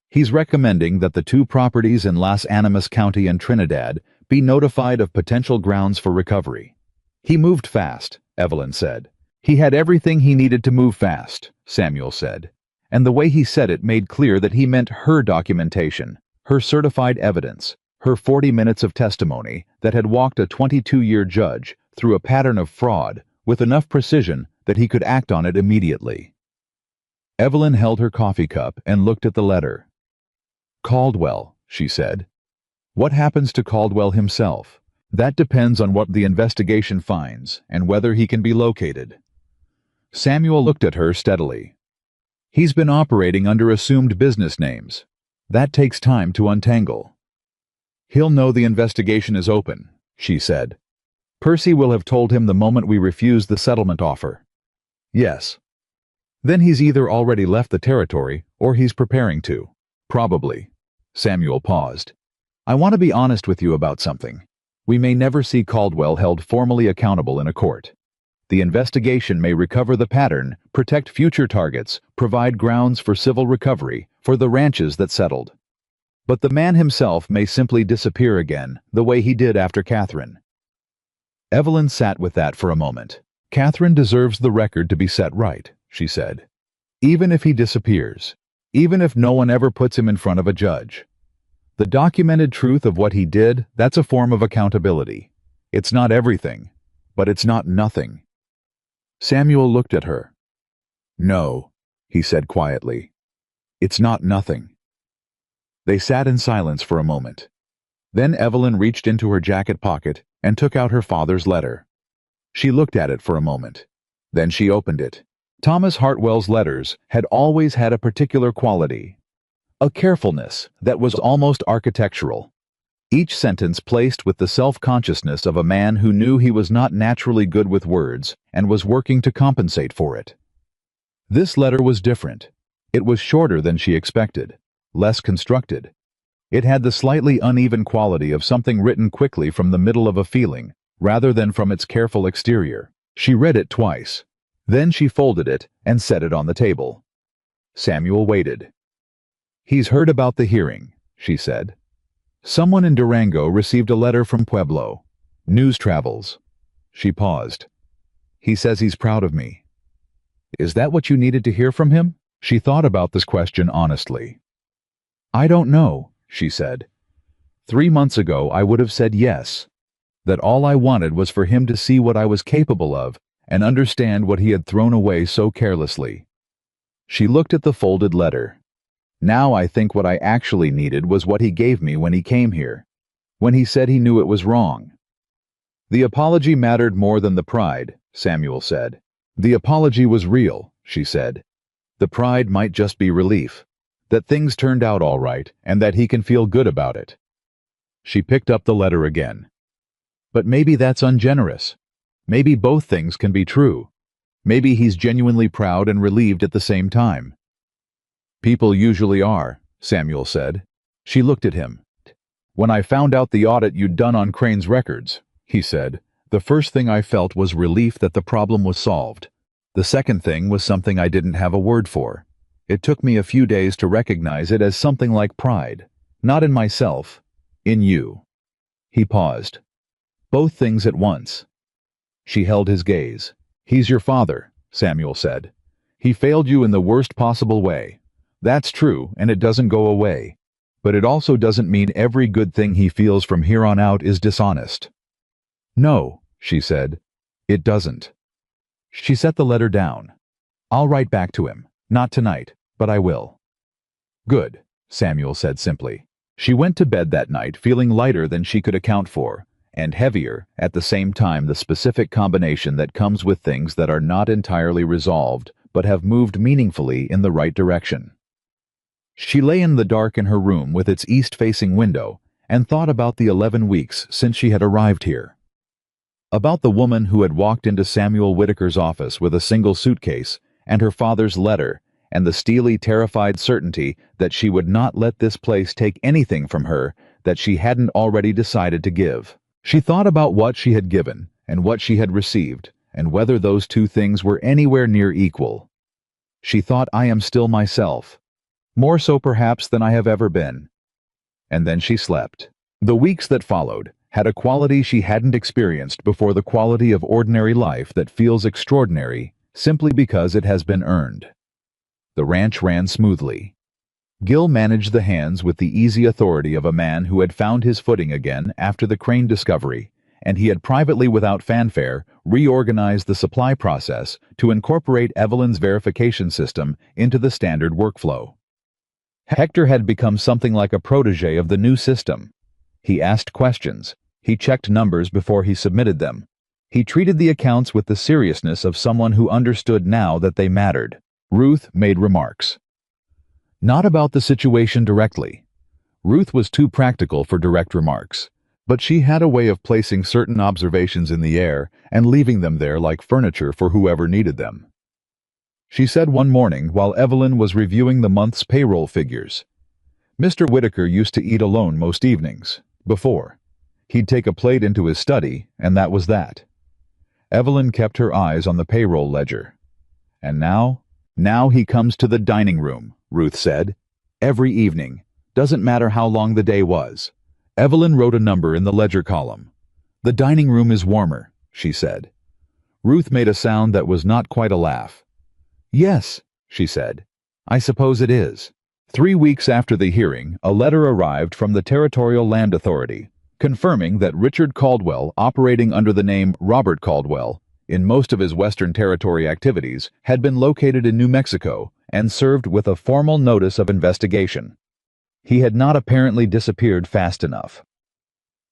He's recommending that the 2 properties in Las Animas County and Trinidad be notified of potential grounds for recovery. He moved fast, Evelyn said. He had everything he needed to move fast, Samuel said. And the way he said it made clear that he meant her documentation, her certified evidence, her 40 minutes of testimony that had walked a 22-year judge through a pattern of fraud with enough precision that he could act on it immediately. Evelyn held her coffee cup and looked at the letter. Caldwell, she said. What happens to Caldwell himself? That depends on what the investigation finds and whether he can be located. Samuel looked at her steadily. He's been operating under assumed business names. That takes time to untangle. He'll know the investigation is open, she said. Percy will have told him the moment we refuse the settlement offer. Yes. Then he's either already left the territory or he's preparing to. Probably. Samuel paused. I want to be honest with you about something. We may never see Caldwell held formally accountable in a court. The investigation may recover the pattern, protect future targets, provide grounds for civil recovery for the ranches that settled. But the man himself may simply disappear again, the way he did after Catherine. Evelyn sat with that for a moment. Catherine deserves the record to be set right, she said. Even if he disappears, even if no one ever puts him in front of a judge. The documented truth of what he did, that's a form of accountability. It's not everything, but it's not nothing. Samuel looked at her. No, he said quietly. It's not nothing. They sat in silence for a moment. Then Evelyn reached into her jacket pocket and took out her father's letter. She looked at it for a moment. Then she opened it. Thomas Hartwell's letters had always had a particular quality, a carefulness that was almost architectural. Each sentence placed with the self-consciousness of a man who knew he was not naturally good with words and was working to compensate for it. This letter was different. It was shorter than she expected, less constructed. It had the slightly uneven quality of something written quickly from the middle of a feeling, rather than from its careful exterior. She read it twice. Then she folded it and set it on the table. Samuel waited. He's heard about the hearing, she said. Someone in Durango received a letter from Pueblo. News travels. She paused. He says he's proud of me. Is that what you needed to hear from him? She thought about this question honestly. I don't know, she said. 3 months ago I would have said yes. That all I wanted was for him to see what I was capable of and understand what he had thrown away so carelessly. She looked at the folded letter. Now I think what I actually needed was what he gave me when he came here, when he said he knew it was wrong. The apology mattered more than the pride, Samuel said. The apology was real, she said. The pride might just be relief, that things turned out all right and that he can feel good about it. She picked up the letter again. But maybe that's ungenerous. Maybe both things can be true. Maybe he's genuinely proud and relieved at the same time. People usually are, Samuel said. She looked at him. When I found out the audit you'd done on Crane's records, he said, the first thing I felt was relief that the problem was solved. The second thing was something I didn't have a word for. It took me a few days to recognize it as something like pride. Not in myself, in you. He paused. Both things at once. She held his gaze. He's your father, Samuel said. He failed you in the worst possible way. That's true, and it doesn't go away. But it also doesn't mean every good thing he feels from here on out is dishonest. No, she said. It doesn't. She set the letter down. I'll write back to him. Not tonight, but I will. Good, Samuel said simply. She went to bed that night feeling lighter than she could account for, and heavier, at the same time, the specific combination that comes with things that are not entirely resolved but have moved meaningfully in the right direction. She lay in the dark in her room with its east-facing window and thought about the 11 weeks since she had arrived here. About the woman who had walked into Samuel Whitaker's office with a single suitcase and her father's letter and the steely, terrified certainty that she would not let this place take anything from her that she hadn't already decided to give. She thought about what she had given and what she had received, and whether those two things were anywhere near equal. She thought, I am still myself, more so perhaps than I have ever been. And then she slept. The weeks that followed had a quality she hadn't experienced before, the quality of ordinary life that feels extraordinary simply because it has been earned. The ranch ran smoothly. Gil managed the hands with the easy authority of a man who had found his footing again after the crane discovery, and he had privately, without fanfare, reorganized the supply process to incorporate Evelyn's verification system into the standard workflow. Hector had become something like a protege of the new system. He asked questions. He checked numbers before he submitted them. He treated the accounts with the seriousness of someone who understood now that they mattered. Ruth made remarks. Not about the situation directly. Ruth was too practical for direct remarks, but she had a way of placing certain observations in the air and leaving them there like furniture for whoever needed them. She said one morning while Evelyn was reviewing the month's payroll figures, Mr. Whitaker used to eat alone most evenings, before. He'd take a plate into his study, and that was that. Evelyn kept her eyes on the payroll ledger. And now he comes to the dining room, Ruth said. Every evening. Doesn't matter how long the day was. Evelyn wrote a number in the ledger column. The dining room is warmer, she said. Ruth made a sound that was not quite a laugh. Yes, she said. I suppose it is. 3 weeks after the hearing, a letter arrived from the Territorial Land Authority, confirming that Richard Caldwell, operating under the name Robert Caldwell, in most of his Western Territory activities, had been located in New Mexico and served with a formal notice of investigation. He had not apparently disappeared fast enough.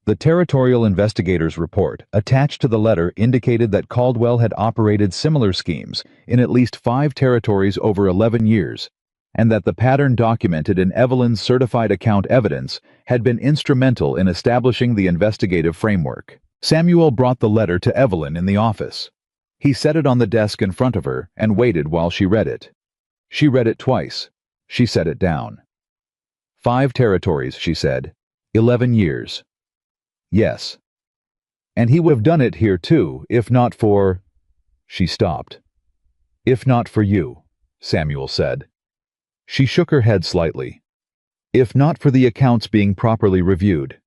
The Territorial Investigator's report attached to the letter indicated that Caldwell had operated similar schemes in at least 5 territories over 11 years, and that the pattern documented in Evelyn's certified account evidence had been instrumental in establishing the investigative framework. Samuel brought the letter to Evelyn in the office. He set it on the desk in front of her and waited while she read it. She read it twice. She set it down. 5 territories, she said. 11 years. Yes. And he would have done it here too, if not for... She stopped. If not for you, Samuel said. She shook her head slightly. If not for the accounts being properly reviewed.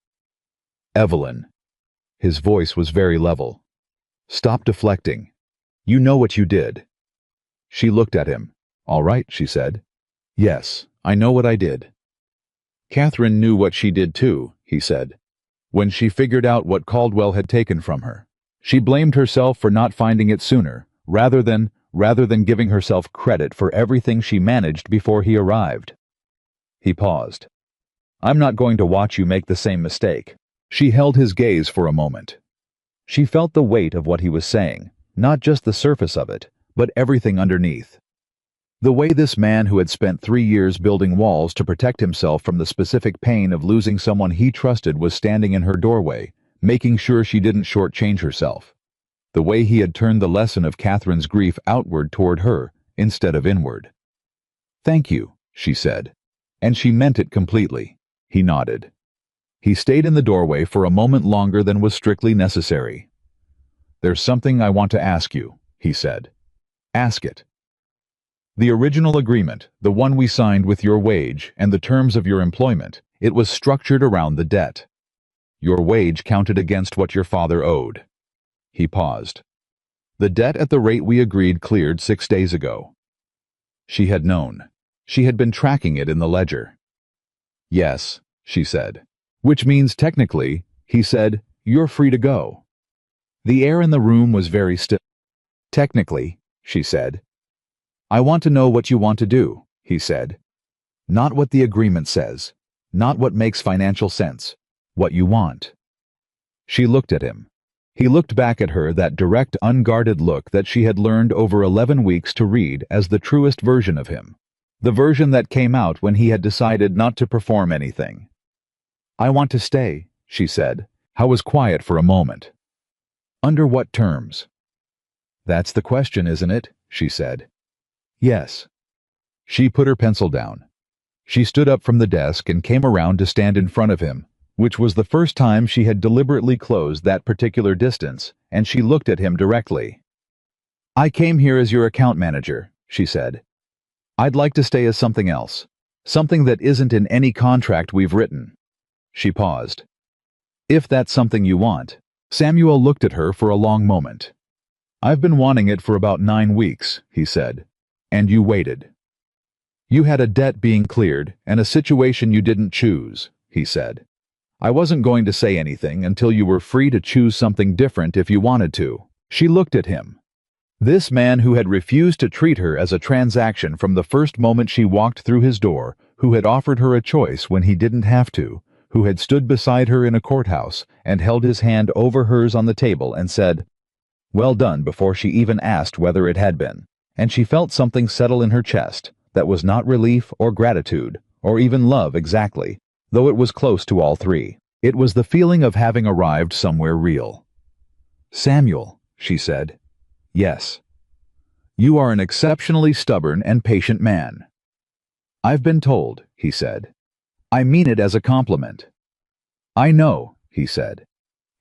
Evelyn. His voice was very level. Stop deflecting. You know what you did. She looked at him. All right, she said. Yes, I know what I did. Catherine knew what she did too, he said. When she figured out what Caldwell had taken from her, she blamed herself for not finding it sooner, rather than giving herself credit for everything she managed before he arrived. He paused. I'm not going to watch you make the same mistake. She held his gaze for a moment. She felt the weight of what he was saying, not just the surface of it, but everything underneath. The way this man who had spent 3 years building walls to protect himself from the specific pain of losing someone he trusted was standing in her doorway, making sure she didn't shortchange herself. The way he had turned the lesson of Catherine's grief outward toward her, instead of inward. Thank you, she said. And she meant it completely. He nodded. He stayed in the doorway for a moment longer than was strictly necessary. There's something I want to ask you, he said. Ask it. The original agreement, the one we signed with your wage and the terms of your employment, it was structured around the debt. Your wage counted against what your father owed. He paused. The debt at the rate we agreed cleared 6 days ago. She had known. She had been tracking it in the ledger. Yes, she said. Which means technically, he said, you're free to go. The air in the room was very still. Technically, she said. I want to know what you want to do, he said. Not what the agreement says. Not what makes financial sense. What you want. She looked at him. He looked back at her, that direct, unguarded look that she had learned over 11 weeks to read as the truest version of him. The version that came out when he had decided not to perform anything. I want to stay, she said. I was quiet for a moment. Under what terms? That's the question, isn't it? She said. Yes. She put her pencil down. She stood up from the desk and came around to stand in front of him, which was the first time she had deliberately closed that particular distance, and she looked at him directly. I came here as your account manager, she said. I'd like to stay as something else. Something that isn't in any contract we've written. She paused. If that's something you want. Samuel looked at her for a long moment. I've been wanting it for about 9 weeks, he said. And you waited. You had a debt being cleared and a situation you didn't choose, he said. I wasn't going to say anything until you were free to choose something different if you wanted to. She looked at him. This man who had refused to treat her as a transaction from the first moment she walked through his door, who had offered her a choice when he didn't have to, who had stood beside her in a courthouse and held his hand over hers on the table and said, "Well done," before she even asked whether it had been, and she felt something settle in her chest that was not relief or gratitude or even love exactly, though it was close to all three. It was the feeling of having arrived somewhere real. Samuel, she said. Yes. You are an exceptionally stubborn and patient man. I've been told, he said. I mean it as a compliment. I know, he said.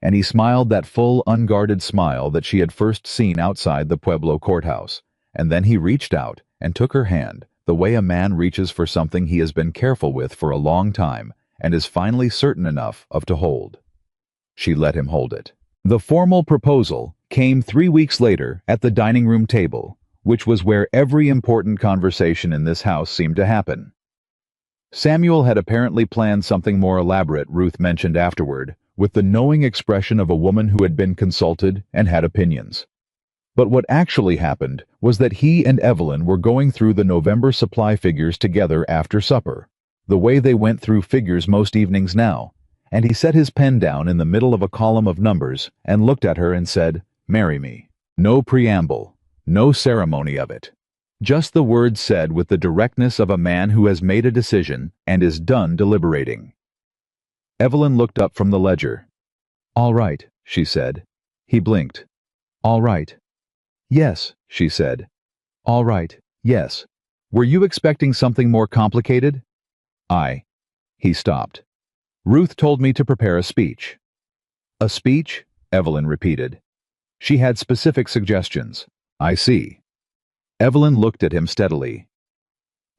And he smiled that full, unguarded smile that she had first seen outside the Pueblo courthouse, and then he reached out and took her hand, the way a man reaches for something he has been careful with for a long time and is finally certain enough of to hold. She let him hold it. The formal proposal came 3 weeks later at the dining room table, which was where every important conversation in this house seemed to happen. Samuel had apparently planned something more elaborate, Ruth mentioned afterward, with the knowing expression of a woman who had been consulted and had opinions. But what actually happened was that he and Evelyn were going through the November supply figures together after supper, the way they went through figures most evenings now, and he set his pen down in the middle of a column of numbers and looked at her and said, "Marry me." No preamble, no ceremony of it. Just the words said with the directness of a man who has made a decision and is done deliberating. Evelyn looked up from the ledger. All right, she said. He blinked. All right. Yes, she said. All right, yes. Were you expecting something more complicated? He stopped. Ruth told me to prepare a speech. A speech? Evelyn repeated. She had specific suggestions. I see. Evelyn looked at him steadily.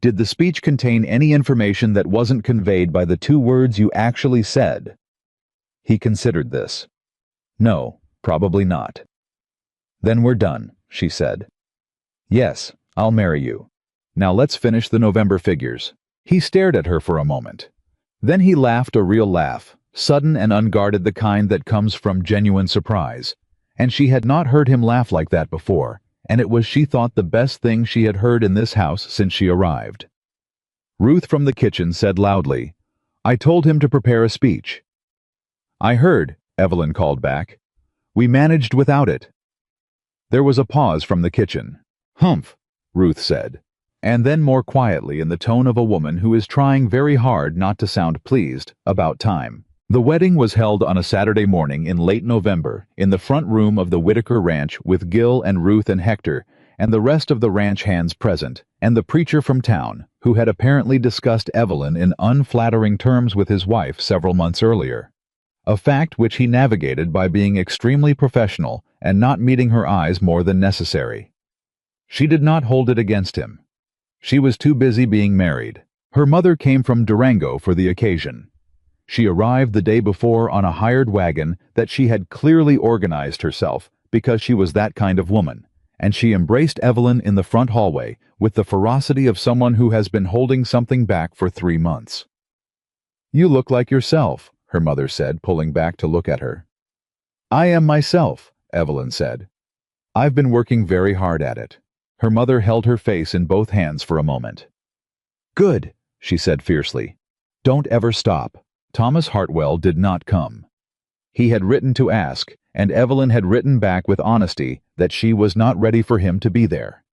Did the speech contain any information that wasn't conveyed by the 2 words you actually said? He considered this. No, probably not. Then we're done, she said. Yes, I'll marry you. Now let's finish the November figures. He stared at her for a moment. Then he laughed a real laugh, sudden and unguarded, the kind that comes from genuine surprise. And she had not heard him laugh like that before, and it was, she thought, the best thing she had heard in this house since she arrived. Ruth from the kitchen said loudly, I told him to prepare a speech. I heard, Evelyn called back. We managed without it. There was a pause from the kitchen. Humph, Ruth said, and then more quietly, in the tone of a woman who is trying very hard not to sound pleased, about time. The wedding was held on a Saturday morning in late November in the front room of the Whitaker Ranch, with Gil and Ruth and Hector and the rest of the ranch hands present, and the preacher from town, who had apparently discussed Evelyn in unflattering terms with his wife several months earlier. A fact which he navigated by being extremely professional and not meeting her eyes more than necessary. She did not hold it against him. She was too busy being married. Her mother came from Durango for the occasion. She arrived the day before on a hired wagon that she had clearly organized herself because she was that kind of woman, and she embraced Evelyn in the front hallway with the ferocity of someone who has been holding something back for 3 months. You look like yourself, her mother said, pulling back to look at her. I am myself, Evelyn said. I've been working very hard at it. Her mother held her face in both hands for a moment. "Good," she said fiercely. "Don't ever stop." Thomas Hartwell did not come. He had written to ask, and Evelyn had written back with honesty that she was not ready for him to be there.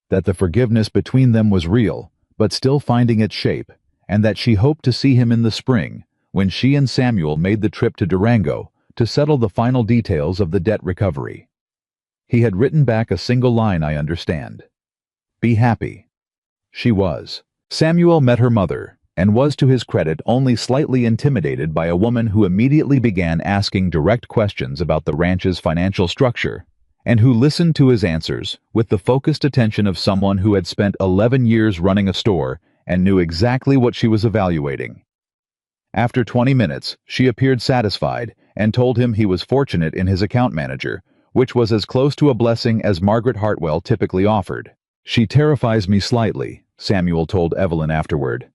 That the forgiveness between them was real, but still finding its shape, and that she hoped to see him in the spring, when she and Samuel made the trip to Durango to settle the final details of the debt recovery. He had written back a single line, "I understand. Be happy." She was. Samuel met her mother, and was to his credit only slightly intimidated by a woman who immediately began asking direct questions about the ranch's financial structure, and who listened to his answers with the focused attention of someone who had spent 11 years running a store and knew exactly what she was evaluating. After 20 minutes, she appeared satisfied and told him he was fortunate in his account manager, which was as close to a blessing as Margaret Hartwell typically offered. "She terrifies me slightly," Samuel told Evelyn afterward.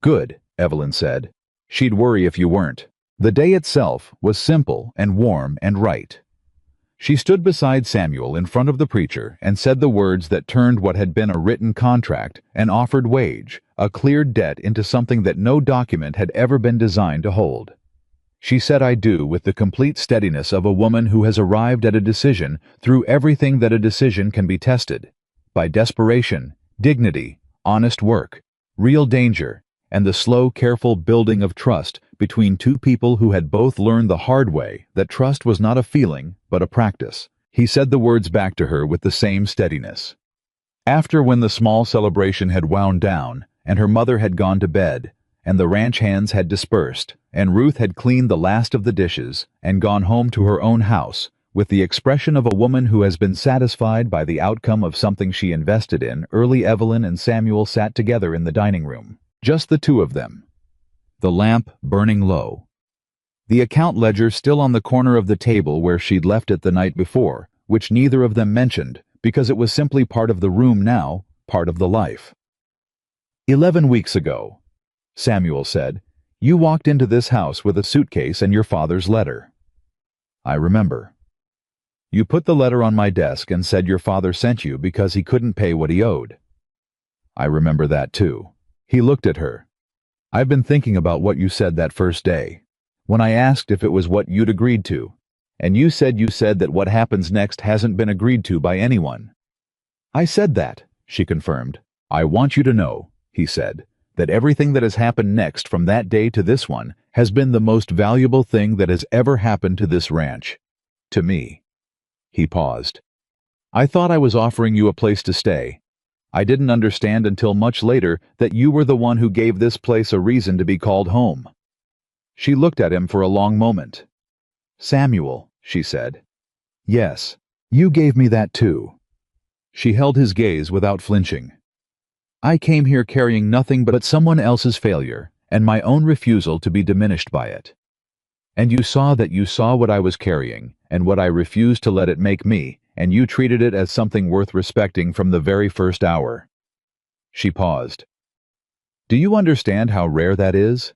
"Good," Evelyn said. "She'd worry if you weren't." The day itself was simple and warm and right. She stood beside Samuel in front of the preacher and said the words that turned what had been a written contract, an offered wage, a cleared debt into something that no document had ever been designed to hold. She said "I do" with the complete steadiness of a woman who has arrived at a decision through everything that a decision can be tested, by desperation, dignity, honest work, real danger, and the slow, careful building of trust between two people who had both learned the hard way that trust was not a feeling, but a practice. He said the words back to her with the same steadiness. After, when the small celebration had wound down, and her mother had gone to bed, and the ranch hands had dispersed, and Ruth had cleaned the last of the dishes and gone home to her own house, with the expression of a woman who has been satisfied by the outcome of something she invested in, early Evelyn and Samuel sat together in the dining room. Just the two of them. The lamp burning low. The account ledger still on the corner of the table where she'd left it the night before, which neither of them mentioned, because it was simply part of the room now, part of the life. 11 weeks ago, Samuel said, you walked into this house with a suitcase and your father's letter. I remember. You put the letter on my desk and said your father sent you because he couldn't pay what he owed. I remember that too. He looked at her. I've been thinking about what you said that first day, when I asked if it was what you'd agreed to, and you said that what happens next hasn't been agreed to by anyone. I said that, she confirmed. I want you to know, he said, that everything that has happened next from that day to this one has been the most valuable thing that has ever happened to this ranch. To me. He paused. I thought I was offering you a place to stay. I didn't understand until much later that you were the one who gave this place a reason to be called home. She looked at him for a long moment. Samuel, she said. Yes, you gave me that too. She held his gaze without flinching. I came here carrying nothing but someone else's failure and my own refusal to be diminished by it. And you saw what I was carrying and what I refused to let it make me, and you treated it as something worth respecting from the very first hour. She paused. Do you understand how rare that is?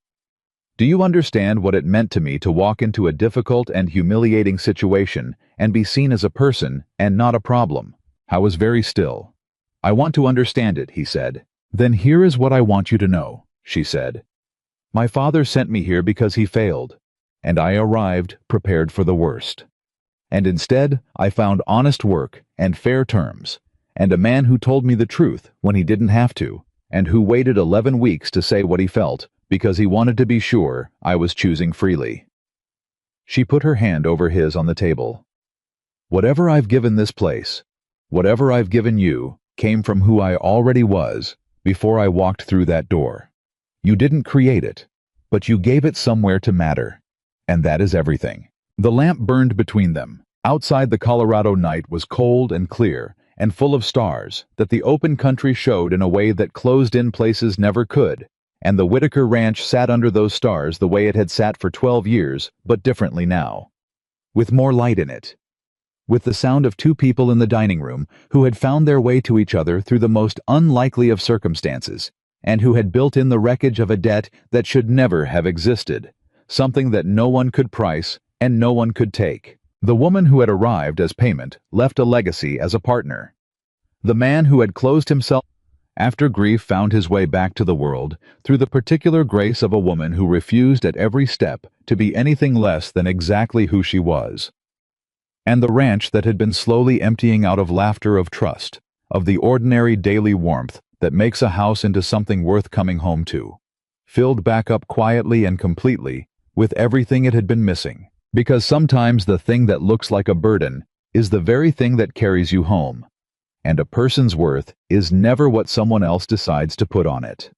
Do you understand what it meant to me to walk into a difficult and humiliating situation and be seen as a person and not a problem? I was very still. I want to understand it, he said. Then here is what I want you to know, she said. My father sent me here because he failed, and I arrived prepared for the worst. And instead, I found honest work and fair terms, and a man who told me the truth when he didn't have to, and who waited 11 weeks to say what he felt because he wanted to be sure I was choosing freely. She put her hand over his on the table. Whatever I've given this place, whatever I've given you, came from who I already was before I walked through that door. You didn't create it, but you gave it somewhere to matter, and that is everything. The lamp burned between them. Outside, the Colorado night was cold and clear and full of stars that the open country showed in a way that closed-in places never could, and the Whitaker Ranch sat under those stars the way it had sat for 12 years, but differently now. With more light in it. With the sound of two people in the dining room who had found their way to each other through the most unlikely of circumstances, and who had built in the wreckage of a debt that should never have existed, something that no one could price and no one could take. The woman who had arrived as payment left a legacy as a partner. The man who had closed himself after grief found his way back to the world through the particular grace of a woman who refused at every step to be anything less than exactly who she was. And the ranch that had been slowly emptying out of laughter, of trust, of the ordinary daily warmth that makes a house into something worth coming home to, filled back up quietly and completely with everything it had been missing. Because sometimes the thing that looks like a burden is the very thing that carries you home. And a person's worth is never what someone else decides to put on it.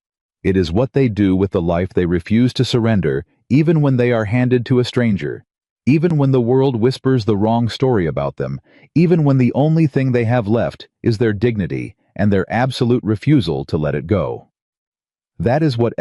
It is what they do with the life they refuse to surrender, even when they are handed to a stranger, even when the world whispers the wrong story about them, even when the only thing they have left is their dignity and their absolute refusal to let it go. That is what